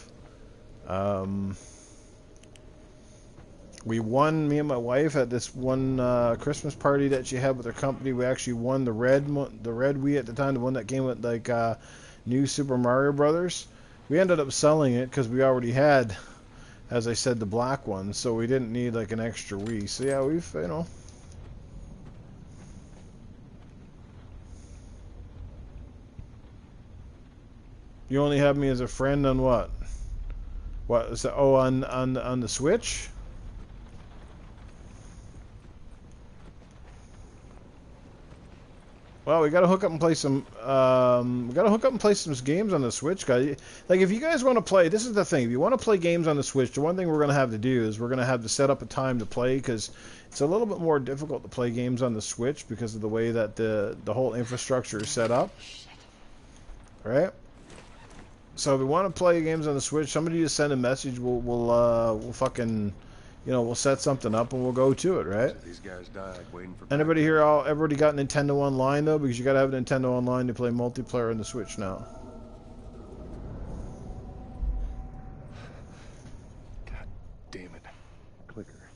Speaker 1: Me and my wife had this one Christmas party that she had with her company. We actually won the red Wii at the time, the one that came with like New Super Mario Brothers. We ended up selling it because we already had, as I said, the black one, so we didn't need like an extra Wii. So yeah, we've, you know. You only have me as a friend on what? What is that? Oh, on the Switch? Well, we gotta hook up and play some. We gotta hook up and play some games on the Switch, guys. Like, if you guys want to play, this is the thing. If you want to play games on the Switch, the one thing we're gonna have to do is we're gonna have to set up a time to play, because it's a little bit more difficult to play games on the Switch because of the way that the whole infrastructure is set up. Right? So if we want to play games on the Switch, somebody just send a message. We'll fucking, you know, we'll set something up and we'll go to it, right?
Speaker 16: These guys died waiting for.
Speaker 1: Anybody here everybody got Nintendo Online though? Because you gotta have Nintendo Online to play multiplayer on the Switch now.
Speaker 16: God damn it. Clicker.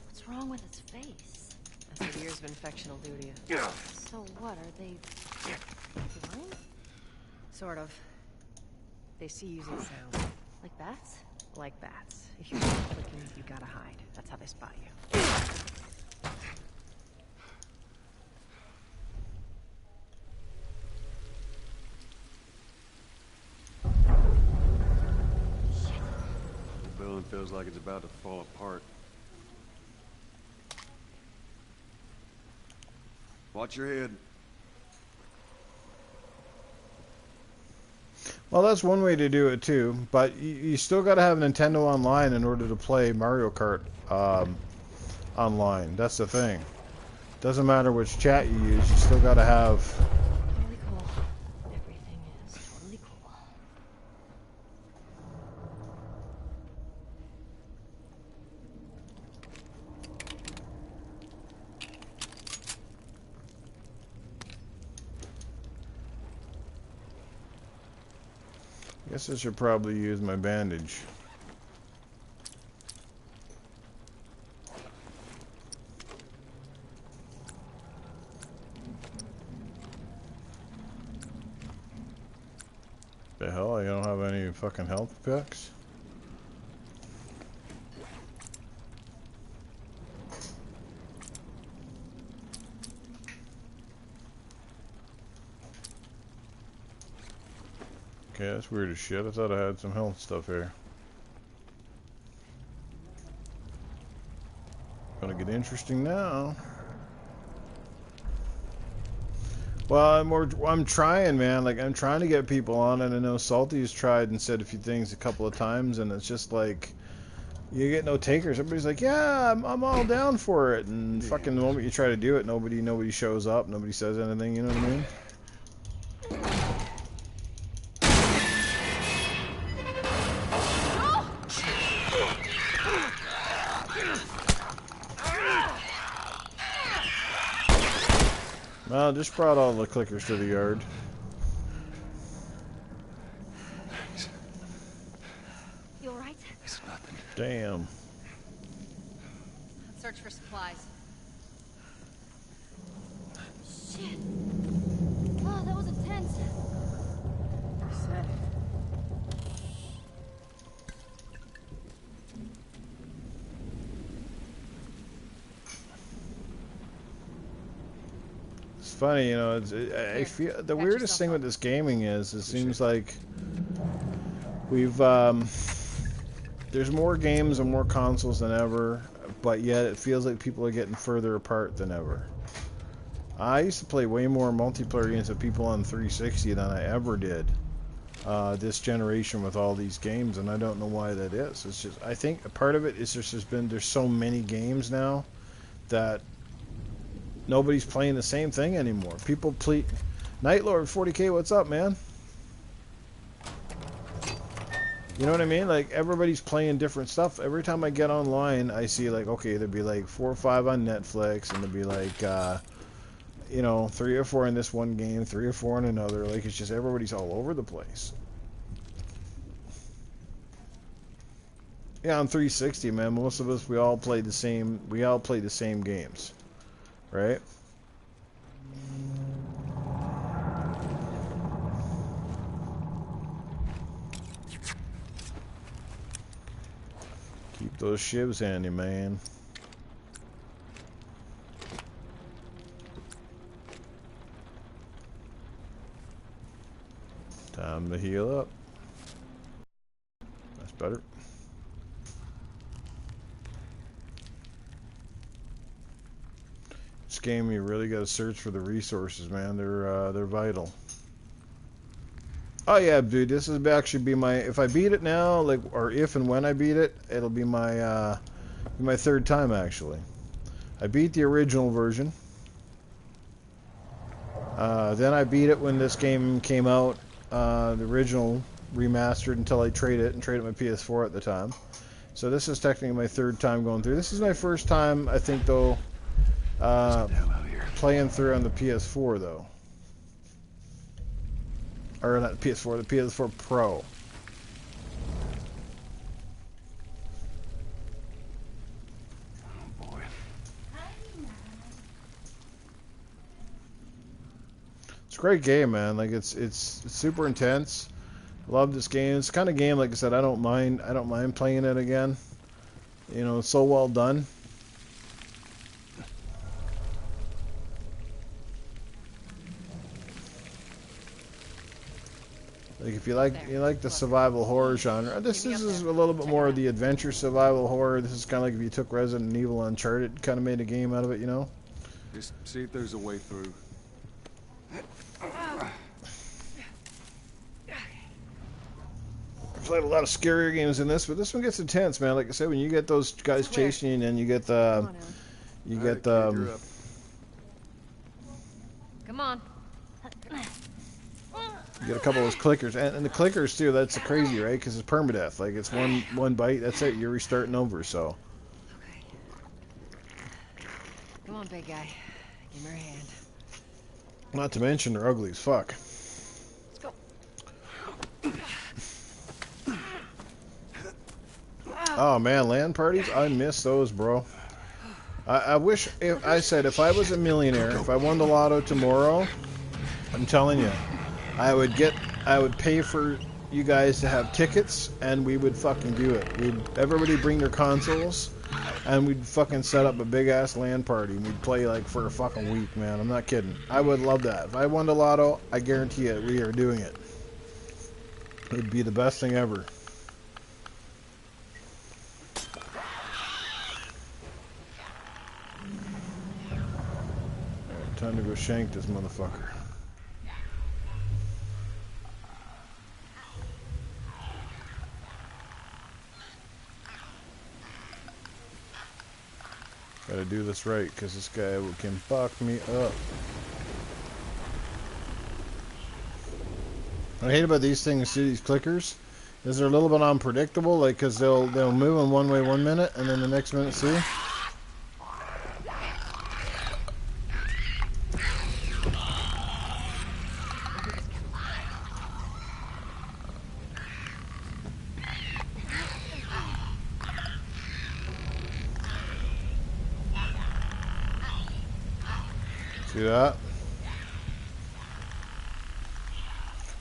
Speaker 11: What's wrong with its face?
Speaker 2: I said years of infection will do to you.
Speaker 16: Yeah.
Speaker 11: So what, are they blind?
Speaker 2: Sort of. They see using sound.
Speaker 11: Like bats?
Speaker 2: Like bats. If you're not clicking, you gotta hide. That's how they spot you.
Speaker 16: The building feels like it's about to fall apart. Watch your head.
Speaker 1: Well, that's one way to do it too, but you still got to have Nintendo Online in order to play Mario Kart online. That's the thing. Doesn't matter which chat you use, you still got to have.
Speaker 11: Totally cool. Everything is totally cool.
Speaker 1: I guess I should probably use my bandage. The hell, I don't have any fucking health picks? Okay, that's weird as shit. I thought I had some health stuff here. Gonna get interesting now. Well, I'm trying, man. Like, I'm trying to get people on it. I know Salty's tried and said a few things a couple of times, and it's just like, you get no takers. Everybody's like, yeah, I'm all down for it. And fucking the moment you try to do it, nobody shows up. Nobody says anything, you know what I mean? Well, just brought all the clickers to the yard.
Speaker 3: You alright?
Speaker 6: It's nothing.
Speaker 1: Damn.
Speaker 2: Let's search for supplies.
Speaker 3: Shit. Oh, that was intense.
Speaker 11: Set.
Speaker 1: It's funny, you know. I feel the weirdest thing with this gaming is it seems like we've there's more games and more consoles than ever, but yet it feels like people are getting further apart than ever. I used to play way more multiplayer games with people on 360 than I ever did this generation with all these games, and I don't know why that is. It's just, I think a part of it is there's so many games now that nobody's playing the same thing anymore. People play. Nightlord 40K, what's up, man? You know what I mean? Like, everybody's playing different stuff. Every time I get online, I see, like, okay, there'd be like 4 or 5 on Netflix, and there'd be like, you know, 3 or 4 in this one game, 3 or 4 in another. Like, it's just everybody's all over the place. Yeah, on 360, man, most of us, we all play the same games. Right? Keep those shivs handy, man. Time to heal up. That's better. This game, you really got to search for the resources, man. They're vital. Oh yeah, dude, this is actually be my, if I beat it now, like, or if and when I beat it, it'll be my my 3rd time actually. I beat the original version. Then I beat it when this game came out, the original remastered, until I traded my PS4 at the time. So this is technically my 3rd time going through. This is my first time, I think, though, playing through on the PS4 though, or not the PS4, the PS4 Pro.
Speaker 6: Oh boy.
Speaker 1: It's a great game, man. Like, it's super intense. Love this game. It's the kind of game, like I said, I don't mind playing it again. You know, it's so well done. Like, if you like the survival horror genre, this is a little bit more of the adventure survival horror. This is kind of like if you took Resident Evil Uncharted, kind of made a game out of it, you know.
Speaker 6: Just see if there's a way through.
Speaker 1: I've played a lot of scarier games in this, but this one gets intense, man. Like I said, when you get those guys chasing you, and then you get the,
Speaker 2: Come on.
Speaker 1: you get a couple of those clickers, and the clickers too. That's crazy, right? Because it's permadeath. Like it's one bite, that's it. You're restarting over. So.
Speaker 11: Come on, big guy. Give me your hand.
Speaker 1: Not to mention they're ugly as fuck.
Speaker 11: Let's go.
Speaker 1: Oh man, LAN parties? I miss those, bro. I wish if I was a millionaire, if I won the lotto tomorrow, I'm telling you, I would pay for you guys to have tickets, and we would fucking do it. Everybody bring their consoles, and we'd fucking set up a big ass LAN party, and we'd play like for a fucking week, man. I'm not kidding. I would love that. If I won the lotto, I guarantee it, we are doing it. It would be the best thing ever. Time to go shank this motherfucker. Gotta do this right, because this guy can fuck me up. What I hate about these things, see these clickers, is they're a little bit unpredictable, like, because they'll move in one way 1 minute, and then the next minute, see? See that?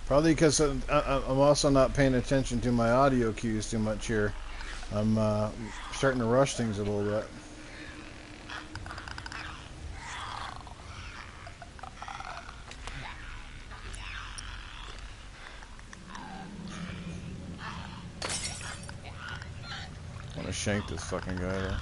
Speaker 1: Probably because I'm also not paying attention to my audio cues too much here. I'm starting to rush things a little bit. I want to shank this fucking guy though.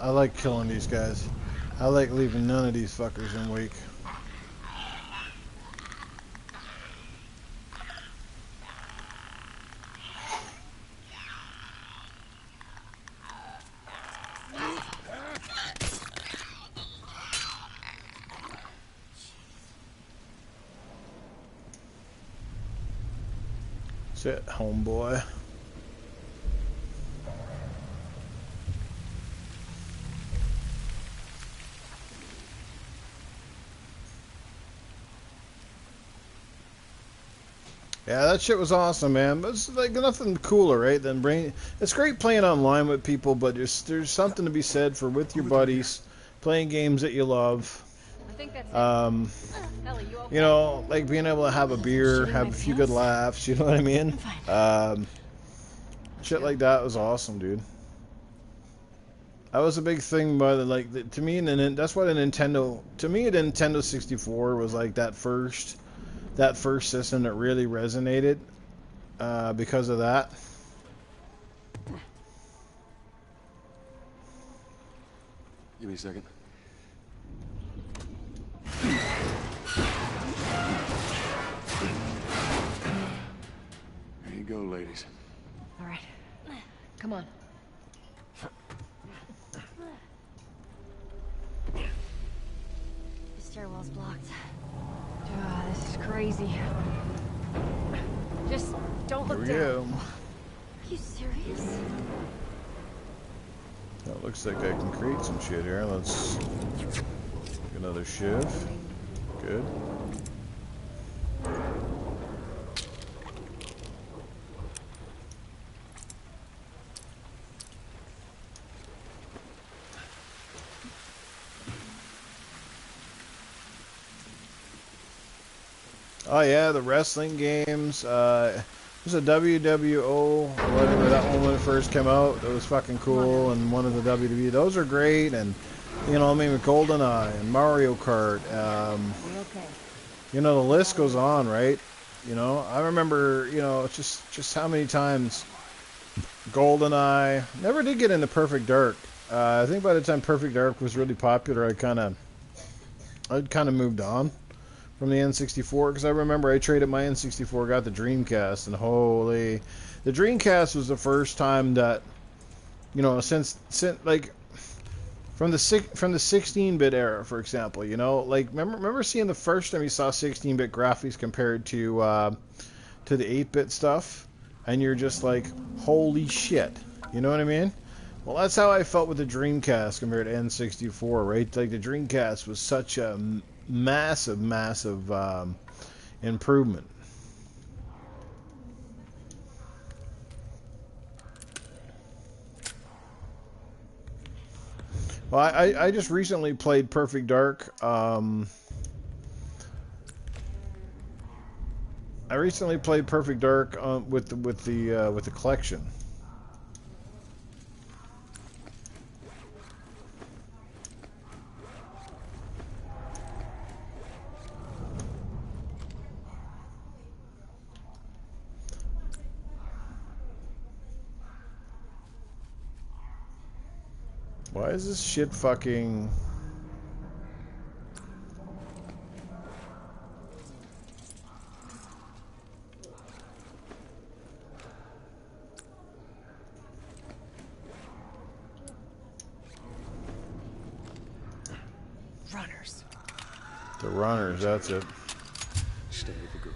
Speaker 1: I like killing these guys. I like leaving none of these fuckers in wake. Sit, homeboy. Yeah, that shit was awesome, man. But it's like nothing cooler, right? Than it's great playing online with people, but there's something to be said for with your buddies, playing games that you love.
Speaker 2: I think that's it. Ellie, you okay?
Speaker 1: You know, like being able to have a beer, have a few good laughs. You know what I mean? Shit like that was awesome, dude. That was a big thing, but like to me, that's why the Nintendo. To me, the Nintendo 64 was like that first system that really resonated because of that.
Speaker 6: Give me a second. There you go, ladies.
Speaker 11: All right. Come on. The stairwell's blocked. This is crazy. Just don't look down. Are you serious?
Speaker 1: That looks like I can create some shit here. Let's get another shiv. Good. Oh yeah, the wrestling games. There's a WWO, whatever that one when it first came out. It was fucking cool, and one of the WWE. Those are great, and you know, I mean, with GoldenEye and Mario Kart.
Speaker 11: Okay.
Speaker 1: You know, the list goes on, right? You know, I remember, you know, just how many times GoldenEye, never did get into Perfect Dark. I think by the time Perfect Dark was really popular, I'd kind of moved on from the N64, because I remember I traded my N64, got the Dreamcast, and holy, the Dreamcast was the first time that, you know, since like from the 16-bit era, for example, you know, like remember seeing the first time you saw 16-bit graphics compared to the 8-bit stuff, and you're just like, holy shit, you know what I mean? Well, that's how I felt with the Dreamcast compared to N64, right? Like, the Dreamcast was such a massive improvement. Well, I just recently played Perfect Dark. I recently played Perfect Dark with the collection. Why is this shit fucking...
Speaker 11: Runners.
Speaker 1: The runners, that's it.
Speaker 6: Stay with the girl.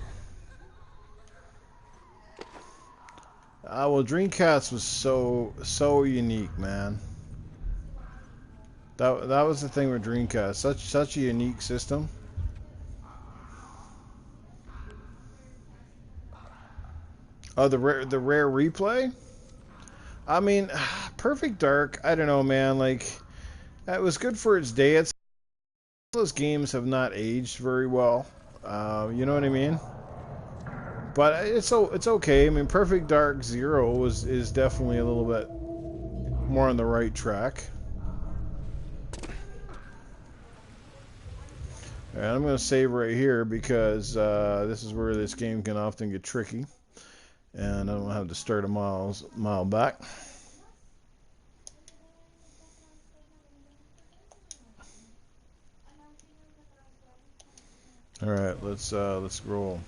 Speaker 1: Well, Dreamcast was so unique, man. That was the thing with Dreamcast. Such a unique system. Oh, the rare replay? I mean, Perfect Dark, I don't know, man. Like, it was good for its day. Those games have not aged very well. You know what I mean? But it's okay. I mean, Perfect Dark Zero is definitely a little bit more on the right track. And I'm going to save right here because this is where this game can often get tricky. And I don't have to start a mile back. All right, let's roll.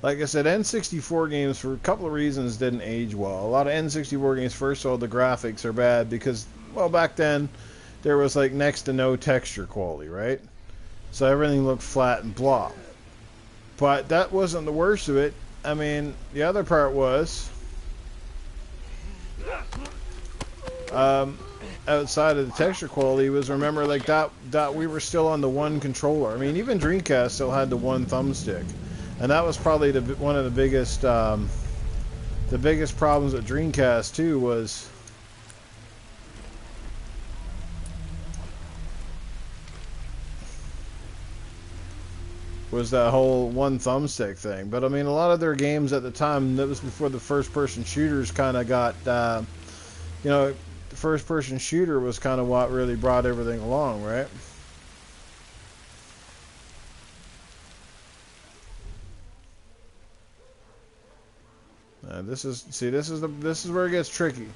Speaker 1: Like I said, N64 games, for a couple of reasons, didn't age well. A lot of N64 games, first of all, the graphics are bad because, well, back then, there was like next to no texture quality, right? So everything looked flat and blah. But that wasn't the worst of it. I mean, the other part was, outside of the texture quality, was, remember, like that we were still on the one controller. I mean, even Dreamcast still had the one thumbstick. And that was probably one of the biggest problems with Dreamcast too, was that whole one thumbstick thing. But I mean, a lot of their games at the time, that was before the first-person shooters kind of got, you know, the first-person shooter was kind of what really brought everything along, right? This is where it gets tricky,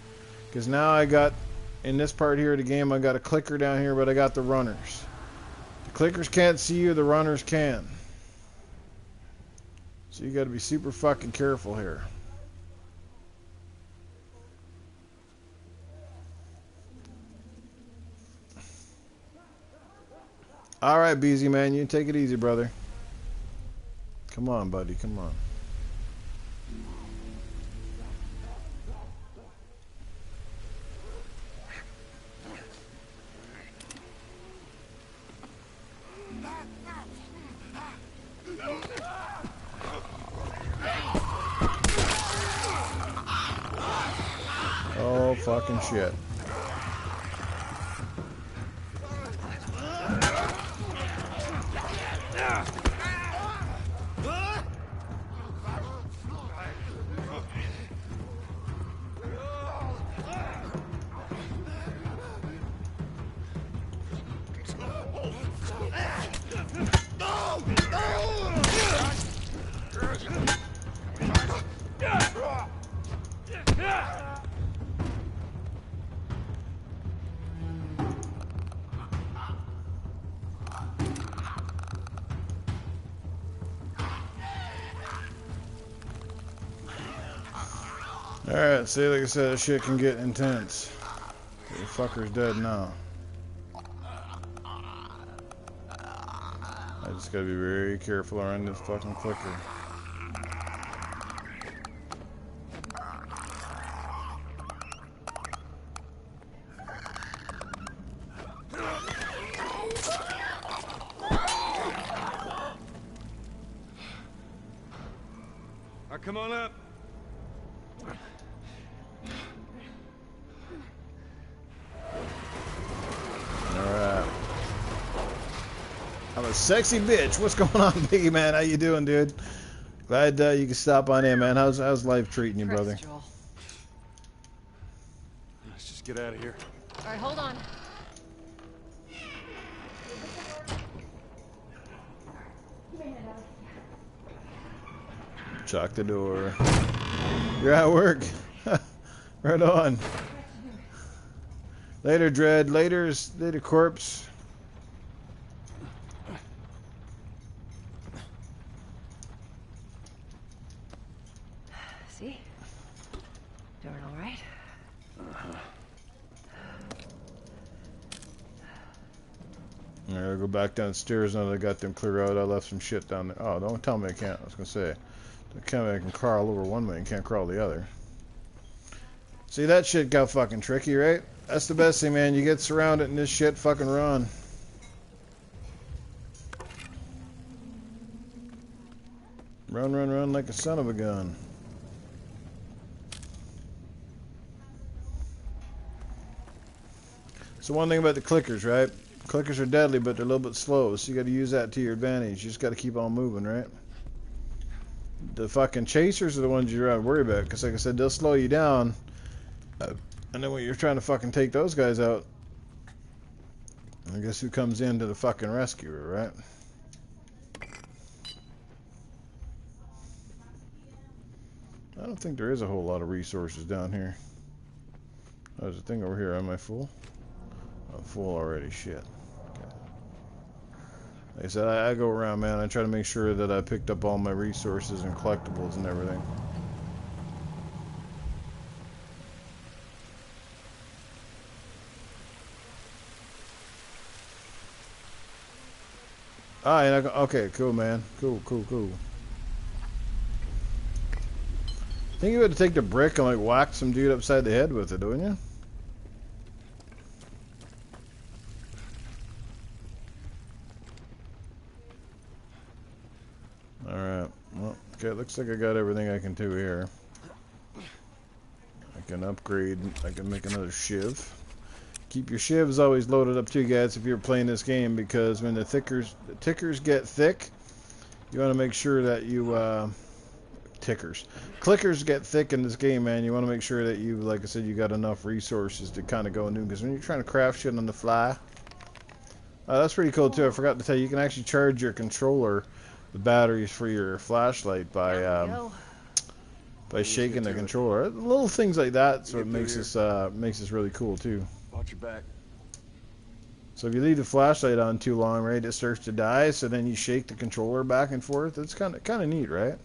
Speaker 1: because now I got, in this part here of the game, I got a clicker down here, but I got the runners. The clickers can't see you, the runners can. So you got to be super fucking careful here. All right, Beezy man, you take it easy, brother. Come on, buddy, come on. Oh, fucking shit. Alright, see, like I said, this shit can get intense. The fucker's dead now. I just gotta be very careful around this fucking clicker.
Speaker 16: Come on up.
Speaker 1: Alright. I'm a sexy bitch. What's going on, Biggie man? How you doing, dude? Glad you can stop on in, man. How's life treating you, brother?
Speaker 16: Let's just get out of here.
Speaker 11: Alright, hold on.
Speaker 1: Chalk the door. You're at work. Right on. Later, Dread. Later, corpse.
Speaker 11: See? Doing all right?
Speaker 1: I gotta go back downstairs now that I got them clear out. I left some shit down there. Oh, don't tell me I can't. I was gonna say. I can crawl over one way and can't crawl the other. See, that shit got fucking tricky, right? That's the best thing, man. You get surrounded and this shit fucking run. Run like a son of a gun. So one thing about the clickers, right? Clickers are deadly, but they're a little bit slow, so you gotta use that to your advantage. You just gotta keep on moving, right? The fucking chasers are the ones you're worried about, because like I said, they'll slow you down, and then when you're trying to fucking take those guys out, I guess who comes in to the fucking rescue, right? I don't think there is a whole lot of resources down here. There's a thing over here. Am I full? I'm full already. Shit. Like I said, I go around, man. I try to make sure that I picked up all my resources and collectibles and everything. Ah, yeah, okay, cool, man. Cool. I think you had to take the brick and like whack some dude upside the head with it, don't you? Alright, well, okay, it looks like I got everything I can do here. I can upgrade, I can make another shiv. Keep your shivs always loaded up too, guys, if you're playing this game, because when the tickers get thick, you want to make sure that you, clickers get thick in this game, man. You want to make sure that you, like I said, you got enough resources to kind of go and do, because when you're trying to craft shit on the fly, that's pretty cool too. I forgot to tell you, you can actually charge your controller, the batteries for your flashlight by shaking the controller. Little things like that, so it makes this really cool too.
Speaker 16: Watch your back.
Speaker 1: So if you leave the flashlight on too long, right, it starts to die. So then you shake the controller back and forth. It's kind of neat, right?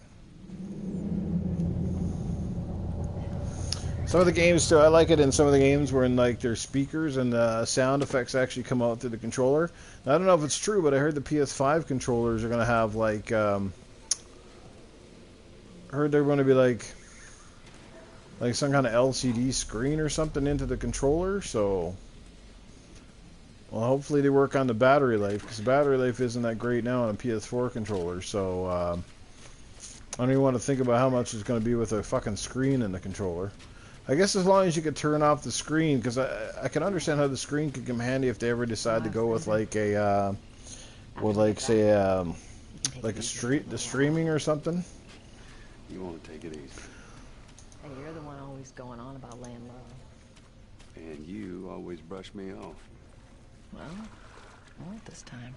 Speaker 1: Some of the games too, I like it in some of the games where in like their speakers and the sound effects actually come out through the controller. Now, I don't know if it's true, but I heard the PS5 controllers are going to have like, I heard they're going to be like some kind of LCD screen or something into the controller. So, well, hopefully they work on the battery life, because the battery life isn't that great now on a PS4 controller. So, I don't even want to think about how much it's going to be with a fucking screen in the controller. I guess as long as you could turn off the screen, because I can understand how the screen could come handy if they ever decide to go with like a, like the streaming or something.
Speaker 16: You want to take it easy.
Speaker 11: Hey, you're the one always going on about laying low.
Speaker 16: And you always brush me off.
Speaker 11: Well, I won't this time.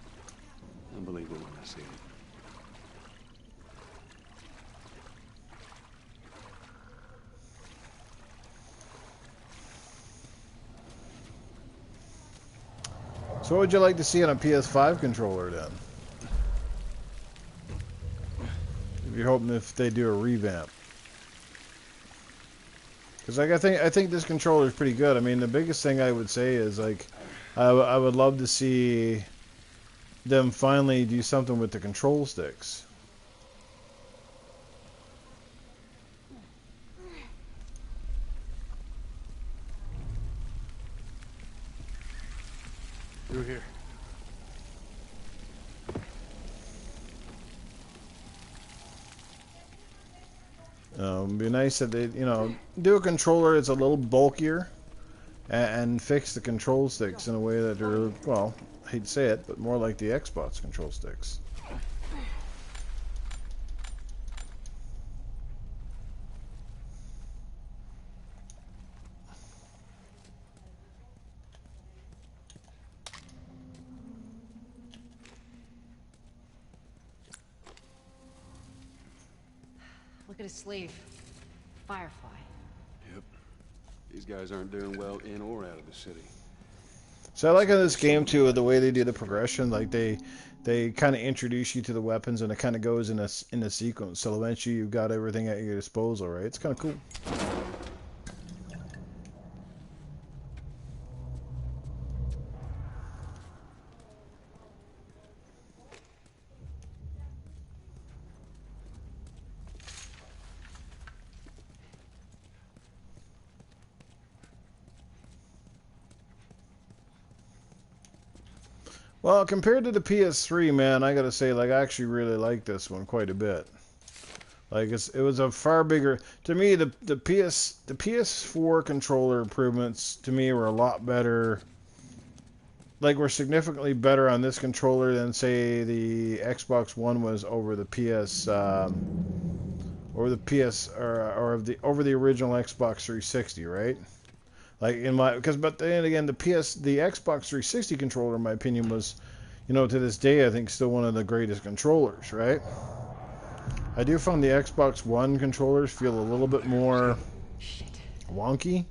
Speaker 16: I'll believe it when I see it.
Speaker 1: So what would you like to see on a PS5 controller then? If you're hoping if they do a revamp. Because like I think this controller is pretty good. I mean, the biggest thing I would say is like I would love to see them finally do something with the control sticks.
Speaker 16: Through here.
Speaker 1: It'd be nice that they, you know, do a controller that's a little bulkier and fix the control sticks in a way that they're, well, I hate to say it, but more like the Xbox control sticks.
Speaker 11: Look at his sleeve. Firefly.
Speaker 6: Yep. These guys aren't doing well in or out of the city.
Speaker 1: So I like in this game too the way they do the progression. Like they kind of introduce you to the weapons, and it kind of goes in a sequence. So eventually you've got everything at your disposal, right? It's kind of cool. Well, compared to the PS3, man, I gotta say, like, I actually really like this one quite a bit. Like, it was a far bigger, to me, the PS4 controller improvements to me were a lot better. Like, were significantly better on this controller than, say, the Xbox One was over the over the original Xbox 360, right? Like but then again, the Xbox 360 controller, in my opinion, was, you know, to this day, I think still one of the greatest controllers, right? I do find the Xbox One controllers feel a little bit more wonky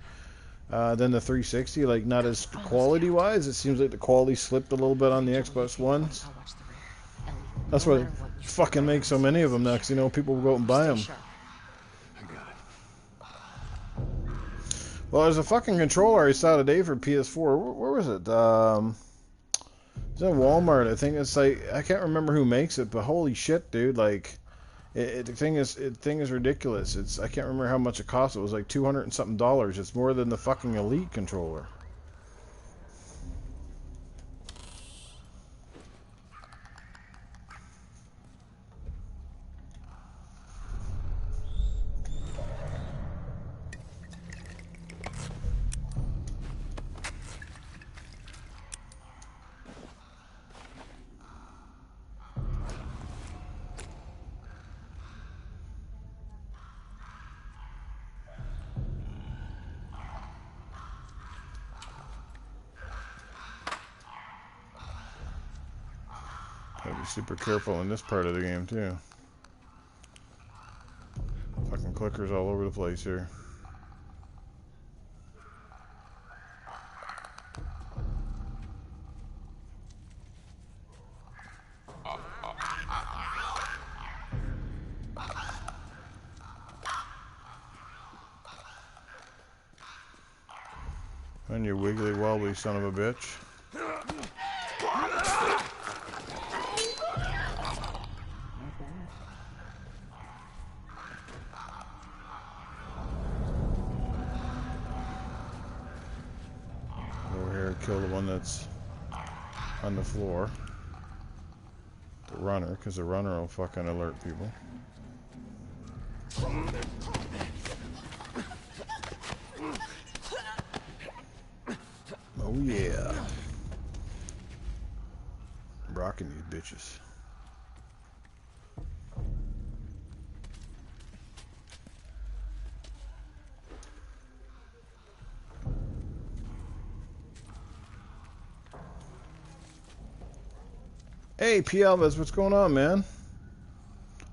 Speaker 1: than the 360. Like, not as quality-wise. It seems like the quality slipped a little bit on the Xbox Ones. That's why they fucking make so many of them now, because, you know, people will go out and buy them. Well, there's a fucking controller I saw today for PS4. Where was it? It's in Walmart. I think it's like, I can't remember who makes it, but holy shit, dude! Like, the thing is ridiculous. I can't remember how much it cost. It was like $200 and something. It's more than the fucking Elite controller. Gotta be super careful in this part of the game, too. Fucking clickers all over the place here. And you wiggly wobbly son of a bitch. Kill the one that's on the floor, the runner, because the runner will fucking alert people. Oh yeah, I'm rocking these bitches. Hey, P. Elvis, what's going on, man?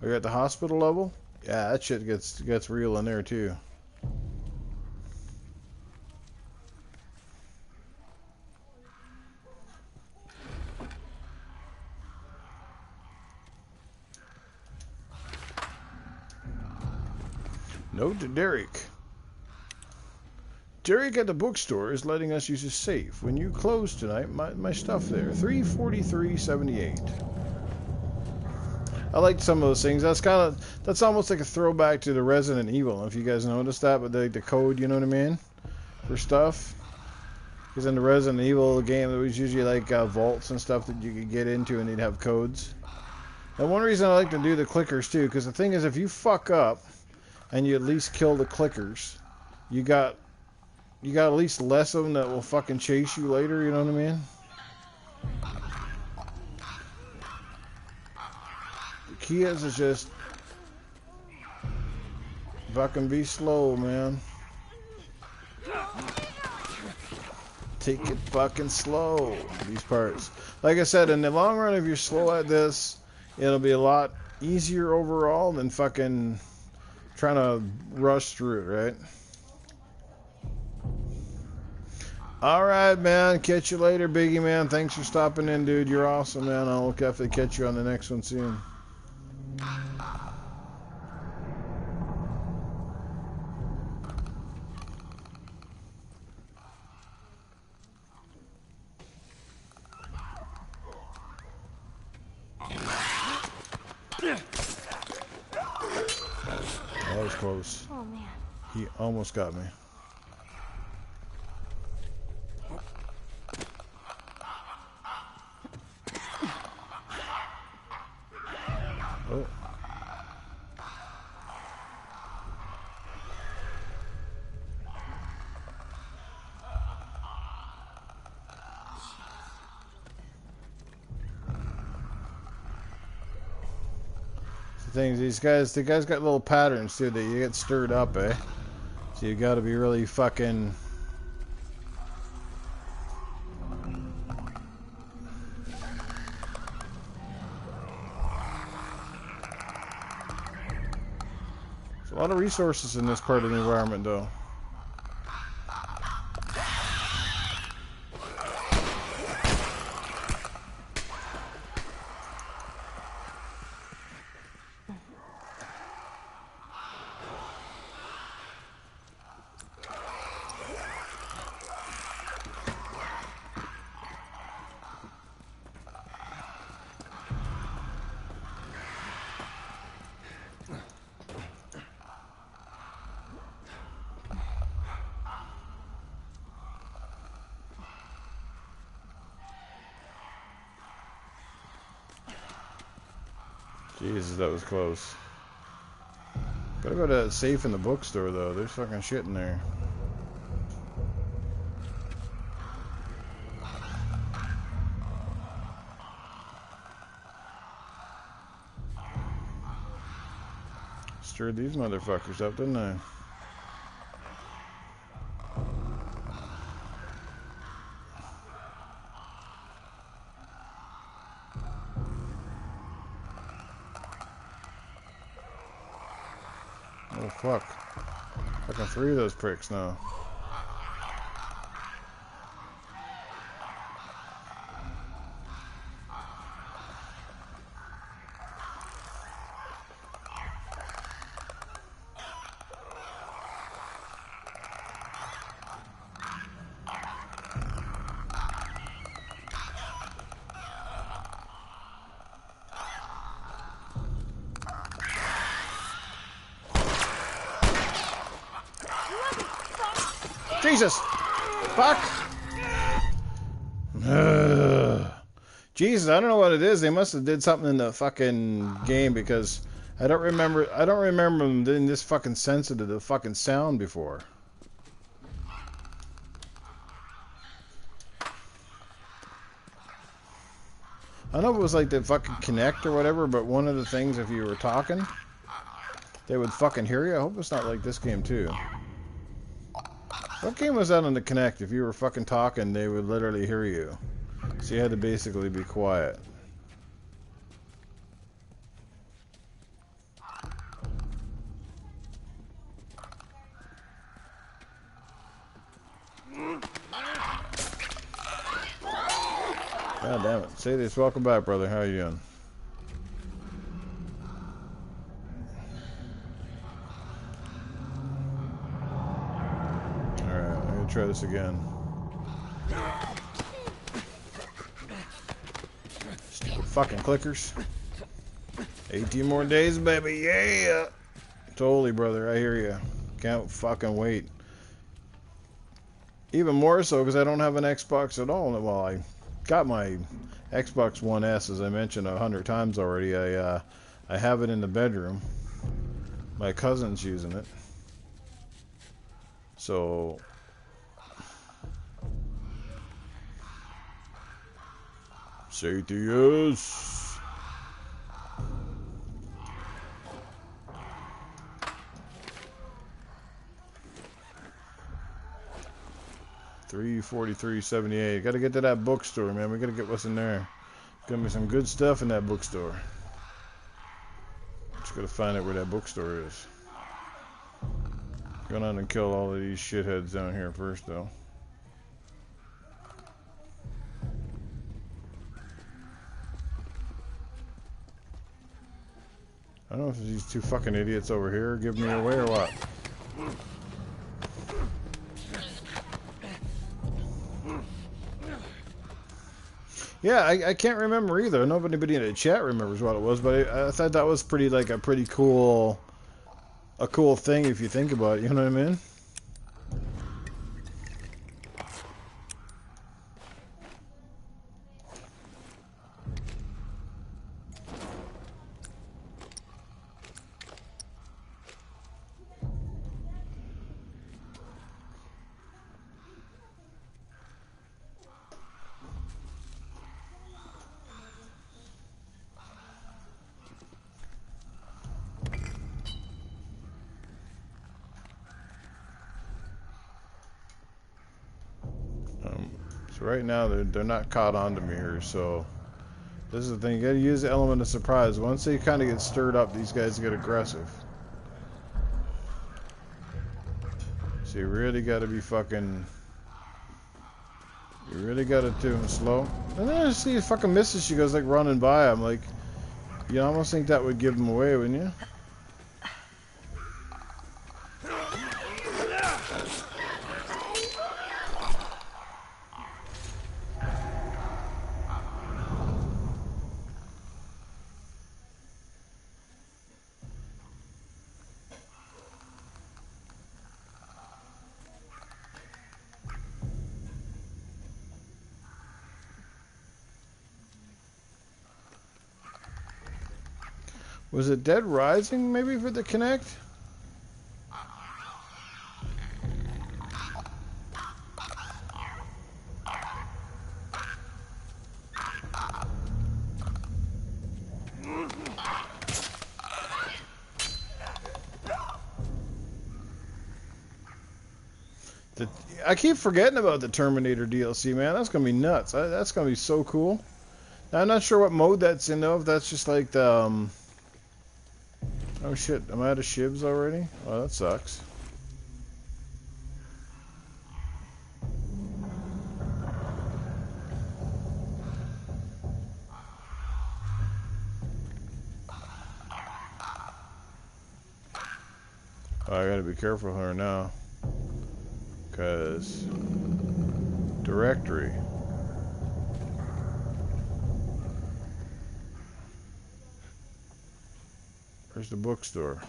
Speaker 1: Are you at the hospital level? Yeah, that shit gets real in there, too. No to Derek. Derek at the bookstore is letting us use his safe. When you close tonight, my stuff there. 343.78. I liked some of those things. That's almost like a throwback to the Resident Evil, if you guys noticed that, but the code, you know what I mean? For stuff. Because in the Resident Evil game, there was usually like vaults and stuff that you could get into and they'd have codes. And one reason I like to do the clickers too, because the thing is, if you fuck up and you at least kill the clickers, you got at least less of them that will fucking chase you later, you know what I mean? The key is just fucking be slow, man. Take it fucking slow, these parts. Like I said, in the long run, if you're slow at this, it'll be a lot easier overall than fucking trying to rush through it, right? Alright, man. Catch you later, Biggie, man. Thanks for stopping in, dude. You're awesome, man. I'll definitely catch you on the next one soon. That was close.
Speaker 3: Oh, man.
Speaker 1: He almost got me. Oh. The thing is, the guys got little patterns too that you get stirred up, eh? So you gotta be really fucking... There's a lot of resources in this part of the environment, though. Jesus, that was close. Gotta go to that safe in the bookstore, though. There's fucking shit in there. Stirred these motherfuckers up, didn't I? Oh, fuck. Fucking 3 of those pricks now. Jesus! Fuck! Jesus, I don't know what it is. They must have did something in the fucking game because I don't remember them being this fucking sensitive to the fucking sound before. I don't know if it was like the fucking Kinect or whatever, but one of the things, if you were talking, they would fucking hear you. I hope it's not like this game too. What game was that on the Kinect? If you were fucking talking, they would literally hear you. So you had to basically be quiet. God damn it. Say this. Welcome back, brother. How are you doing? try this again. Stupid fucking clickers. 18 more days, baby. Yeah. Totally, brother. I hear you. Can't fucking wait. Even more so because I don't have an Xbox at all. Well, I got my Xbox One S, as I mentioned 100 times already. I have it in the bedroom. My cousin's using it. So Saltiest. $343.78. Gotta get to that bookstore, man. We gotta get what's in there. Gonna be some good stuff in that bookstore. Just gotta find out where that bookstore is. Going on and kill all of these shitheads down here first, though. I don't know if these two fucking idiots over here give me away or what. Yeah, I can't remember either. Nobody in the chat remembers what it was, but I thought that was pretty like a pretty cool thing if you think about it. You know what I mean? So right now they're not caught onto me here, so this is the thing, you gotta use the element of surprise. Once they kind of get stirred up, these guys get aggressive. So you really gotta be fucking, you really gotta do them slow. And then I see he fucking misses, she goes like running by. I'm like, you almost think that would give them away, wouldn't you? Was it Dead Rising maybe for the Kinect? I keep forgetting about the Terminator DLC, man. That's gonna be nuts. That's gonna be so cool. Now, I'm not sure what mode that's in though. If that's just like the oh shit, am I out of shivs already? Oh, that sucks. Oh, I gotta be careful here now. Because directory. Where's the bookstore?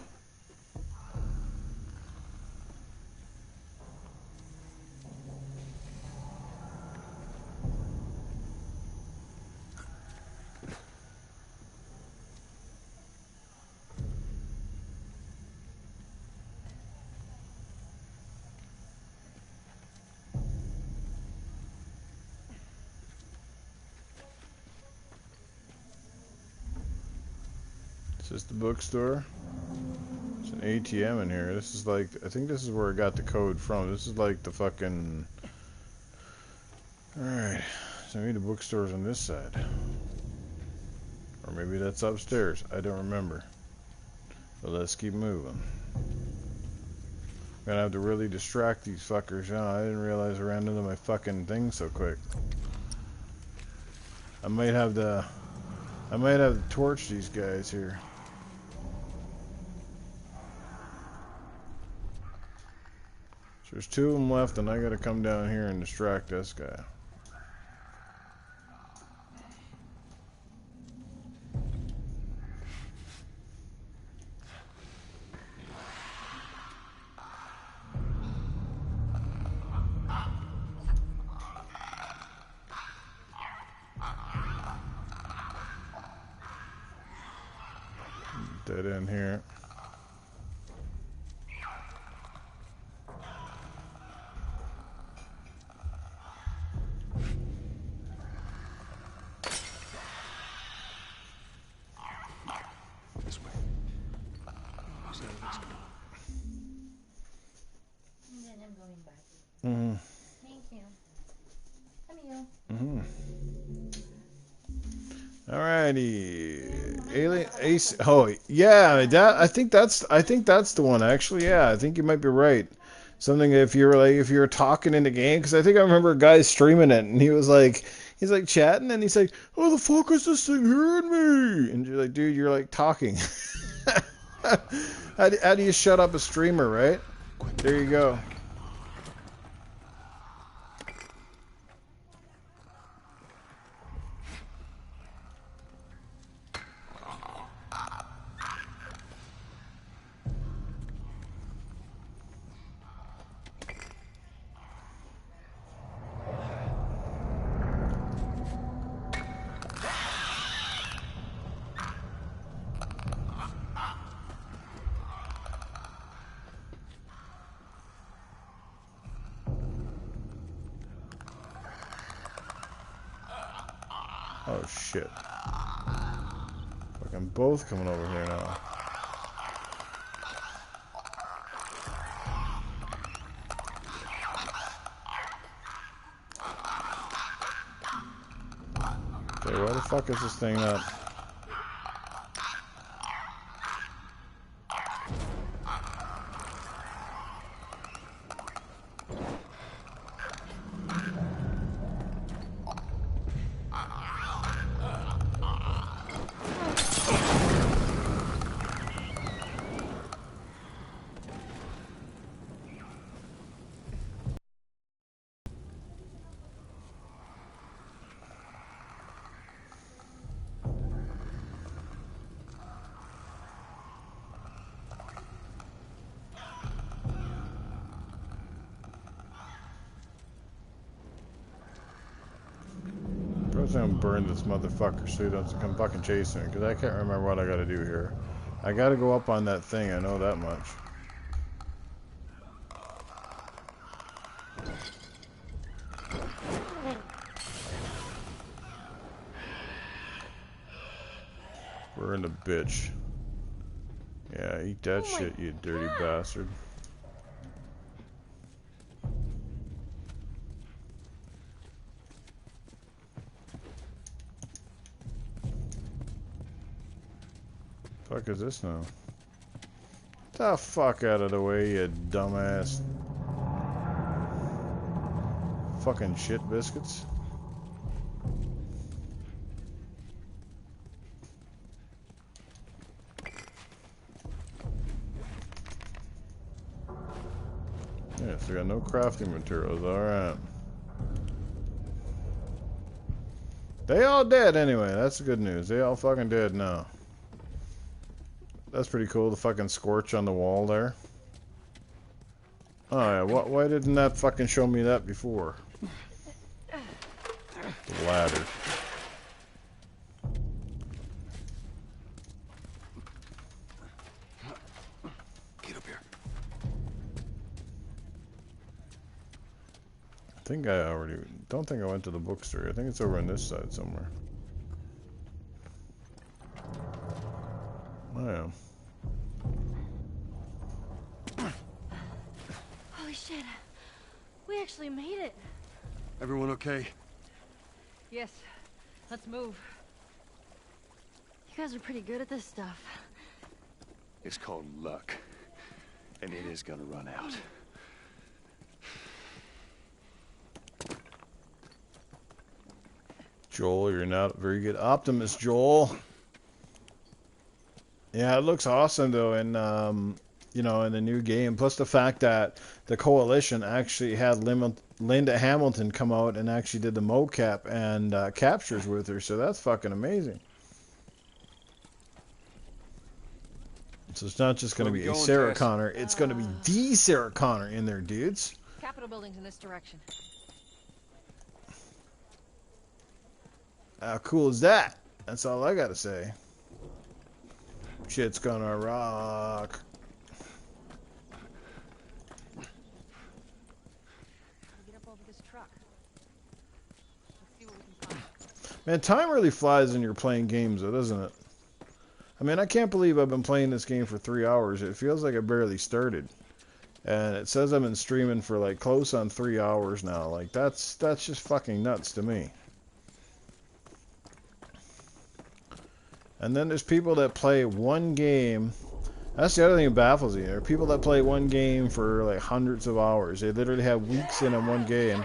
Speaker 1: Is this the bookstore? There's an ATM in here. This is like, I think this is where I got the code from. This is like the fucking... Alright, so maybe the bookstore's on this side. Or maybe that's upstairs. I don't remember. But let's keep moving. Gonna have to really distract these fuckers. You know, I didn't realize I ran into my fucking thing so quick. I might have to torch these guys here. There's 2 of them left, and I gotta come down here and distract this guy. Dead end here.
Speaker 6: This way.
Speaker 11: And then I'm going back.
Speaker 1: Mm-hmm.
Speaker 11: Thank you. Come here.
Speaker 1: Mm-hmm. Alrighty, Alien Ace. Oh yeah, I think that's the one actually. Yeah, I think you might be right. Something if you're talking in the game, because I think I remember a guy streaming it, and he's like chatting, and he's like, "Oh, the fuck is this thing hearing me?" And you're like, "Dude, you're like talking." how do you shut up a streamer, right? There you go. Oh shit. Fucking both coming over here now. Okay, why the fuck is this thing up? I'm gonna burn this motherfucker so he doesn't come fucking chasing me, because I can't remember what I gotta do here. I gotta go up on that thing, I know that much. Burn the bitch. Yeah, eat that shit, you dirty bastard. Fuck is this now? Get the fuck out of the way, you dumbass. Fucking shit biscuits. Yes, I got no crafting materials, alright. They all dead anyway, that's the good news. They all fucking dead now. That's pretty cool, the fucking scorch on the wall there. Oh yeah, why didn't that fucking show me that before? The ladder.
Speaker 6: Get up here.
Speaker 1: I think I already... Don't think I went to the bookstore. I think it's over on this side somewhere. Oh yeah.
Speaker 11: Holy shit. We actually made it.
Speaker 6: Everyone okay?
Speaker 11: Yes. Let's move. You guys are pretty good at this stuff.
Speaker 6: It's called luck. And it is gonna run out.
Speaker 1: Joel, you're not very good optimist, Joel. Yeah, it looks awesome though, and you know, in the new game. Plus the fact that the Coalition actually had Linda Hamilton come out and actually did the mocap and captures with her, so that's fucking amazing. So it's not just going to be a Sarah Connor, it's going to be the Sarah Connor in there, dudes.
Speaker 11: Capitol building's in this direction.
Speaker 1: How cool is that? That's all I gotta say. Shit's gonna rock.
Speaker 11: Get up over this truck. Let's see what we can find.
Speaker 1: Man, time really flies when you're playing games, though, doesn't it? I mean, I can't believe I've been playing this game for 3 hours. It feels like I barely started. And it says I've been streaming for like close on 3 hours now. Like that's just fucking nuts to me. And then there's people that play one game. That's the other thing that baffles me. There are people that play one game for like hundreds of hours. They literally have weeks in on one game.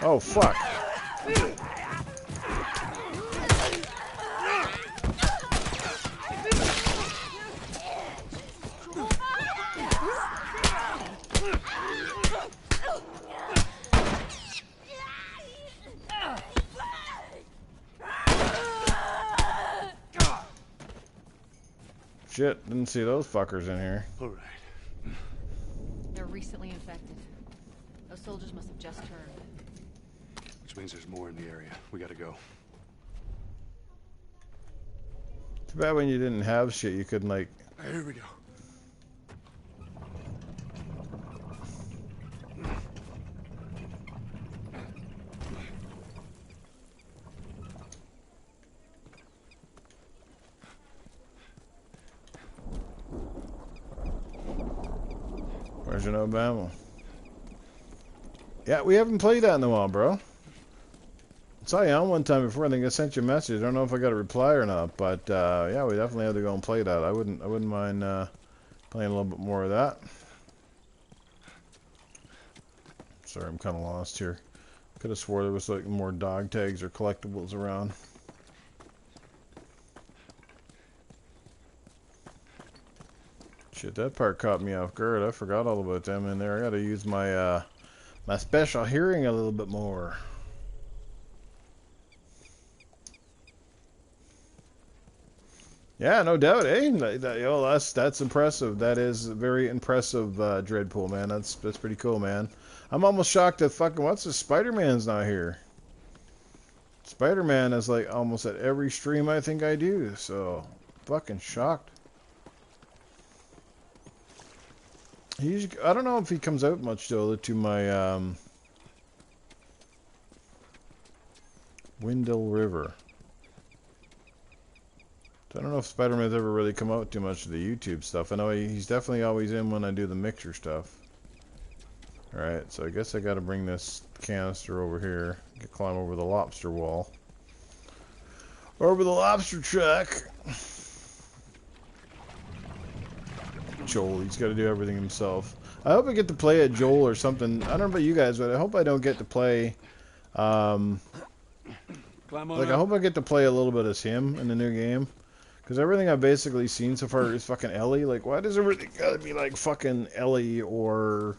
Speaker 1: Oh fuck. Shit, didn't see those fuckers in here.
Speaker 6: All right.
Speaker 11: They're recently infected. Those soldiers must have just turned.
Speaker 6: Which means there's more in the area. We gotta go.
Speaker 1: Too bad when you didn't have shit, you couldn't like...
Speaker 6: Here we go.
Speaker 1: Where's your Obama? Yeah, we haven't played that in a while, bro. I saw you on one time before. I think I sent you a message. I don't know if I got a reply or not, but yeah, we definitely have to go and play that. I wouldn't mind playing a little bit more of that. Sorry, I'm kind of lost here. Could have swore there was like more dog tags or collectibles around. Shit, that part caught me off guard. I forgot all about them in there. I gotta use my my special hearing a little bit more. Yeah, no doubt, eh? That's impressive. That is very impressive, Dreadpool, man. That's pretty cool, man. I'm almost shocked that fucking Spider-Man's not here. Spider-Man is like almost at every stream I think I do, so fucking shocked. I don't know if he comes out much though to my Windle River. I don't know if Spider-Man's ever really come out too much of the YouTube stuff. I know he's definitely always in when I do the mixer stuff. Alright, so I guess I gotta bring this canister over here. Climb over the lobster wall. Over the lobster truck. Joel, he's got to do everything himself. I hope I get to play a Joel or something. I don't know about you guys, but I hope I don't get to play I hope I get to play a little bit as him in the new game, because everything I've basically seen so far is fucking Ellie. Like, why does everything gotta be like fucking Ellie or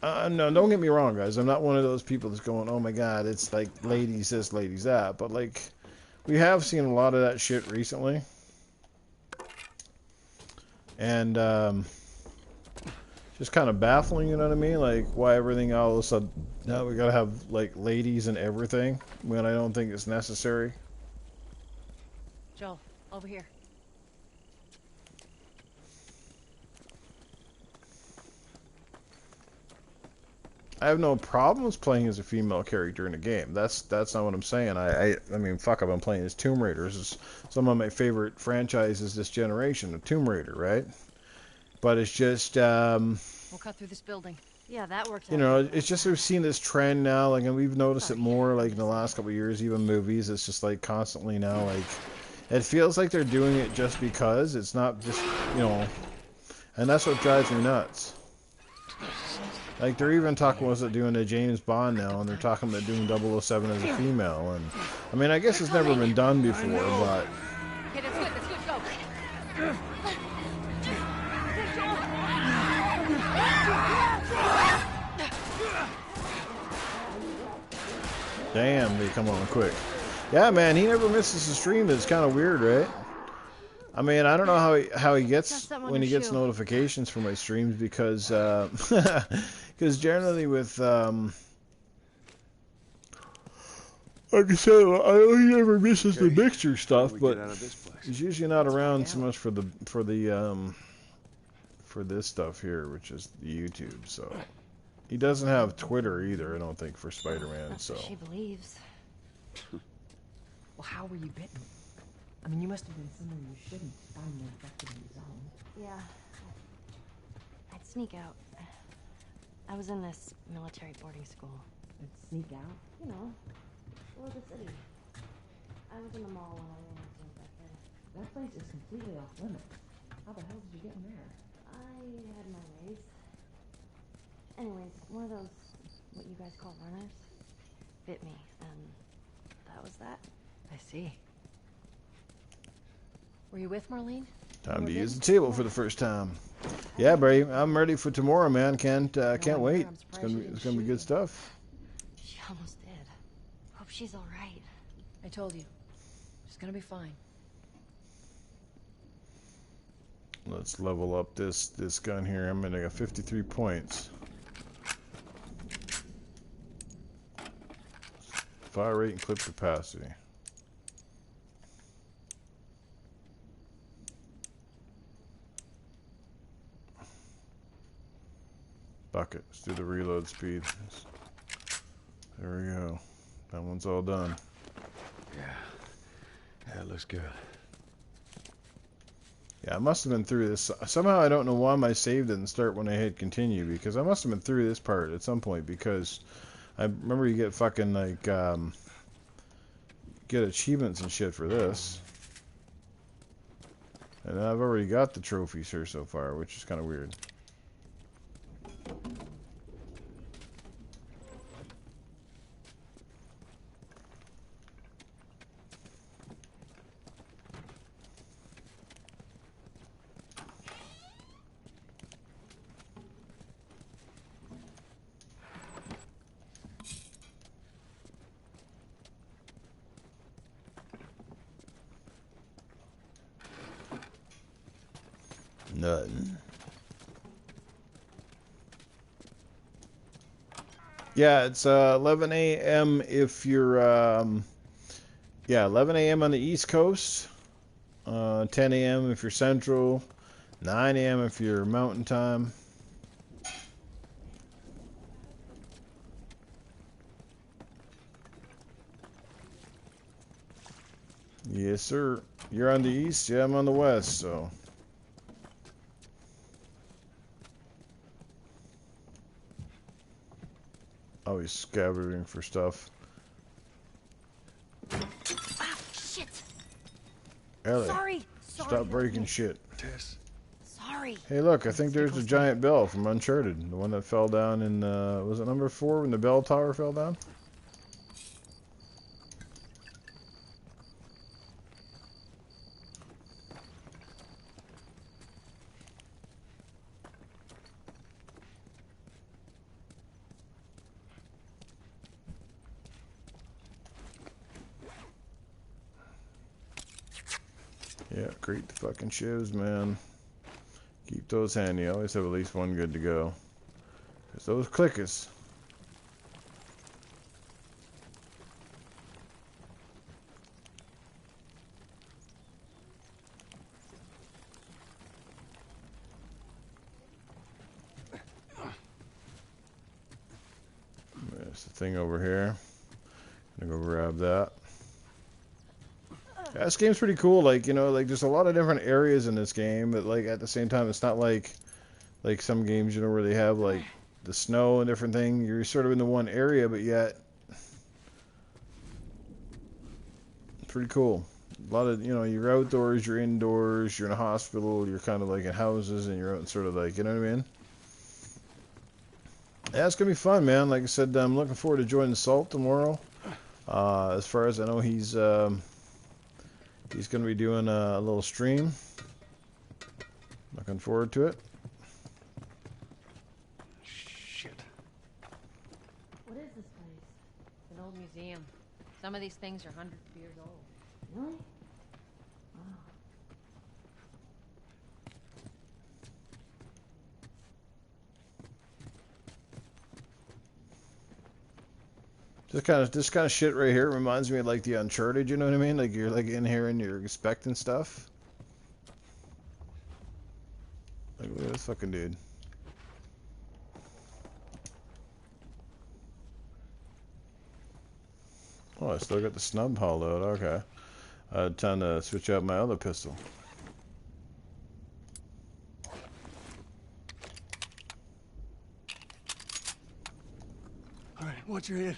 Speaker 1: no, don't get me wrong, guys, I'm not one of those people that's going, oh my god, it's like ladies this, ladies that, but like we have seen a lot of that shit recently. And just kind of baffling, you know what I mean? Like, why everything all of a sudden now we gotta have like ladies and everything when I don't think it's necessary.
Speaker 11: Joel, over here.
Speaker 1: I have no problems playing as a female character in a game. That's not what I'm saying. I mean, fuck, I've been playing as Tomb Raider. This is some of my favorite franchises this generation of Tomb Raider, right? But it's just
Speaker 11: we'll cut through this building. Yeah, that works.
Speaker 1: You know, it's just we've seen this trend now, like, and we've noticed it more like in the last couple of years, even movies. It's just like constantly now, like, it feels like they're doing it just because. It's not just, you know, and that's what drives me nuts. Like, they're even talking about doing a James Bond now, and they're talking about doing 007 as a female. And I mean, I guess it's never been done before, but
Speaker 11: Okay, that's good. Go.
Speaker 1: Damn, they come on quick. Yeah, man, he never misses a stream. It's kind of weird, right? I mean, I don't know how he gets when he gets notifications for my streams because because generally with like I said, I know he never misses the mixture stuff, but he's usually not around so much for this stuff here, which is the YouTube. So he doesn't have Twitter either, I don't think, for Spider-Man.
Speaker 11: That's
Speaker 1: So
Speaker 11: what she believes. Well, how were you bitten? I mean, you must have been somewhere you shouldn't. Find more infected in your zone. Yeah. I'd sneak out. I was in this military boarding school. I'd sneak out? You know, explore the city. I was in the mall when I was back then. That place is completely off limits. How the hell did you get in there? I had my ways. Anyways, one of those, what you guys call runners, bit me, and that was that. I see. Were you with Marlene?
Speaker 1: time to use the table for the first time. Yeah, Bray, I'm ready for tomorrow, man. Can't wait. It's gonna be good stuff.
Speaker 11: She almost did. Hope she's all right. I told you, she's gonna be fine.
Speaker 1: Let's level up this gun here. I'm gonna get 53 points. Fire rate and clip capacity. Bucket. Let's do the reload speed. There we go. That one's all done.
Speaker 16: Yeah, that looks good.
Speaker 1: Yeah, I must have been through this. Somehow I don't know why my save didn't start when I hit continue, because I must have been through this part at some point, because I remember you get fucking like get achievements and shit for this. And I've already got the trophies here so far, which is kind of weird. Nothing. Yeah, it's 11 a.m. if you're 11 a.m. on the East Coast, 10 a.m. if you're Central, 9 a.m. if you're Mountain Time. Yes, sir. You're on the East, yeah, I'm on the West, so. Always scavenging for stuff.
Speaker 11: Ah, shit.
Speaker 1: Ellie,
Speaker 11: Sorry.
Speaker 1: stop breaking shit.
Speaker 16: Tess.
Speaker 11: Sorry.
Speaker 1: Hey, look, I think there's a giant bell from Uncharted. The one that fell down in, was it number 4 when the bell tower fell down? Yeah, great the fucking shivs, man. Keep those handy. I always have at least one good to go. Because those clickers. There's the thing over here. Gonna go grab that. Yeah, this game's pretty cool. Like, you know, like there's a lot of different areas in this game, but like at the same time, it's not like some games, you know, where they have like the snow and different thing. You're sort of in the one area, but yet it's pretty cool. A lot of, you know, you're outdoors, you're indoors, you're in a hospital, you're kind of like in houses, and you're out sort of like, you know what I mean? Yeah, it's gonna be fun, man. Like I said, I'm looking forward to joining Salt tomorrow. As far as I know, he's going to be doing a little stream. Looking forward to it.
Speaker 6: Shit.
Speaker 2: What is this place? It's an old museum. Some of these things are hundreds of years old.
Speaker 11: Really?
Speaker 1: This kind of shit right here reminds me of like the Uncharted, you know what I mean? Like you're like in here and you're expecting stuff. Like look at this fucking dude. Oh, I still got the snub hauled out. Okay. I had time to switch out my other pistol.
Speaker 6: All right, watch your head.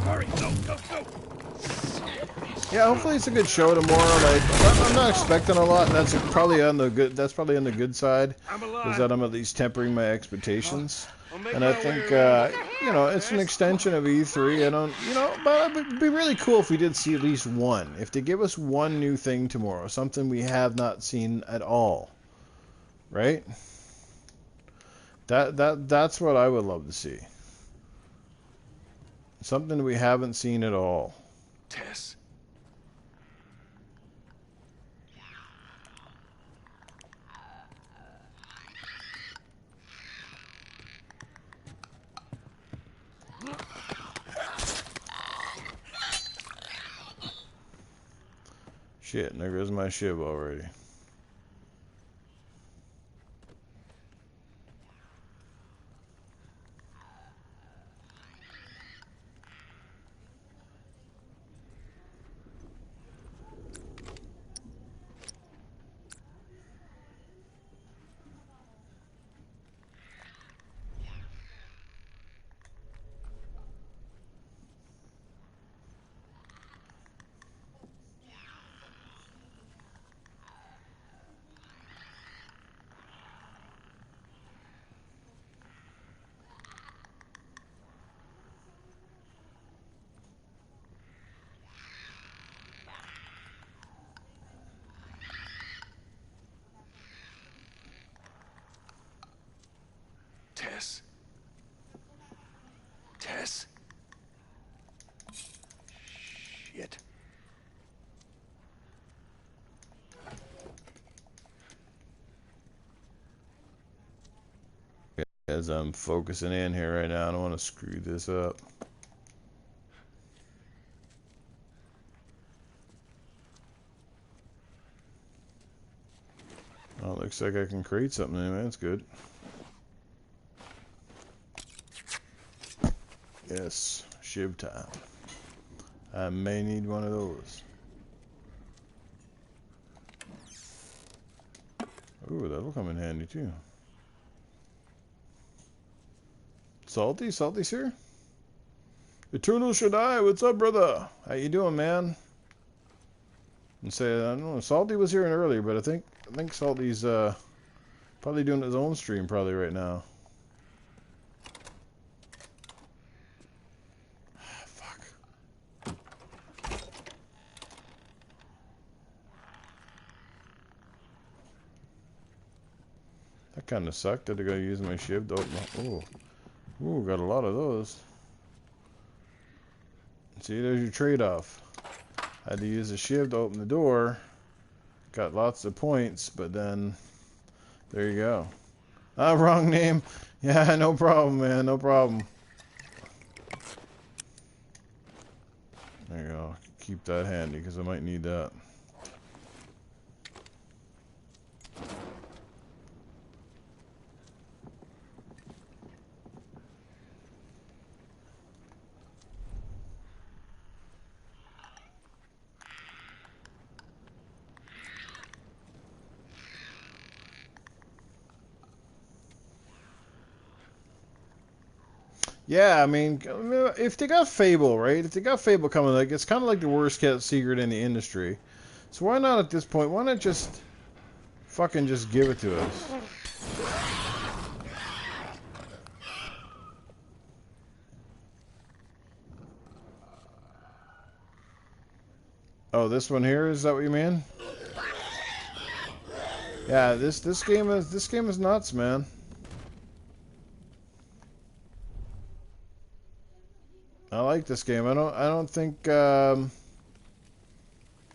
Speaker 6: Hurry, go, go, go.
Speaker 1: Yeah, hopefully it's a good show tomorrow. Like, I'm not expecting a lot, and that's probably on the good. That's probably on the good side, is that I'm at least tempering my expectations. And I think, you know, it's an extension of E3. I don't, you know, but it'd be really cool if we did see at least one. If they give us one new thing tomorrow, something we have not seen at all, right? That's what I would love to see. Something we haven't seen at all.
Speaker 6: Tess.
Speaker 1: Shit, there goes my shiv already.
Speaker 6: Tess. Tess. Shit.
Speaker 1: As I'm focusing in here right now, I don't want to screw this up. Oh, looks like I can create something anyway. That's good. Yes, shiv time. I may need one of those. Ooh, that'll come in handy too. Salty's here? Eternal Shaddai, what's up, brother? How you doing, man? And say, I don't know, Salty was here earlier, but I think Salty's probably doing his own stream probably right now. That kind of sucked that I gotta use my shiv to open the... Ooh, got a lot of those. See, there's your trade-off. I had to use a shiv to open the door. Got lots of points, but then... There you go. Ah, wrong name. Yeah, no problem, man. No problem. There you go. Keep that handy, because I might need that. Yeah, I mean, if they got Fable, right? If they got Fable coming, like it's kind of like the worst kept secret in the industry. So why not at this point? Why not just fucking just give it to us? Oh, this one here? Is that what you mean? Yeah, this game is nuts, man. I like this game. I don't think I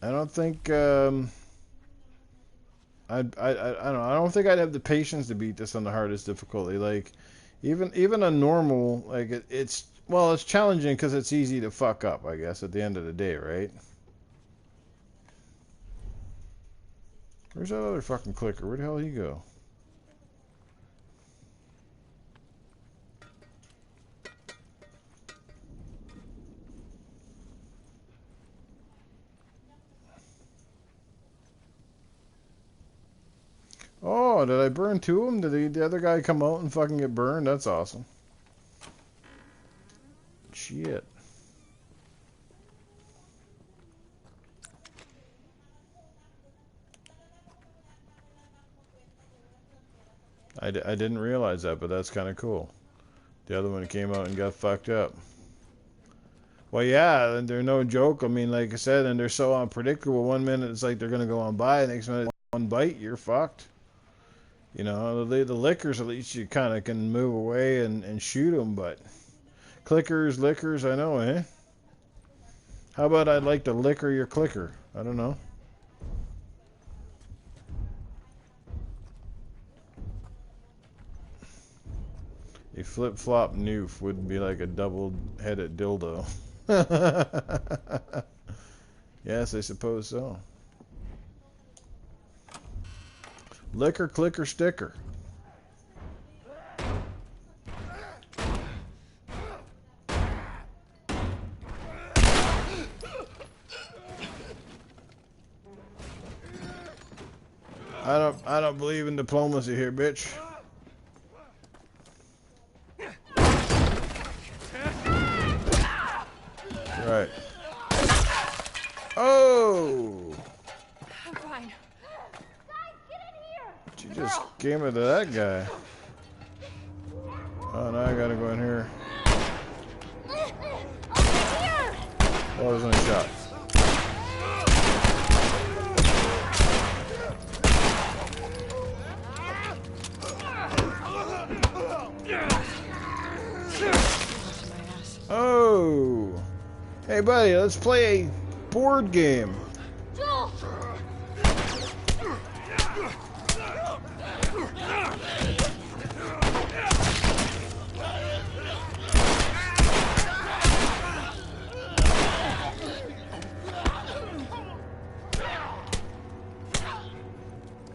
Speaker 1: don't think I don't know. I don't think I'd have the patience to beat this on the hardest difficulty. Like even a normal, like it's challenging because it's easy to fuck up, I guess, at the end of the day, right? Where's that other fucking clicker? Where the hell did he go? Oh, did I burn two of them? Did the other guy come out and fucking get burned? That's awesome. Shit. I didn't realize that, but that's kind of cool. The other one came out and got fucked up. Well, yeah, and they're no joke. I mean, like I said, and they're so unpredictable. One minute it's like they're going to go on by, next minute one bite, you're fucked. You know, the lickers, at least you kind of can move away and shoot them, but clickers, lickers, I know, eh? How about I'd like to liquor your clicker? I don't know. A flip-flop Newf would be like a double-headed dildo. Yes, I suppose so. Licker, clicker, sticker. I don't believe in diplomacy here, bitch. Right. Oh!
Speaker 11: I'm fine.
Speaker 1: She just came into that guy. Oh, now I gotta go in here. Oh, there's only a shot. Oh! Hey, buddy, let's play a board game.
Speaker 18: Joel!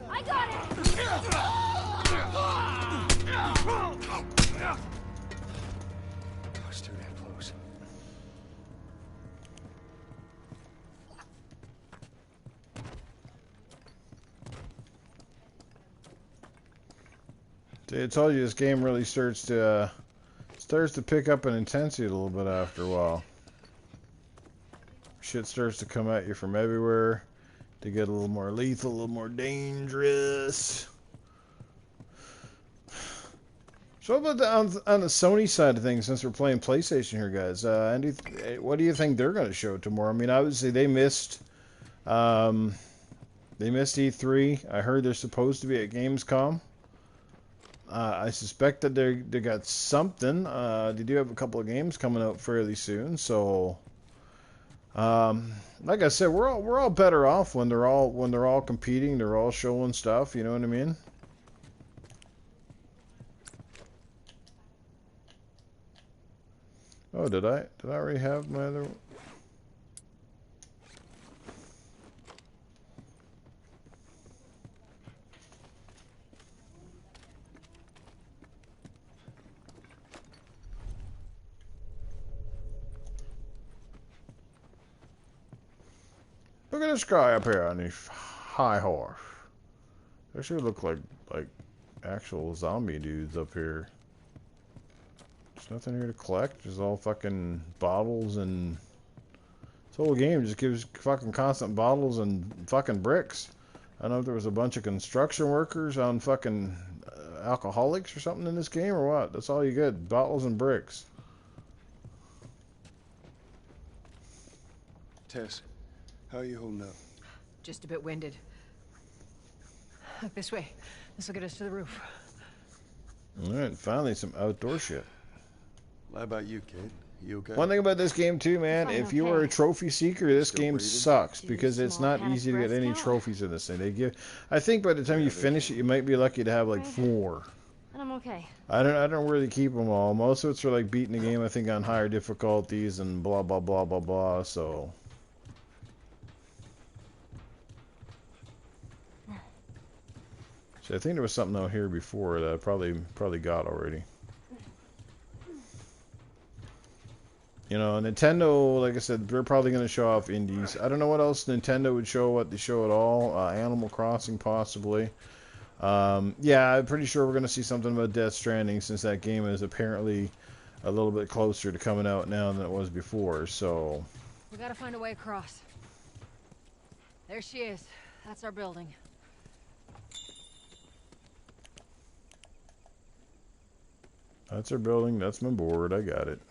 Speaker 10: I got it!
Speaker 6: It's too damn close.
Speaker 1: See, I told you this game really starts to pick up in intensity a little bit after a while. Shit starts to come at you from everywhere. To get a little more lethal, a little more dangerous. So about on the Sony side of things, since we're playing PlayStation here, guys, Andy, what do you think they're going to show tomorrow? I mean, obviously they missed E3. I heard they're supposed to be at Gamescom. I suspect that they got something. They do have a couple of games coming out fairly soon, so. Like I said, we're all better off when they're all competing. They're all showing stuff. You know what I mean? Oh, did I already have my other? Look at this guy up here on his high horse. They should look like actual zombie dudes up here. There's nothing here to collect. There's all fucking bottles, and this whole game just gives fucking constant bottles and fucking bricks. I don't know if there was a bunch of construction workers on fucking alcoholics or something in this game or what. That's all you get, bottles and bricks.
Speaker 6: Tess, how are you holding up?
Speaker 11: Just a bit winded. This way. This will get us to the roof.
Speaker 1: All right, finally some outdoor shit.
Speaker 16: How about you, kid? You okay?
Speaker 1: One thing about this game too, man, if you are a trophy seeker, this game sucks because it's not easy to get any trophies in this thing. I think by the time you finish it, you might be lucky to have like 4.
Speaker 11: And I'm okay.
Speaker 1: I don't really keep them all. Most of it's for like beating the game, I think, on higher difficulties and blah blah blah blah blah. So. I think there was something out here before that I probably got already. You know, Nintendo, like I said, they're probably going to show off indies. I don't know what else Nintendo would show, what they show at all. Animal Crossing, possibly. Yeah, I'm pretty sure we're going to see something about Death Stranding, since that game is apparently a little bit closer to coming out now than it was before, so...
Speaker 11: We gotta find a way across. There she is. That's our building.
Speaker 1: That's our building, that's my board, I got it.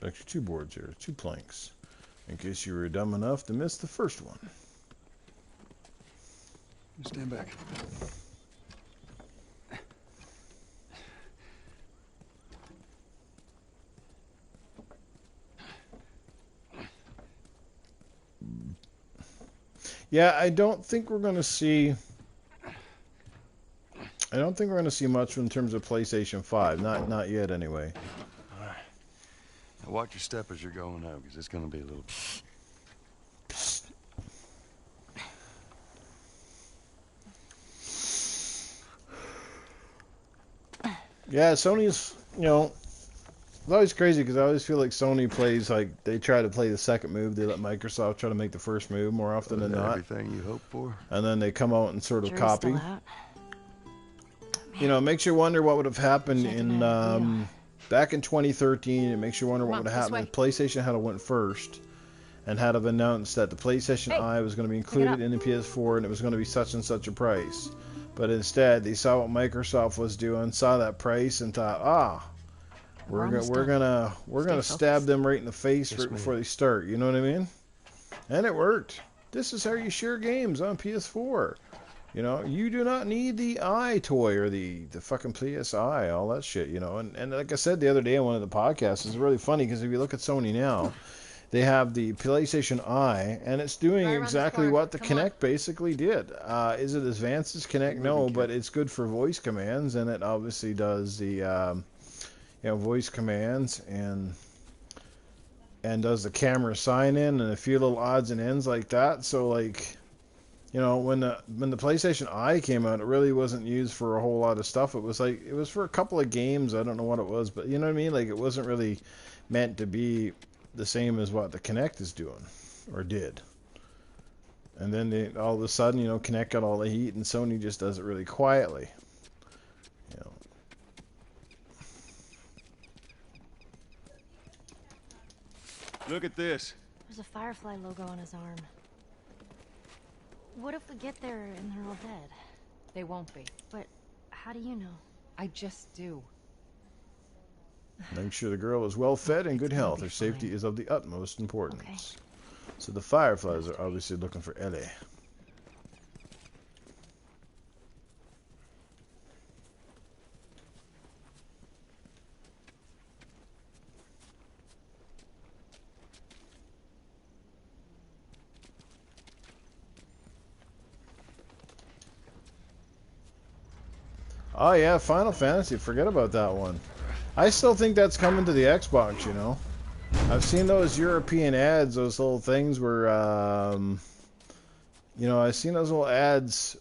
Speaker 1: Actually, 2 boards here, 2 planks. In case you were dumb enough to miss the first one.
Speaker 16: Stand back.
Speaker 1: Yeah, I don't think we're going to see... I don't think we're going to see much in terms of PlayStation 5. Not yet, anyway.
Speaker 16: All right. Now watch your step as you're going out, because it's going to be a little...
Speaker 1: Yeah, Sony's, you know, it's always crazy because I always feel like Sony plays like they try to play the second move. They let Microsoft try to make the first move more often than not.
Speaker 16: Everything you hope for.
Speaker 1: And then they come out and sort of
Speaker 11: Jury's
Speaker 1: copy.
Speaker 11: still out.
Speaker 1: You know, it makes you wonder what would have happened in back in 2013. It makes you wonder what would have happened if PlayStation had went first and had have announced that the PlayStation Eye was going to be included in the PS4 and it was going to be such and such a price. But instead, they saw what Microsoft was doing, saw that price, and thought, we're gonna stab them right in the face right before they start. You know what I mean? And it worked. This is how you share games on PS4. You know, you do not need the Eye toy or the fucking PSI, all that shit. You know, and like I said the other day on one of the podcasts, it's really funny because if you look at Sony now. They have the PlayStation Eye, and it's doing exactly what the Kinect basically did. Is it as advanced as Kinect? No, but it's good for voice commands, and it obviously does the voice commands and does the camera sign in and a few little odds and ends like that. So like, you know, when the PlayStation Eye came out, it really wasn't used for a whole lot of stuff. It was for a couple of games. I don't know what it was, but you know what I mean? Like it wasn't really meant to be the same as what the Kinect is doing, or did. And then all of a sudden, you know, Kinect got all the heat, and Sony just does it really quietly. You know.
Speaker 16: Look at this.
Speaker 11: There's a Firefly logo on his arm. What if we get there and they're all dead? They won't be. But how do you know? I just do.
Speaker 1: Make sure the girl is well fed and good health. Her safety is of the utmost importance. Okay. So the Fireflies are obviously looking for Ellie. Oh yeah, Final Fantasy. Forget about that one. I still think that's coming to the Xbox, you know. I've seen those European ads, those little things where, you know, I've seen those little ads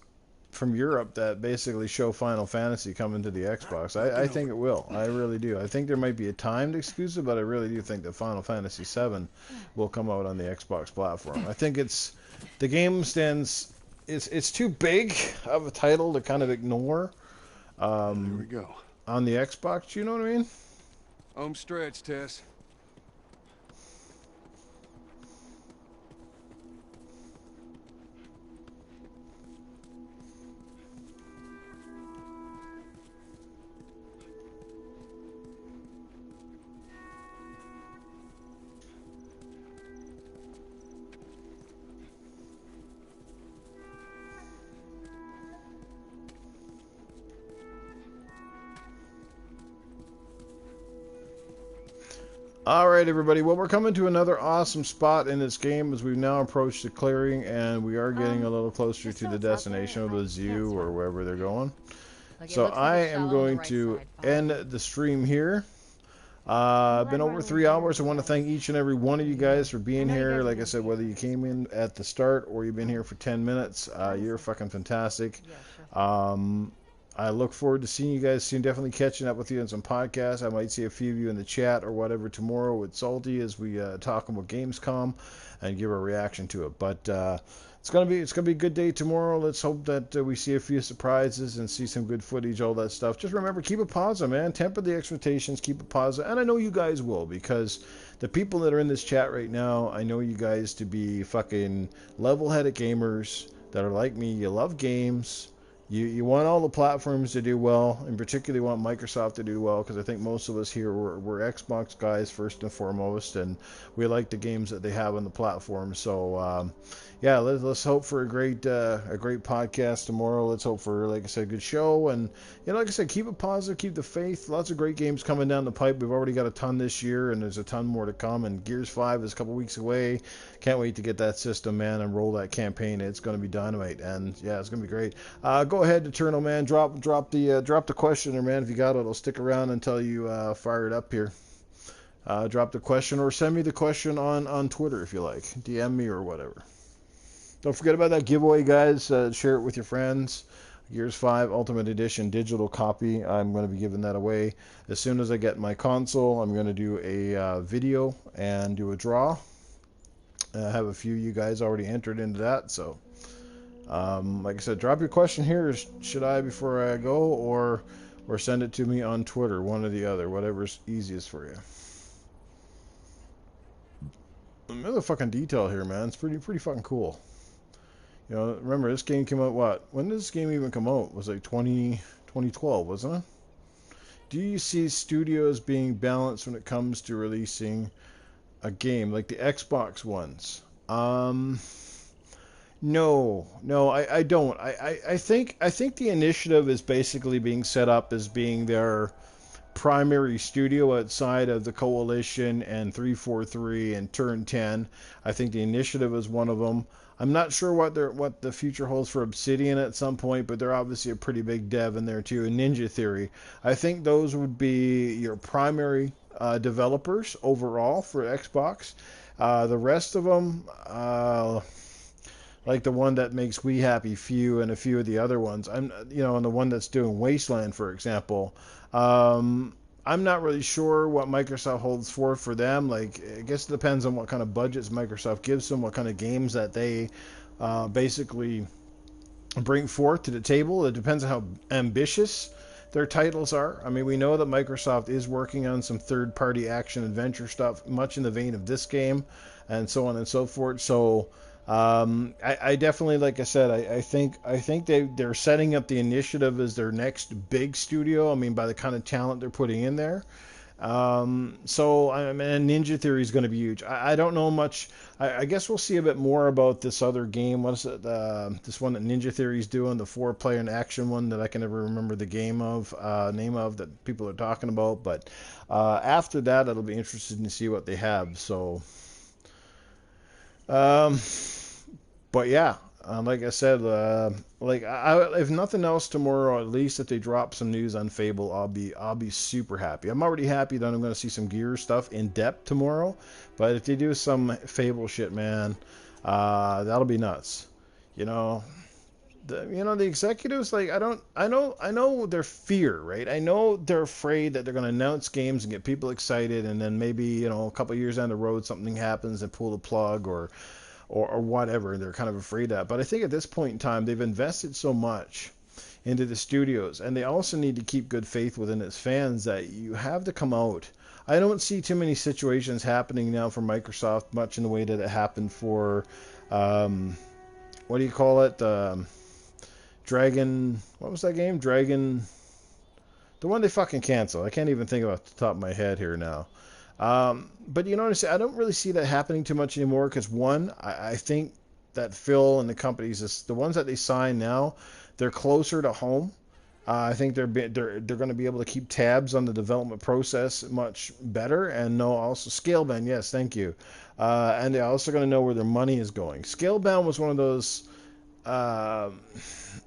Speaker 1: from Europe that basically show Final Fantasy coming to the Xbox. I think it will. I really do. I think there might be a timed exclusive, but I really do think that Final Fantasy VII will come out on the Xbox platform. I think the game stands, it's too big of a title to kind of ignore.
Speaker 16: Here we go.
Speaker 1: On the Xbox, you know what I mean?
Speaker 16: Home stretch, Tess.
Speaker 1: Alright everybody, well we're coming to another awesome spot in this game as we've now approached the clearing and we are getting a little closer to the destination of the zoo or wherever they're going. So I am going to end the stream here. Been over 3 hours. I want to thank each and every one of you guys for being here. Like I said, whether you came in at the start or you've been here for 10 minutes, you're fucking fantastic. I look forward to seeing you guys soon. Definitely catching up with you on some podcasts. I might see a few of you in the chat or whatever tomorrow with Salty as we talk about Gamescom and give a reaction to it. But it's gonna be a good day tomorrow. Let's hope that we see a few surprises and see some good footage, all that stuff. Just remember, keep it positive, man. Temper the expectations, keep it positive, and I know you guys will, because the people that are in this chat right now, I know you guys to be fucking level-headed gamers that are like me. You love games. You want all the platforms to do well, and particularly want Microsoft to do well, because I think most of us here we're Xbox guys first and foremost, and we like the games that they have on the platform. So yeah, let's hope for a great podcast tomorrow. Let's hope for, like I said, a good show, and like I said, keep it positive, keep the faith. Lots of great games coming down the pipe. We've already got a ton this year, and there's a ton more to come. And Gears 5 is a couple weeks away. Can't wait to get that system, man, and roll that campaign. It's going to be dynamite, and yeah, it's going to be great. Go ahead, Eternal Man, drop the question there, man. If you got it, I'll stick around until you fire it up here. Drop the question, or send me the question on Twitter if you like. DM me or whatever. Don't forget about that giveaway, guys. Share it with your friends. Gears 5 Ultimate Edition digital copy. I'm going to be giving that away. As soon as I get my console, I'm going to do a video and do a draw. I have a few of you guys already entered into that. So, like I said, drop your question here. Should I before I go, or send it to me on Twitter? One or the other. Whatever's easiest for you. Another fucking detail here, man. It's pretty fucking cool. Remember, this game came out, what? When did this game even come out? It was like 2012, wasn't it? Do you see studios being balanced when it comes to releasing a game, like the Xbox ones? No, I don't. I think the initiative is basically being set up as being their primary studio outside of the Coalition and 343 and Turn 10. I think the initiative is one of them. I'm not sure what the future holds for Obsidian at some point, but they're obviously a pretty big dev in there too. And Ninja Theory. I think those would be your primary developers overall for Xbox. The rest of them, like the one that makes We Happy Few and a few of the other ones, and the one that's doing Wasteland, for example. I'm not really sure what Microsoft holds for them. Like, I guess it depends on what kind of budgets Microsoft gives them, what kind of games that they basically bring forth to the table. It depends on how ambitious their titles are. I mean, we know that Microsoft is working on some third-party action-adventure stuff, much in the vein of this game, and so on and so forth. So, I definitely, like I said, I think they're setting up the initiative as their next big studio. I mean, by the kind of talent they're putting in there. So, I mean, Ninja Theory is going to be huge. I don't know much. I guess we'll see a bit more about this other game. What is it? This one that Ninja Theory is doing, the 4-player and action one that I can never remember the name of that people are talking about. But after that, it'll be interesting to see what they have. So. But yeah, like I said, if nothing else tomorrow, at least if they drop some news on Fable, I'll be super happy. I'm already happy that I'm going to see some Gears stuff in depth tomorrow, but if they do some Fable shit, man, that'll be nuts. The executives, like, I know their fear, right? I know they're afraid that they're going to announce games and get people excited, and then maybe, a couple of years down the road something happens and pull the plug or whatever. They're kind of afraid of that. But I think at this point in time, they've invested so much into the studios, and they also need to keep good faith within its fans that you have to come out. I don't see too many situations happening now for Microsoft, much in the way that it happened for, what do you call it? Dragon, what was that game? Dragon, the one they fucking canceled. I can't even think of it off the top of my head here now. But you know what I'm saying? I don't really see that happening too much anymore, because one, I think that Phil and the companies, the ones that they sign now, they're closer to home. I think they're going to be able to keep tabs on the development process much better, and know also Scalebound. Yes, thank you. And they're also going to know where their money is going. Scalebound was one of those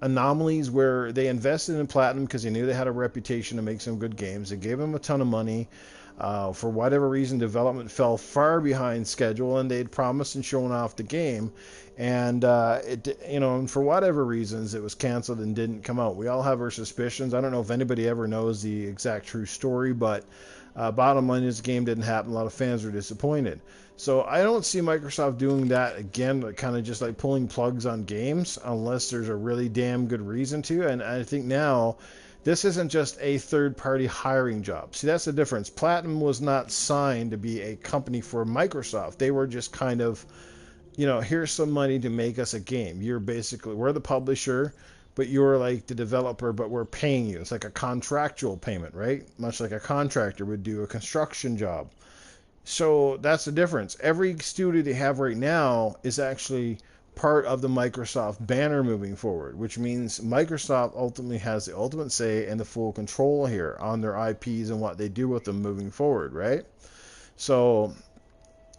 Speaker 1: anomalies where they invested in Platinum because they knew they had a reputation to make some good games. They gave them a ton of money. For whatever reason, development fell far behind schedule, and they'd promised and shown off the game, and and for whatever reasons, it was canceled and didn't come out. We all have our suspicions. I don't know if anybody ever knows the exact true story, but bottom line is the game didn't happen. A lot of fans were disappointed. So I don't see Microsoft doing that again, kind of just like pulling plugs on games, unless there's a really damn good reason to. And I think now, this isn't just a third-party hiring job. See, that's the difference. Platinum was not signed to be a company for Microsoft. They were just kind of, here's some money to make us a game. We're the publisher, but you're like the developer, but we're paying you. It's like a contractual payment, right? Much like a contractor would do a construction job. So that's the difference. Every studio they have right now is actually part of the Microsoft banner moving forward, which means Microsoft ultimately has the ultimate say and the full control here on their IPs and what they do with them moving forward, right? So,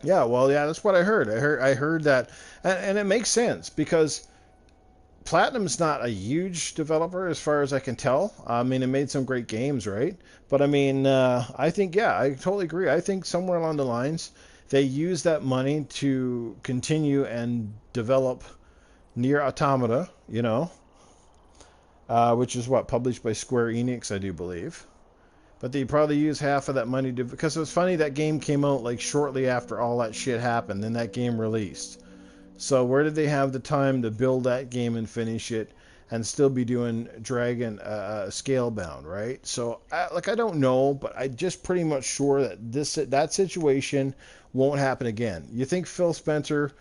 Speaker 1: yeah, that's what I heard. I heard that, and it makes sense because Platinum's not a huge developer as far as I can tell. I mean, it made some great games, right? But I mean, I think, I totally agree. I think somewhere along the lines, they use that money to continue and develop Nier Automata, which is published by Square Enix, I do believe. But they probably use half of that money because it was funny, that game came out like shortly after all that shit happened, then that game released. So where did they have the time to build that game and finish it and still be doing Dragon Scalebound, right? So I don't know, but I'm just pretty much sure that that situation won't happen again. You think Phil Spencer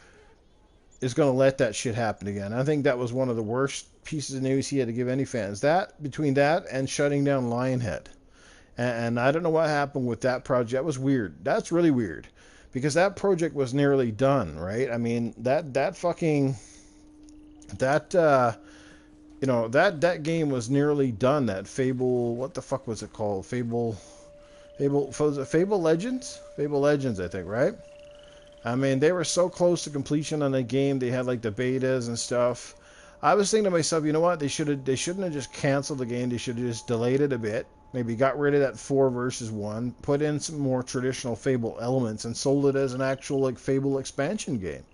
Speaker 1: is going to let that shit happen again? I think that was one of the worst pieces of news he had to give any fans. Between that and shutting down Lionhead. And I don't know what happened with that project. That was weird. That's really weird. Because that project was nearly done, right? I mean, that game was nearly done. That Fable, what the fuck was it called? Fable Legends? Fable Legends, I think, right? I mean, they were so close to completion on the game. They had like the betas and stuff. I was thinking to myself, you know what? They shouldn't have just canceled the game. They should have just delayed it a bit. Maybe got rid of that 4 versus 1, put in some more traditional Fable elements, and sold it as an actual Fable expansion game.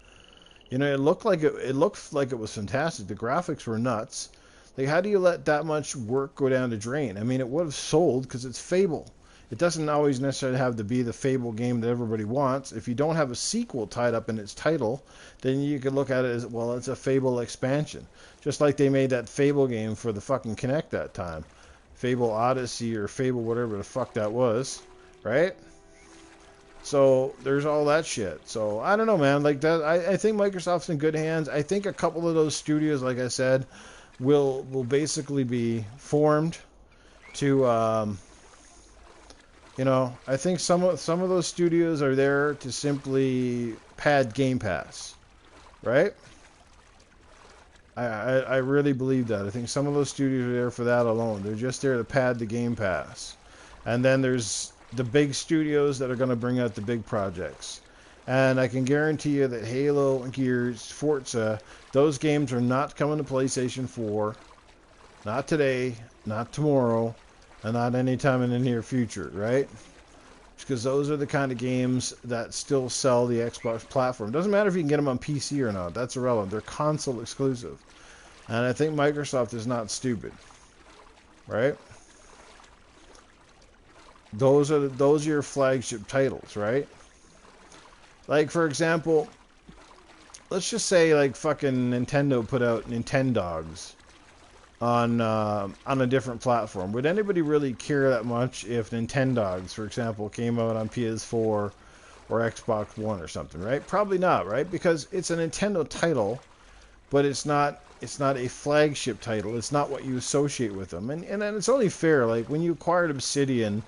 Speaker 1: It looked like it was fantastic. The graphics were nuts. Like, how do you let that much work go down the drain? I mean, it would have sold because it's Fable. It doesn't always necessarily have to be the Fable game that everybody wants. If you don't have a sequel tied up in its title, then you could look at it as, well, it's a Fable expansion. Just like they made that Fable game for the fucking Kinect that time. Fable Odyssey or Fable whatever the fuck that was, right? So there's all that shit. So I don't know, man. Like that, I think Microsoft's in good hands. I think a couple of those studios, like I said, will basically be formed to, I think some of those studios are there to simply pad Game Pass, right? I really believe that. I think some of those studios are there for that alone. They're just there to pad the Game Pass. And then there's the big studios that are going to bring out the big projects. And I can guarantee you that Halo, Gears, Forza, those games are not coming to PlayStation 4. Not today, not tomorrow, and not anytime in the near future, right? Because those are the kind of games that still sell the Xbox platform. Doesn't matter if you can get them on PC or not. That's irrelevant. They're console exclusive. And I think Microsoft is not stupid. Right? Those are your flagship titles, right? Like, for example, let's just say like fucking Nintendo put out Nintendogs on a different platform. Would anybody really care that much if Nintendogs, for example, came out on PS4 or Xbox One or something, right? Probably not, right? Because it's a Nintendo title, but it's not a flagship title. It's not what you associate with them. And it's only fair, like when you acquired Obsidian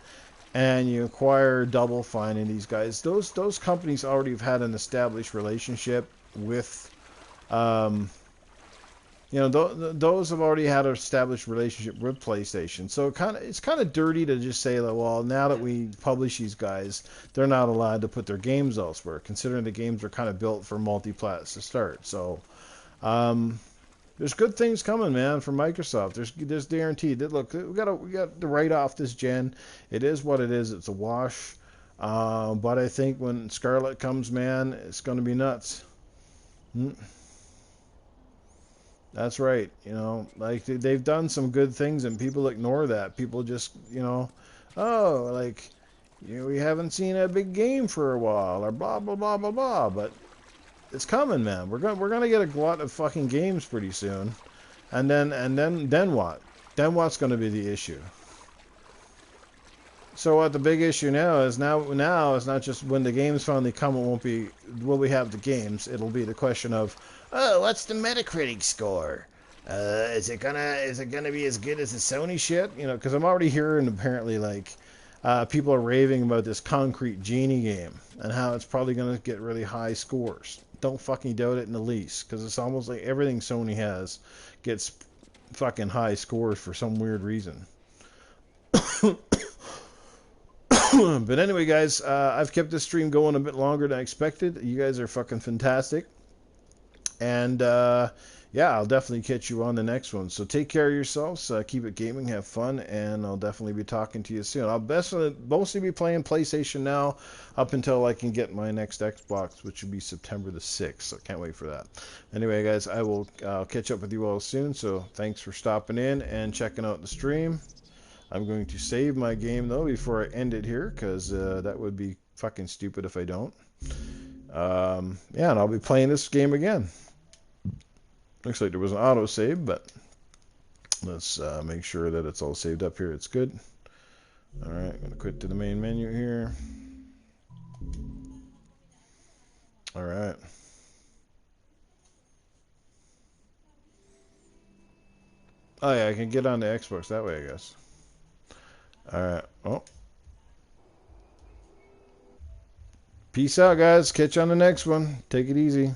Speaker 1: and you acquire Double Fine and these guys, those companies already have had an established relationship with You know, those have already had an established relationship with PlayStation. So it's kind of dirty to just say that, well, now that we publish these guys, they're not allowed to put their games elsewhere, considering the games are kind of built for multi-plats to start. So there's good things coming, man, from Microsoft. There's guaranteed. Look, we got to write off this gen. It is what it is. It's a wash. But I think when Scarlet comes, man, it's going to be nuts. That's right. You know, like they've done some good things and people ignore that. People just, you know, oh, like, you know, we haven't seen a big game for a while or blah, blah, blah, blah, blah. But it's coming, man. We're gonna get a glut of fucking games pretty soon. And then what? Then what's going to be the issue? So what the big issue now is it's not just when the games finally come, it won't be will we have the games. It'll be the question of, oh, what's the Metacritic score? Is it gonna be as good as the Sony shit? You know, because I'm already hearing apparently like people are raving about this Concrete Genie game and how it's probably gonna get really high scores. Don't fucking doubt it in the least, because it's almost like everything Sony has gets fucking high scores for some weird reason. But anyway, guys, I've kept this stream going a bit longer than I expected. You guys are fucking fantastic. And, yeah, I'll definitely catch you on the next one. So take care of yourselves. Keep it gaming. Have fun. And I'll definitely be talking to you soon. I'll mostly be playing PlayStation now up until I can get my next Xbox, which will be September the 6th. So can't wait for that. Anyway, guys, I'll catch up with you all soon. So thanks for stopping in and checking out the stream. I'm going to save my game, though, before I end it here, because that would be fucking stupid if I don't. Yeah, and I'll be playing this game again. Looks like there was an autosave, but let's make sure that it's all saved up here. It's good. Alright, I'm going to quit to the main menu here. Alright. Oh, yeah, I can get on the Xbox that way, I guess. Alright. Oh. Peace out, guys. Catch you on the next one. Take it easy.